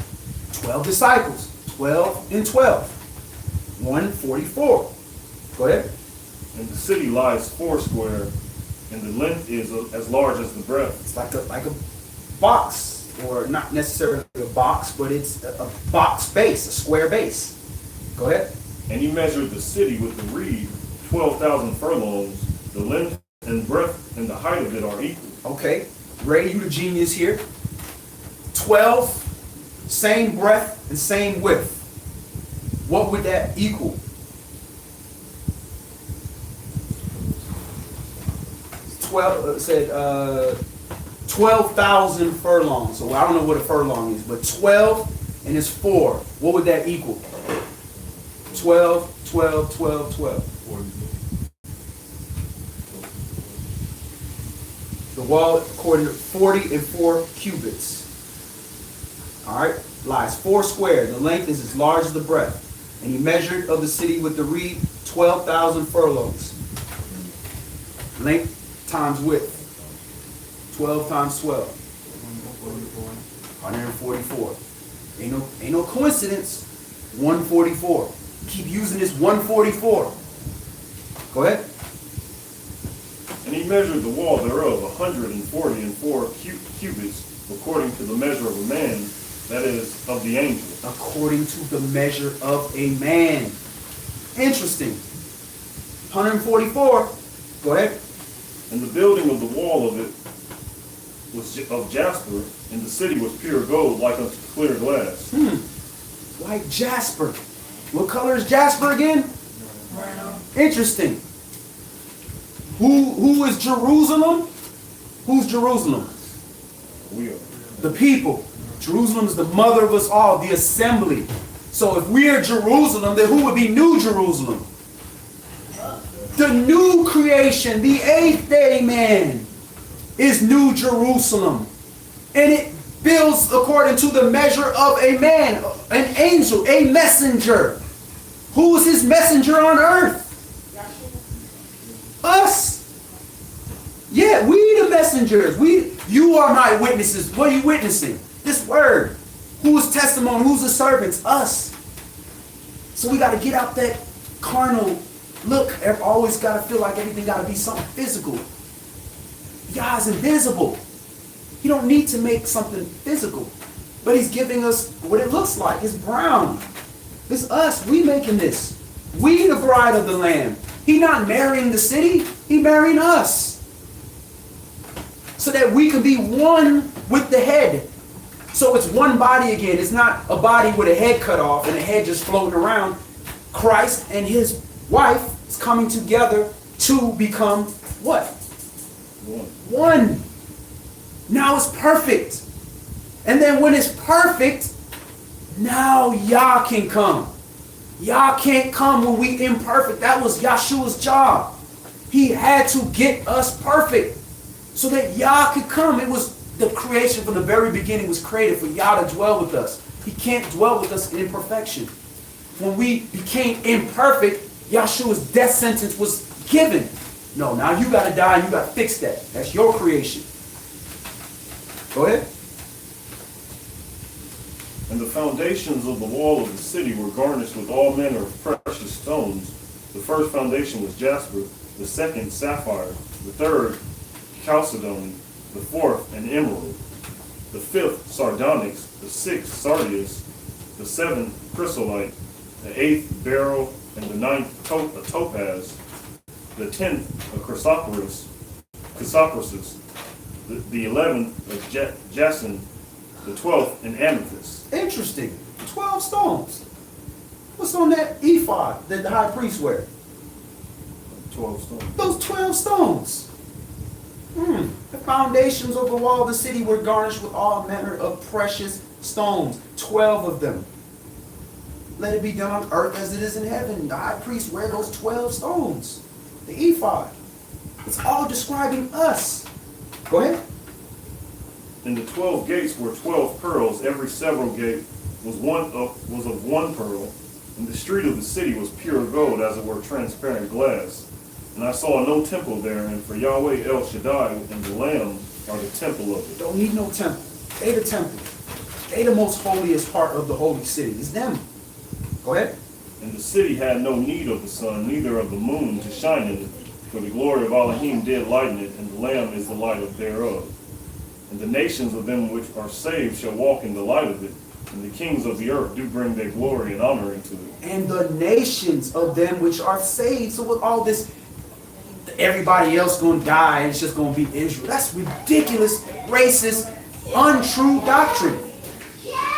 12 disciples. 12 and 12. 144. Go ahead. And the city lies foursquare, and the length is as large as the breadth. It's like a box, or not necessarily a box, but it's a box base, a square base. Go ahead. And he measured the city with the reed, 12,000 furlongs. The length and breadth and the height of it are equal. Okay. Ray, you the genius here. 12, same breadth and same width. What would that equal? 12 said 12,000 furlongs. So I don't know what a furlong is, but 12 and it's 4. What would that equal? 12, 12, 12, 12. The wall according to 40 and 4 cubits. All right, lies 4 square. The length is as large as the breadth. And he measured of the city with the reed 12,000 furlongs. Length times width. 12 times 12. 144. Ain't no coincidence. 144. Keep using this 144. Go ahead. And he measured the wall thereof 144 cubits, according to the measure of a man, that is, of the angel. According to the measure of a man. Interesting. 144. Go ahead. And the building of the wall of it was of jasper, and the city was pure gold, like unto clear glass. Like jasper. What color is jasper again? Brown. Interesting. Who is Jerusalem? Who's Jerusalem? We are. The people. Jerusalem is the mother of us all, the assembly. So if we are Jerusalem, then who would be New Jerusalem? The new creation, the 8th day man is New Jerusalem. And it builds according to the measure of a man, an angel, a messenger. Who is his messenger on earth? Us. Yeah, we the messengers. You are my witnesses. What are you witnessing? This word. Whose testimony? Who's the servants? Us. So we got to get out that carnal look. Always got to feel like everything got to be something physical. YAH is invisible. He don't need to make something physical. But he's giving us what it looks like. It's brown. It's us. We making this. We the bride of the Lamb. He not marrying the city. He marrying us. So that we can be one with the head. So it's one body again. It's not a body with a head cut off and a head just floating around. Christ and his wife is coming together to become what? One. Now it's perfect. And then when it's perfect, now YAH can come. YAH can't come when we imperfect. That was Yahshua's job. He had to get us perfect so that YAH could come. It was the creation from the very beginning was created for YAH to dwell with us. He can't dwell with us in imperfection. When we became imperfect, Yahshua's death sentence was given. No, now you got to die and you got to fix that. That's your creation. Go ahead. And the foundations of the wall of the city were garnished with all manner of precious stones. The first foundation was jasper, the second sapphire, the third chalcedony, the fourth an emerald, the fifth sardonyx, the sixth sardius, the seventh chrysolite, the eighth beryl, and the ninth a topaz, the 10th a chrysoprasus, the 11th a jacinth, the 12th an amethyst. Interesting. 12 stones. What's on that ephod that the high priest wear? 12 stones. Those 12 stones. The foundations of the wall of the city were garnished with all manner of precious stones. 12 of them. Let it be done on earth as it is in heaven. The high priest wear those 12 stones. The ephod. It's all describing us. Go ahead. And the 12 gates were 12 pearls. Every several gate was of one pearl. And the street of the city was pure gold, as it were transparent glass. And I saw no temple therein, for Yahweh El Shaddai and the Lamb are the temple of it. Don't need no temple. They the temple. They the most holiest part of the holy city. It's them. Go ahead. And the city had no need of the sun, neither of the moon to shine in it, for the glory of Elohim did lighten it, and the Lamb is the light of thereof. And the nations of them which are saved shall walk in the light of it, and the kings of the earth do bring their glory and honor into it. And the nations of them which are saved. So with all this, everybody else gonna die, and it's just gonna be Israel. That's ridiculous, racist, untrue doctrine.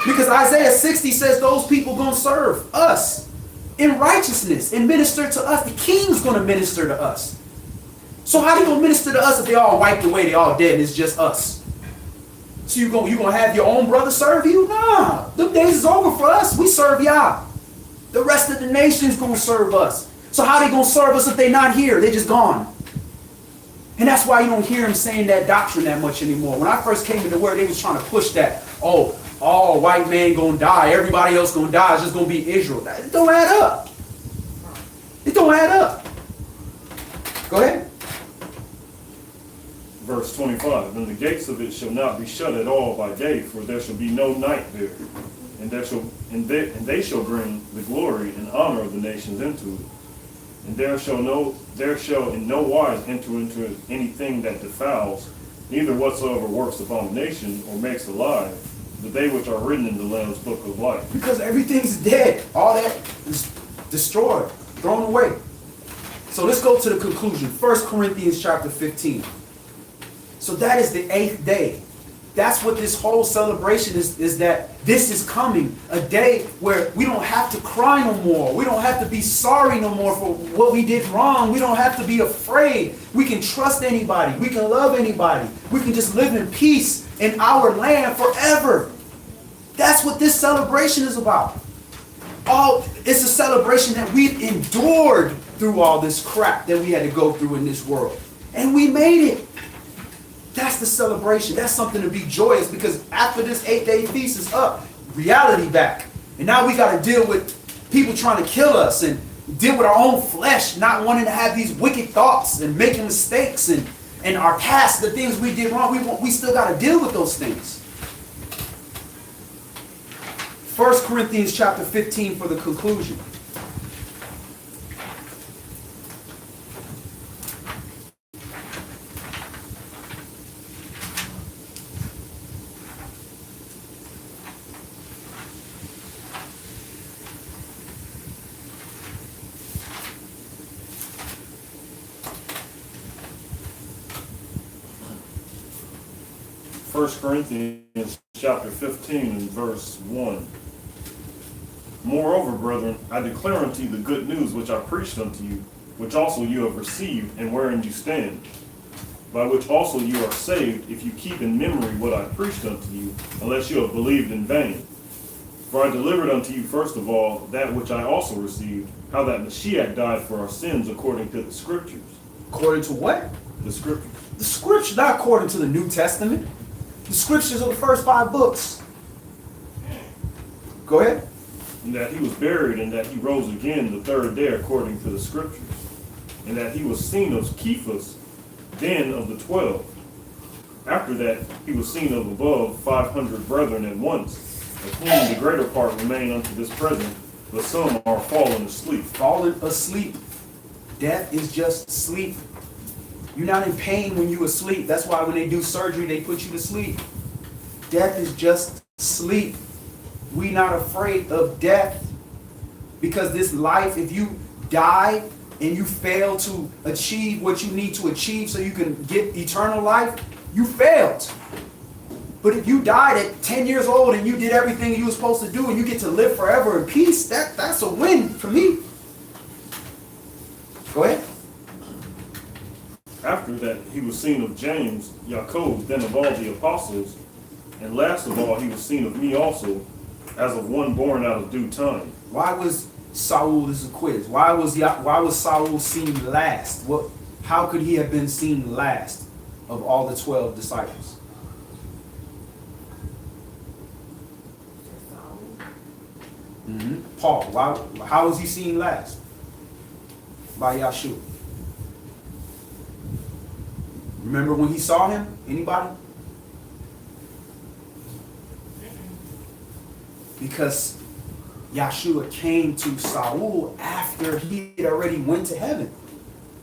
Because Isaiah 60 says those people gonna serve us in righteousness and minister to us. The king's gonna minister to us. So how they gonna minister to us if they all wiped away, they all dead, and it's just us? So you gonna have your own brother serve you? Nah, them days is over for us. We serve YAH. The rest of the nation's gonna serve us. So how they gonna serve us if they not here? They just gone. And that's why you don't hear him saying that doctrine that much anymore. When I first came to the word, they was trying to push that. Oh, all white man gonna die, everybody else gonna die, it's just gonna be Israel. It don't add up. It don't add up. Go ahead. Verse 25, and the gates of it shall not be shut at all by day, for there shall be no night there. And they shall bring the glory and honor of the nations into it. And there shall in no wise enter into anything that defiles, neither whatsoever works abomination or makes alive, but they which are written in the Lamb's book of life. Because everything's dead. All that is destroyed, thrown away. So let's go to the conclusion. 1 Corinthians chapter 15. So that is the 8th day. That's what this whole celebration is that this is coming. A day where we don't have to cry no more. We don't have to be sorry no more for what we did wrong. We don't have to be afraid. We can trust anybody. We can love anybody. We can just live in peace in our land forever. That's what this celebration is about. It's a celebration that we've endured through all this crap that we had to go through in this world. And we made it. That's the celebration. That's something to be joyous, because after this 8-day feast is up, reality back. And now we got to deal with people trying to kill us and deal with our own flesh, not wanting to have these wicked thoughts and making mistakes and our past, the things we did wrong. We still got to deal with those things. 1 Corinthians chapter 15 for the conclusion. First Corinthians chapter 15 and verse 1. Moreover, brethren, I declare unto you the good news which I preached unto you, which also you have received, and wherein you stand, by which also you are saved, if you keep in memory what I preached unto you, unless you have believed in vain. For I delivered unto you first of all that which I also received, how that Mashiach died for our sins according to the Scriptures. According to what? The Scriptures. The Scriptures, not according to the New Testament. The Scriptures are the first 5 books. Go ahead. And that he was buried, and that he rose again the 3rd day according to the Scriptures. And that he was seen of Cephas, then of the 12. After that he was seen of above 500 brethren at once, of whom the greater part remain unto this present, but some are fallen asleep. Fallen asleep. Death is just sleep. You're not in pain when you're asleep. That's why when they do surgery, they put you to sleep. Death is just sleep. We're not afraid of death, because this life, if you die and you fail to achieve what you need to achieve so you can get eternal life, you failed. But if you died at 10 years old and you did everything you were supposed to do and you get to live forever in peace, that's a win for me. Go ahead. After that he was seen of James, Jacob, then of all the apostles, and last of all he was seen of me also, as of one born out of due time. Why was Saul, this is a quiz, why was Saul seen last? How could he have been seen last of all the 12 disciples? Paul, how was he seen last? By Yahshua. Remember when he saw him? Anybody? because Yahshua came to Saul after he had already went to heaven.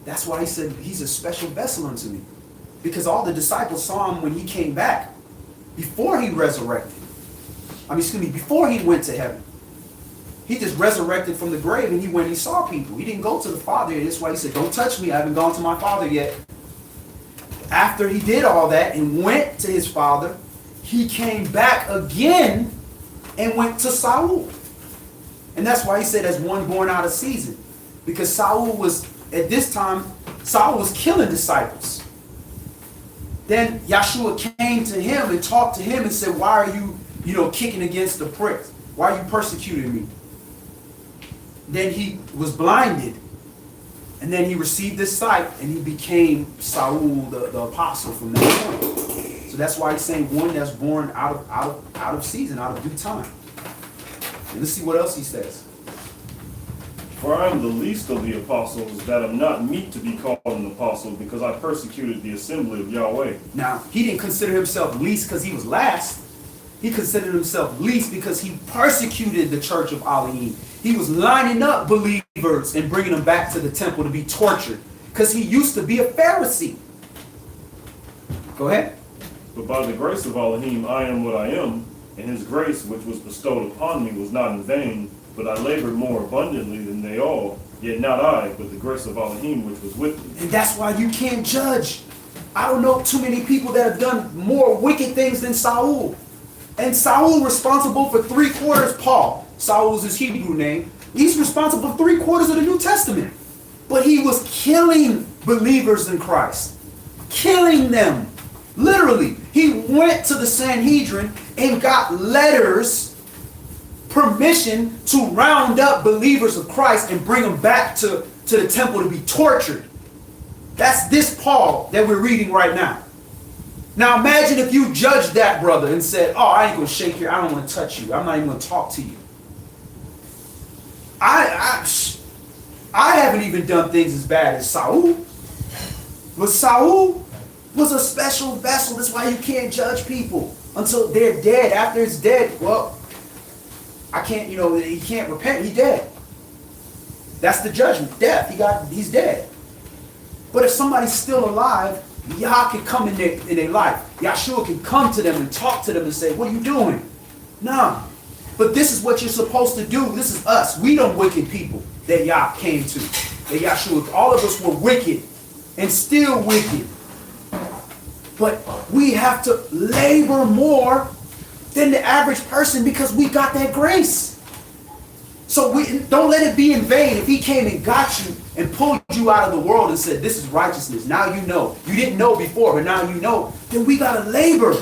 That's why he said, he's a special vessel unto me. Because all the disciples saw him when he came back, before he resurrected. Before he went to heaven. He just resurrected from the grave, and he saw people. He didn't go to the Father. That's why he said, don't touch me. I haven't gone to my Father yet. After he did all that and went to his Father, he came back again and went to Saul. And that's why he said, as one born out of season. Because Saul was killing disciples. Then Yahshua came to him and talked to him and said, why are you, kicking against the pricks? Why are you persecuting me? Then he was blinded. And then he received this sight and he became Saul, the apostle from that point. So that's why he's saying one that's born out of season, out of due time. And let's see what else he says. For I am the least of the apostles, that am not meet to be called an apostle, because I persecuted the assembly of Yahweh. Now, he didn't consider himself least because he was last. He considered himself least because he persecuted the church of Elohim. He was lining up believers and bringing them back to the temple to be tortured because he used to be a Pharisee. Go ahead. But by the grace of Elohim I am what I am, and his grace which was bestowed upon me was not in vain, but I labored more abundantly than they all, yet not I, but the grace of Elohim which was with me. And that's why you can't judge. I don't know too many people that have done more wicked things than Saul. And Saul responsible for 3/4, Paul. Saul was his Hebrew name. He's responsible for 3/4 of the New Testament. But he was killing believers in Christ. Killing them. Literally. He went to the Sanhedrin and got letters, permission to round up believers of Christ and bring them back to the temple to be tortured. That's this Paul that we're reading right now. Now imagine if you judged that brother and said, oh, I ain't going to shake you. I don't want to touch you. I'm not even going to talk to you. I haven't even done things as bad as Saul. But Saul was a special vessel. That's why you can't judge people until they're dead. After it's dead, well, I can't, he can't repent. He's dead. That's the judgment. Death. He's dead. But if somebody's still alive, Yah can come in their life. Yahshua can come to them and talk to them and say, what are you doing? No. But this is what you're supposed to do. This is us. We them wicked people that Yah came to. That Yahshua, all of us were wicked and still wicked. But we have to labor more than the average person because we got that grace. So don't let it be in vain. If he came and got you and pulled you out of the world and said, this is righteousness. Now you know. You didn't know before, but now you know. Then we got to labor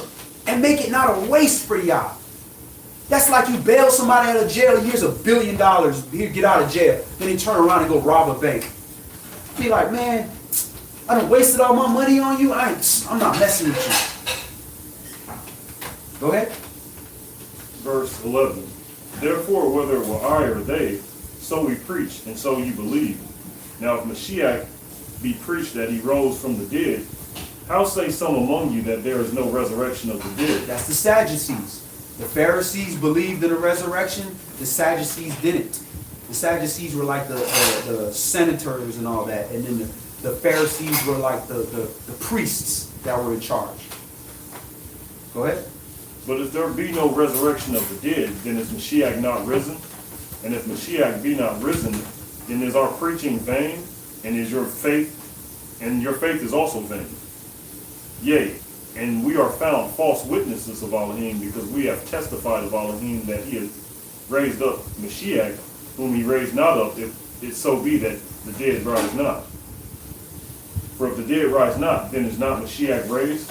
and make it not a waste for Yah. That's like you bail somebody out of jail. Here's $1 billion. Here, get out of jail. Then they turn around and go rob a bank. Be like, man, I done wasted all my money on you. I'm not messing with you. Go ahead. Verse 11. Therefore, whether it were I or they, so we preach, and so you believe. Now if Mashiach be preached that he rose from the dead, how say some among you that there is no resurrection of the dead? That's the Sadducees. The Pharisees believed in a resurrection. The Sadducees didn't. The Sadducees were like the senators and all that. And then the Pharisees were like the priests that were in charge. Go ahead. But if there be no resurrection of the dead, then is Mashiach not risen? And if Mashiach be not risen, then is our preaching vain, and is your faith is also vain. Yea, and we are found false witnesses of Elohim, because we have testified of Elohim that he has raised up Mashiach, whom he raised not up, if it so be that the dead rise not. For if the dead rise not, then is not Mashiach raised?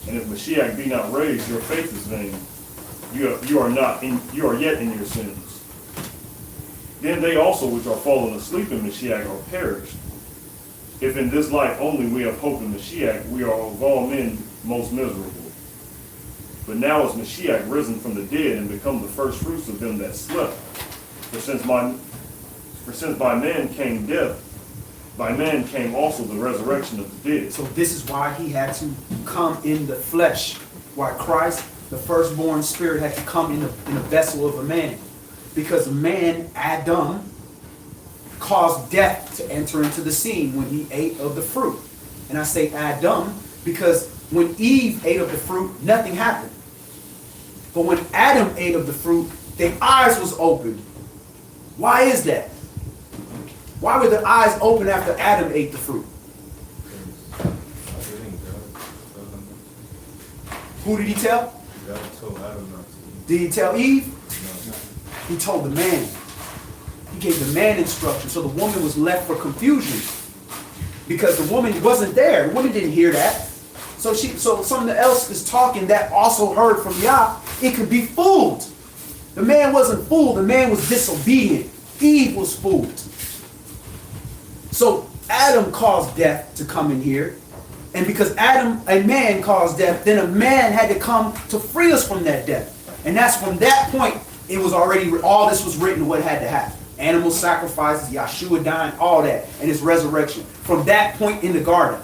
And if Mashiach be not raised, your faith is vain. You are yet in your sins. Then they also which are fallen asleep in Mashiach are perished. If in this life only we have hope in Mashiach, we are of all men most miserable. But now is Mashiach risen from the dead and become the first fruits of them that slept. For since by man came death, by man came also the resurrection of the dead. So this is why he had to come in the flesh. Why Christ The firstborn spirit had to come in the vessel of a man. Because man, Adam, caused death to enter into the scene when he ate of the fruit. And I say Adam because when Eve ate of the fruit, nothing happened. But when Adam ate of the fruit, their eyes was opened. Why is that? Why were their eyes open after Adam ate the fruit? Who did he tell? God told Adam not to. Did he tell Eve? No. He told the man. He gave the man instruction. So the woman was left for confusion. Because the woman wasn't there. The woman didn't hear that. So something else is talking that also heard from Yah. It could be fooled. The man wasn't fooled. The man was disobedient. Eve was fooled. So Adam caused death to come in here. And because a man caused death, then a man had to come to free us from that death. And that's from that point, it was already, all this was written what had to happen. Animal sacrifices, Yahshua dying, all that, and his resurrection. From that point in the garden.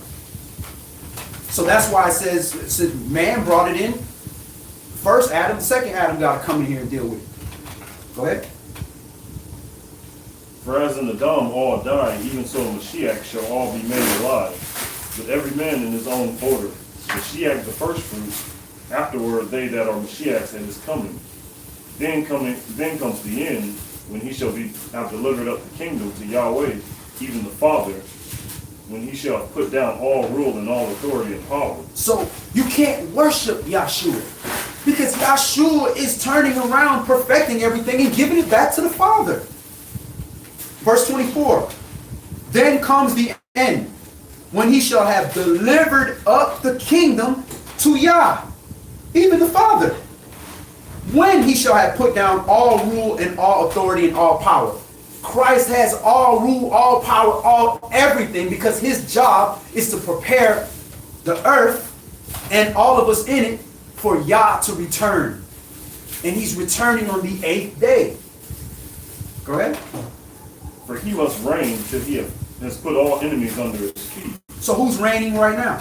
So that's why it says man brought it in. First Adam, the second Adam got to come in here and deal with it. Go ahead. For as in Adam all die, even so in Mashiach shall all be made alive, but every man in his own order. Mashiach the first fruits, afterward they that are Mashiach's at his coming. Then comes the end, when he shall have delivered up the kingdom to Yahweh, even the Father, when he shall put down all rule and all authority and power. So you can't worship Yahshua, because Yahshua is turning around, perfecting everything, and giving it back to the Father. Verse 24, then comes the end, when he shall have delivered up the kingdom to Yah, even the Father. When he shall have put down all rule and all authority and all power. Christ has all rule, all power, all everything, because his job is to prepare the earth and all of us in it for Yah to return. And he's returning on the 8th day. Go ahead. For he must reign till he has put all enemies under his feet. So who's reigning right now?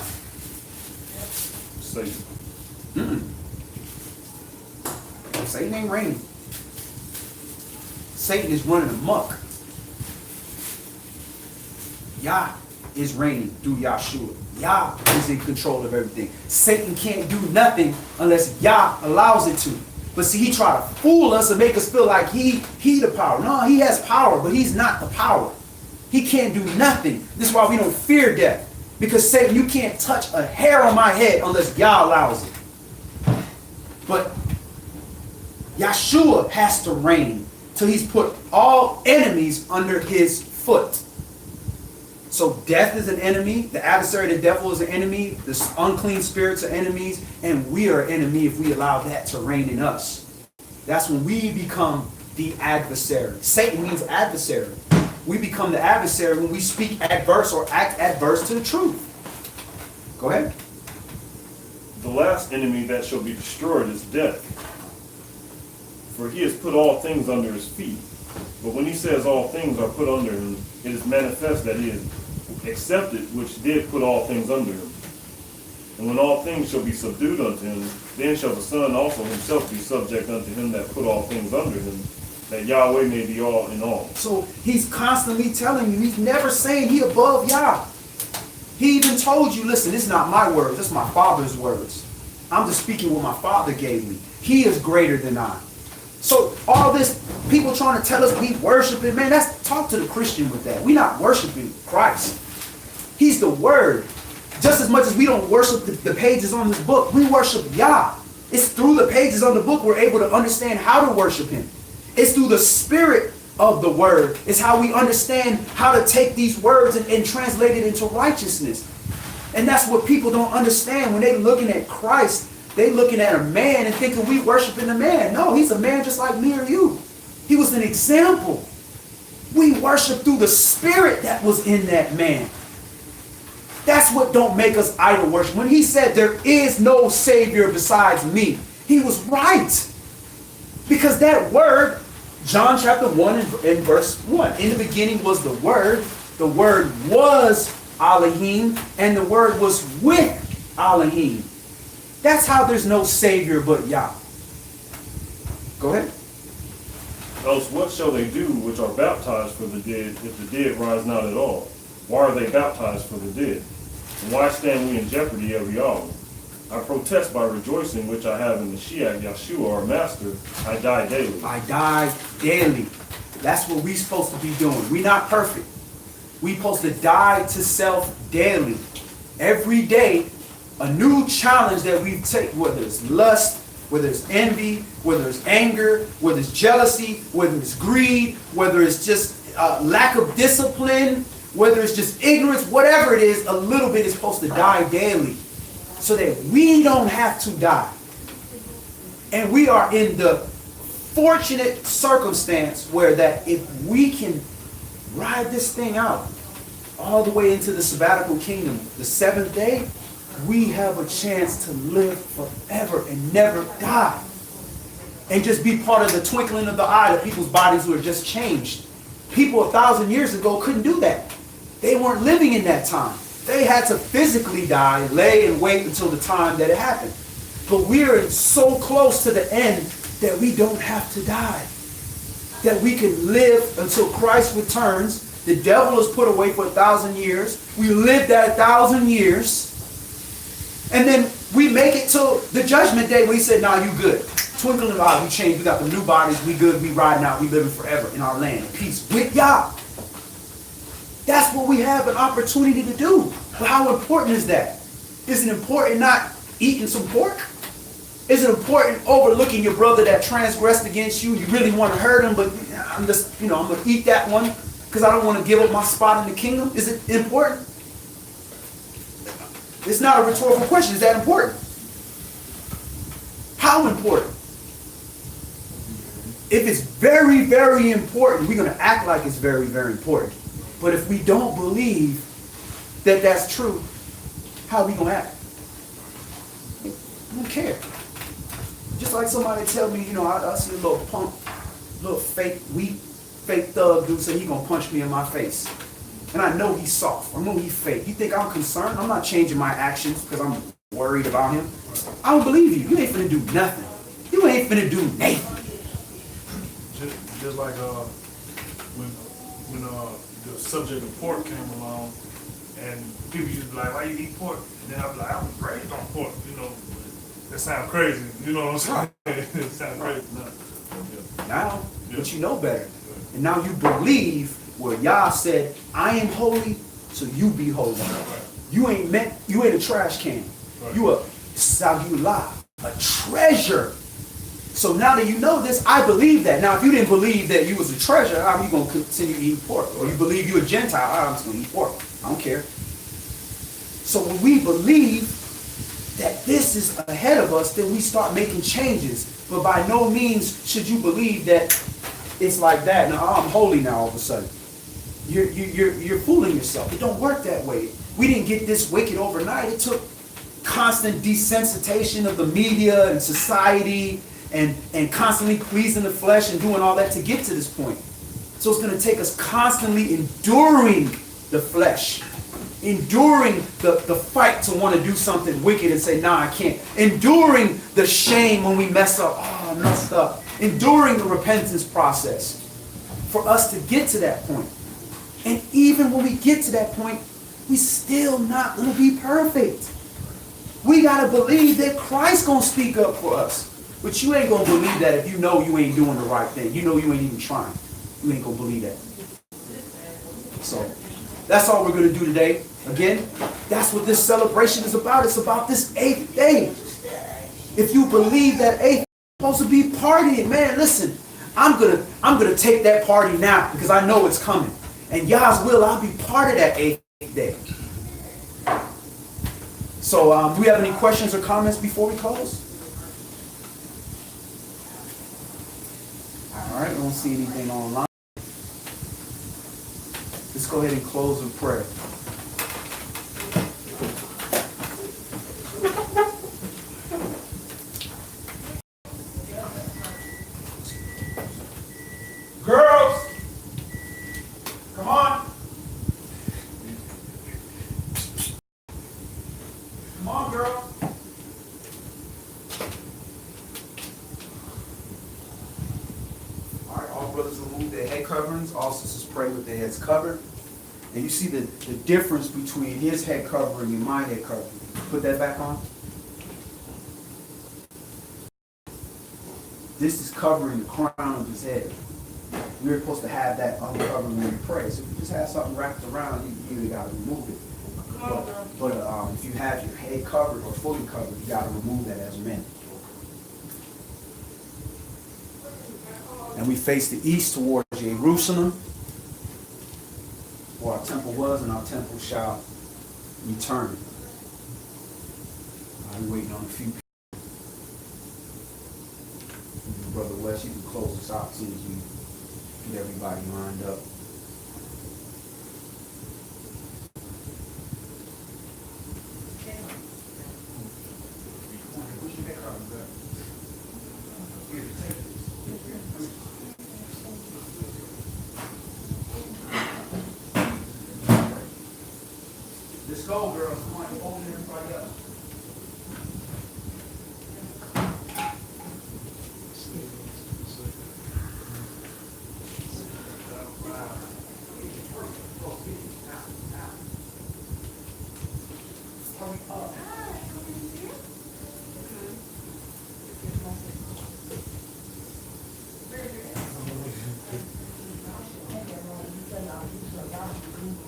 Satan. Satan ain't reigning. Satan is running amok. Yah is reigning through Yahshua. Yah is in control of everything. Satan can't do nothing unless Yah allows it to. But see, he try to fool us and make us feel like he the power. No, he has power, but he's not the power. He can't do nothing. This is why we don't fear death. Because Satan, you can't touch a hair on my head unless Yah allows it. But Yahshua has to reign till he's put all enemies under his foot. So death is an enemy. The adversary, the devil, is an enemy. The unclean spirits are enemies. And we are an enemy if we allow that to reign in us. That's when we become the adversary. Satan means adversary. We become the adversary when we speak adverse or act adverse to the truth. Go ahead. The last enemy that shall be destroyed is death. For he has put all things under his feet. But when he says all things are put under him, it is manifest that he is accepted which did put all things under him. And when all things shall be subdued unto him, then shall the Son also himself be subject unto him that put all things under him, that Yahweh may be all in all. So he's constantly telling you, he's never saying he above Yah. He even told you, listen, it's not my words, it's my Father's words. I'm just speaking what my Father gave me. He is greater than I. So all this, people trying to tell us we worshiping, man, that's talk to the Christian with that. We're not worshiping Christ. He's the Word. Just as much as we don't worship the pages on this book, we worship Yah. It's through the pages on the book we're able to understand how to worship him. It's through the spirit of the word. It's how we understand how to take these words and translate it into righteousness. And that's what people don't understand when they're looking at Christ. They're looking at a man and thinking we worshiping a man. No, he's a man just like me or you. He was an example. We worship through the spirit that was in that man. That's what don't make us idol worship. When he said there is no Savior besides me, he was right. Because that word, John chapter 1 and verse 1, in the beginning was the Word was Elohim, and the Word was with Elohim. That's how there's no Savior but Yah. Go ahead. Else what shall they do which are baptized for the dead, if the dead rise not at all? Why are they baptized for the dead? And why stand we in jeopardy every hour? I protest by rejoicing which I have in the Mashiach, Yeshua, our master. I die daily. I die daily. That's what we supposed to be doing. We not perfect. We supposed to die to self daily. Every day, a new challenge that we take, whether it's lust, whether it's envy, whether it's anger, whether it's jealousy, whether it's greed, whether it's just lack of discipline, whether it's just ignorance, whatever it is, a little bit is supposed to die daily so that we don't have to die. And we are in the fortunate circumstance where that if we can ride this thing out all the way into the sabbatical kingdom, the seventh day, we have a chance to live forever and never die. And just be part of the twinkling of the eye of people's bodies who are just changed. People 1,000 years ago couldn't do that. They weren't living in that time. They had to physically die, lay and wait until the time that it happened. But we're so close to the end that we don't have to die. That we can live until Christ returns. The devil is put away for 1,000 years. We live that 1,000 years. And then we make it till the judgment day where he said, nah, you good. Twinkling of an eye, we changed. We got the new bodies. We good. We riding out. We living forever in our land. Peace with Yah. That's what we have an opportunity to do. But how important is that? Is it important not eating some pork? Is it important overlooking your brother that transgressed against you? You really want to hurt him, but I'm just, I'm going to eat that one because I don't want to give up my spot in the kingdom? Is it important? It's not a rhetorical question. Is that important? How important? If it's very, very important, we're going to act like it's very, very important. But if we don't believe that that's true, how are we going to act? I don't care. Just like somebody tell me, I see a little punk, little fake, weak, fake thug dude say he going to punch me in my face. And I know he's soft. I know he's fake. You think I'm concerned? I'm not changing my actions because I'm worried about him. I don't believe you. You ain't finna do nothing. You ain't finna do nothing. Just like when the subject of pork came along, and people used to be like, "Why you eat pork?" And then I'd be like, "I was raised on pork." That sounds crazy. You know what I'm saying? It sounds crazy. Now, but you know better. And now you believe where Yah said, I am holy, so you be holy. You ain't a trash can. You a sagulah, a treasure. So now that you know this, I believe that. Now, if you didn't believe that you was a treasure, how are you going to continue eating pork? Or you believe you a Gentile, I'm just going to eat pork. I don't care. So when we believe that this is ahead of us, then we start making changes. But by no means should you believe that it's like that. Now, I'm holy now all of a sudden. You're fooling yourself. It don't work that way. We didn't get this wicked overnight. It took constant desensitization of the media and society and constantly pleasing the flesh and doing all that to get to this point. So it's going to take us constantly enduring the flesh, enduring the fight to want to do something wicked and say, nah, I can't. Enduring the shame when we mess up. Oh, I messed up. Enduring the repentance process for us to get to that point. And even when we get to that point, we still not going to be perfect. We got to believe that Christ's going to speak up for us. But you ain't going to believe that if you know you ain't doing the right thing. You know you ain't even trying. You ain't going to believe that. So that's all we're going to do today. Again, that's what this celebration is about. It's about this 8th day. If you believe that 8th, you're supposed to be partying. Man, listen, I'm gonna take that party now because I know it's coming. And Yah's will, I'll be part of that 8th day. So do we have any questions or comments before we close? All right, I don't see anything online. Let's go ahead and close in prayer. Girls, come on. Come on, girl. pray with their heads covered. And you see the difference between his head covering and my head covering. Put that back on. This is covering the crown of his head. We're supposed to have that uncovered when we pray. So if you just have something wrapped around, you either got to remove it. But if you have your head covered or fully covered, you got to remove that as men. And we face the east towards Jerusalem, where our temple was and our temple shall return. I'm waiting on a few people. Brother West, you can close this out as soon as we get everybody lined up. Let's go, girls. Come on, open everybody up.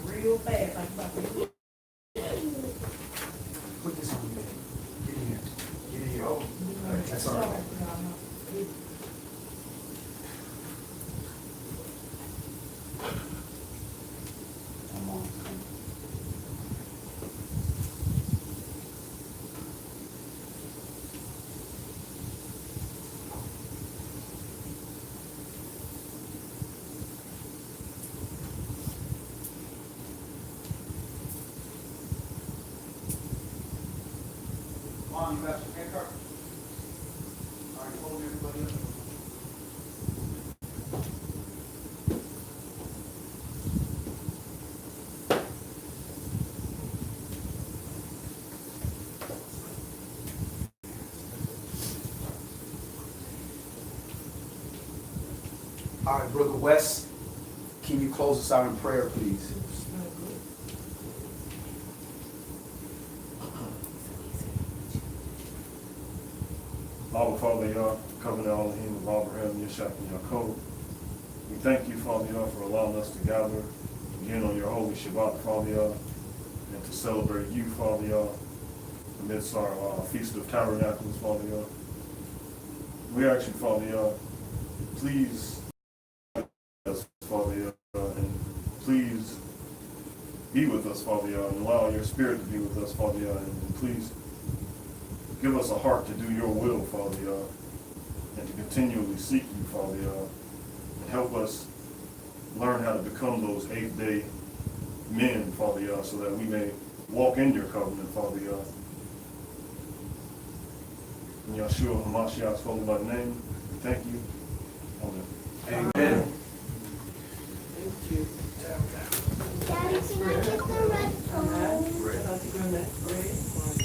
Real fast, like Put this on me. Get in here. Get in here. Oh, that's all right. Come on. Mom, you got your hair cut? All right, hold everybody up. All right, Brother West, can you close us out in prayer, please? Our Father, Yah, covenant Elohim of Abraham, Yeshua, and Yaakov. We thank you, Father, Yah, for allowing us to gather again on your holy Shabbat, Father, Yah, and to celebrate you, Father, Yah, amidst our Feast of Tabernacles, Father, Yah. We ask you, Father, Yah, please us, Father, Yah, and please be with us, Father, Yah, and allow your Spirit to be with us, Father, Yah, and please give us a heart to do your will, Father, Yah, and to continually seek you, Father, Yah, and help us learn how to become those eighth-day men, Father, Yah, so that we may walk in your covenant, Father, Yah. In Yeshua HaMashiach's holy mighty name, we thank you. Amen. Amen.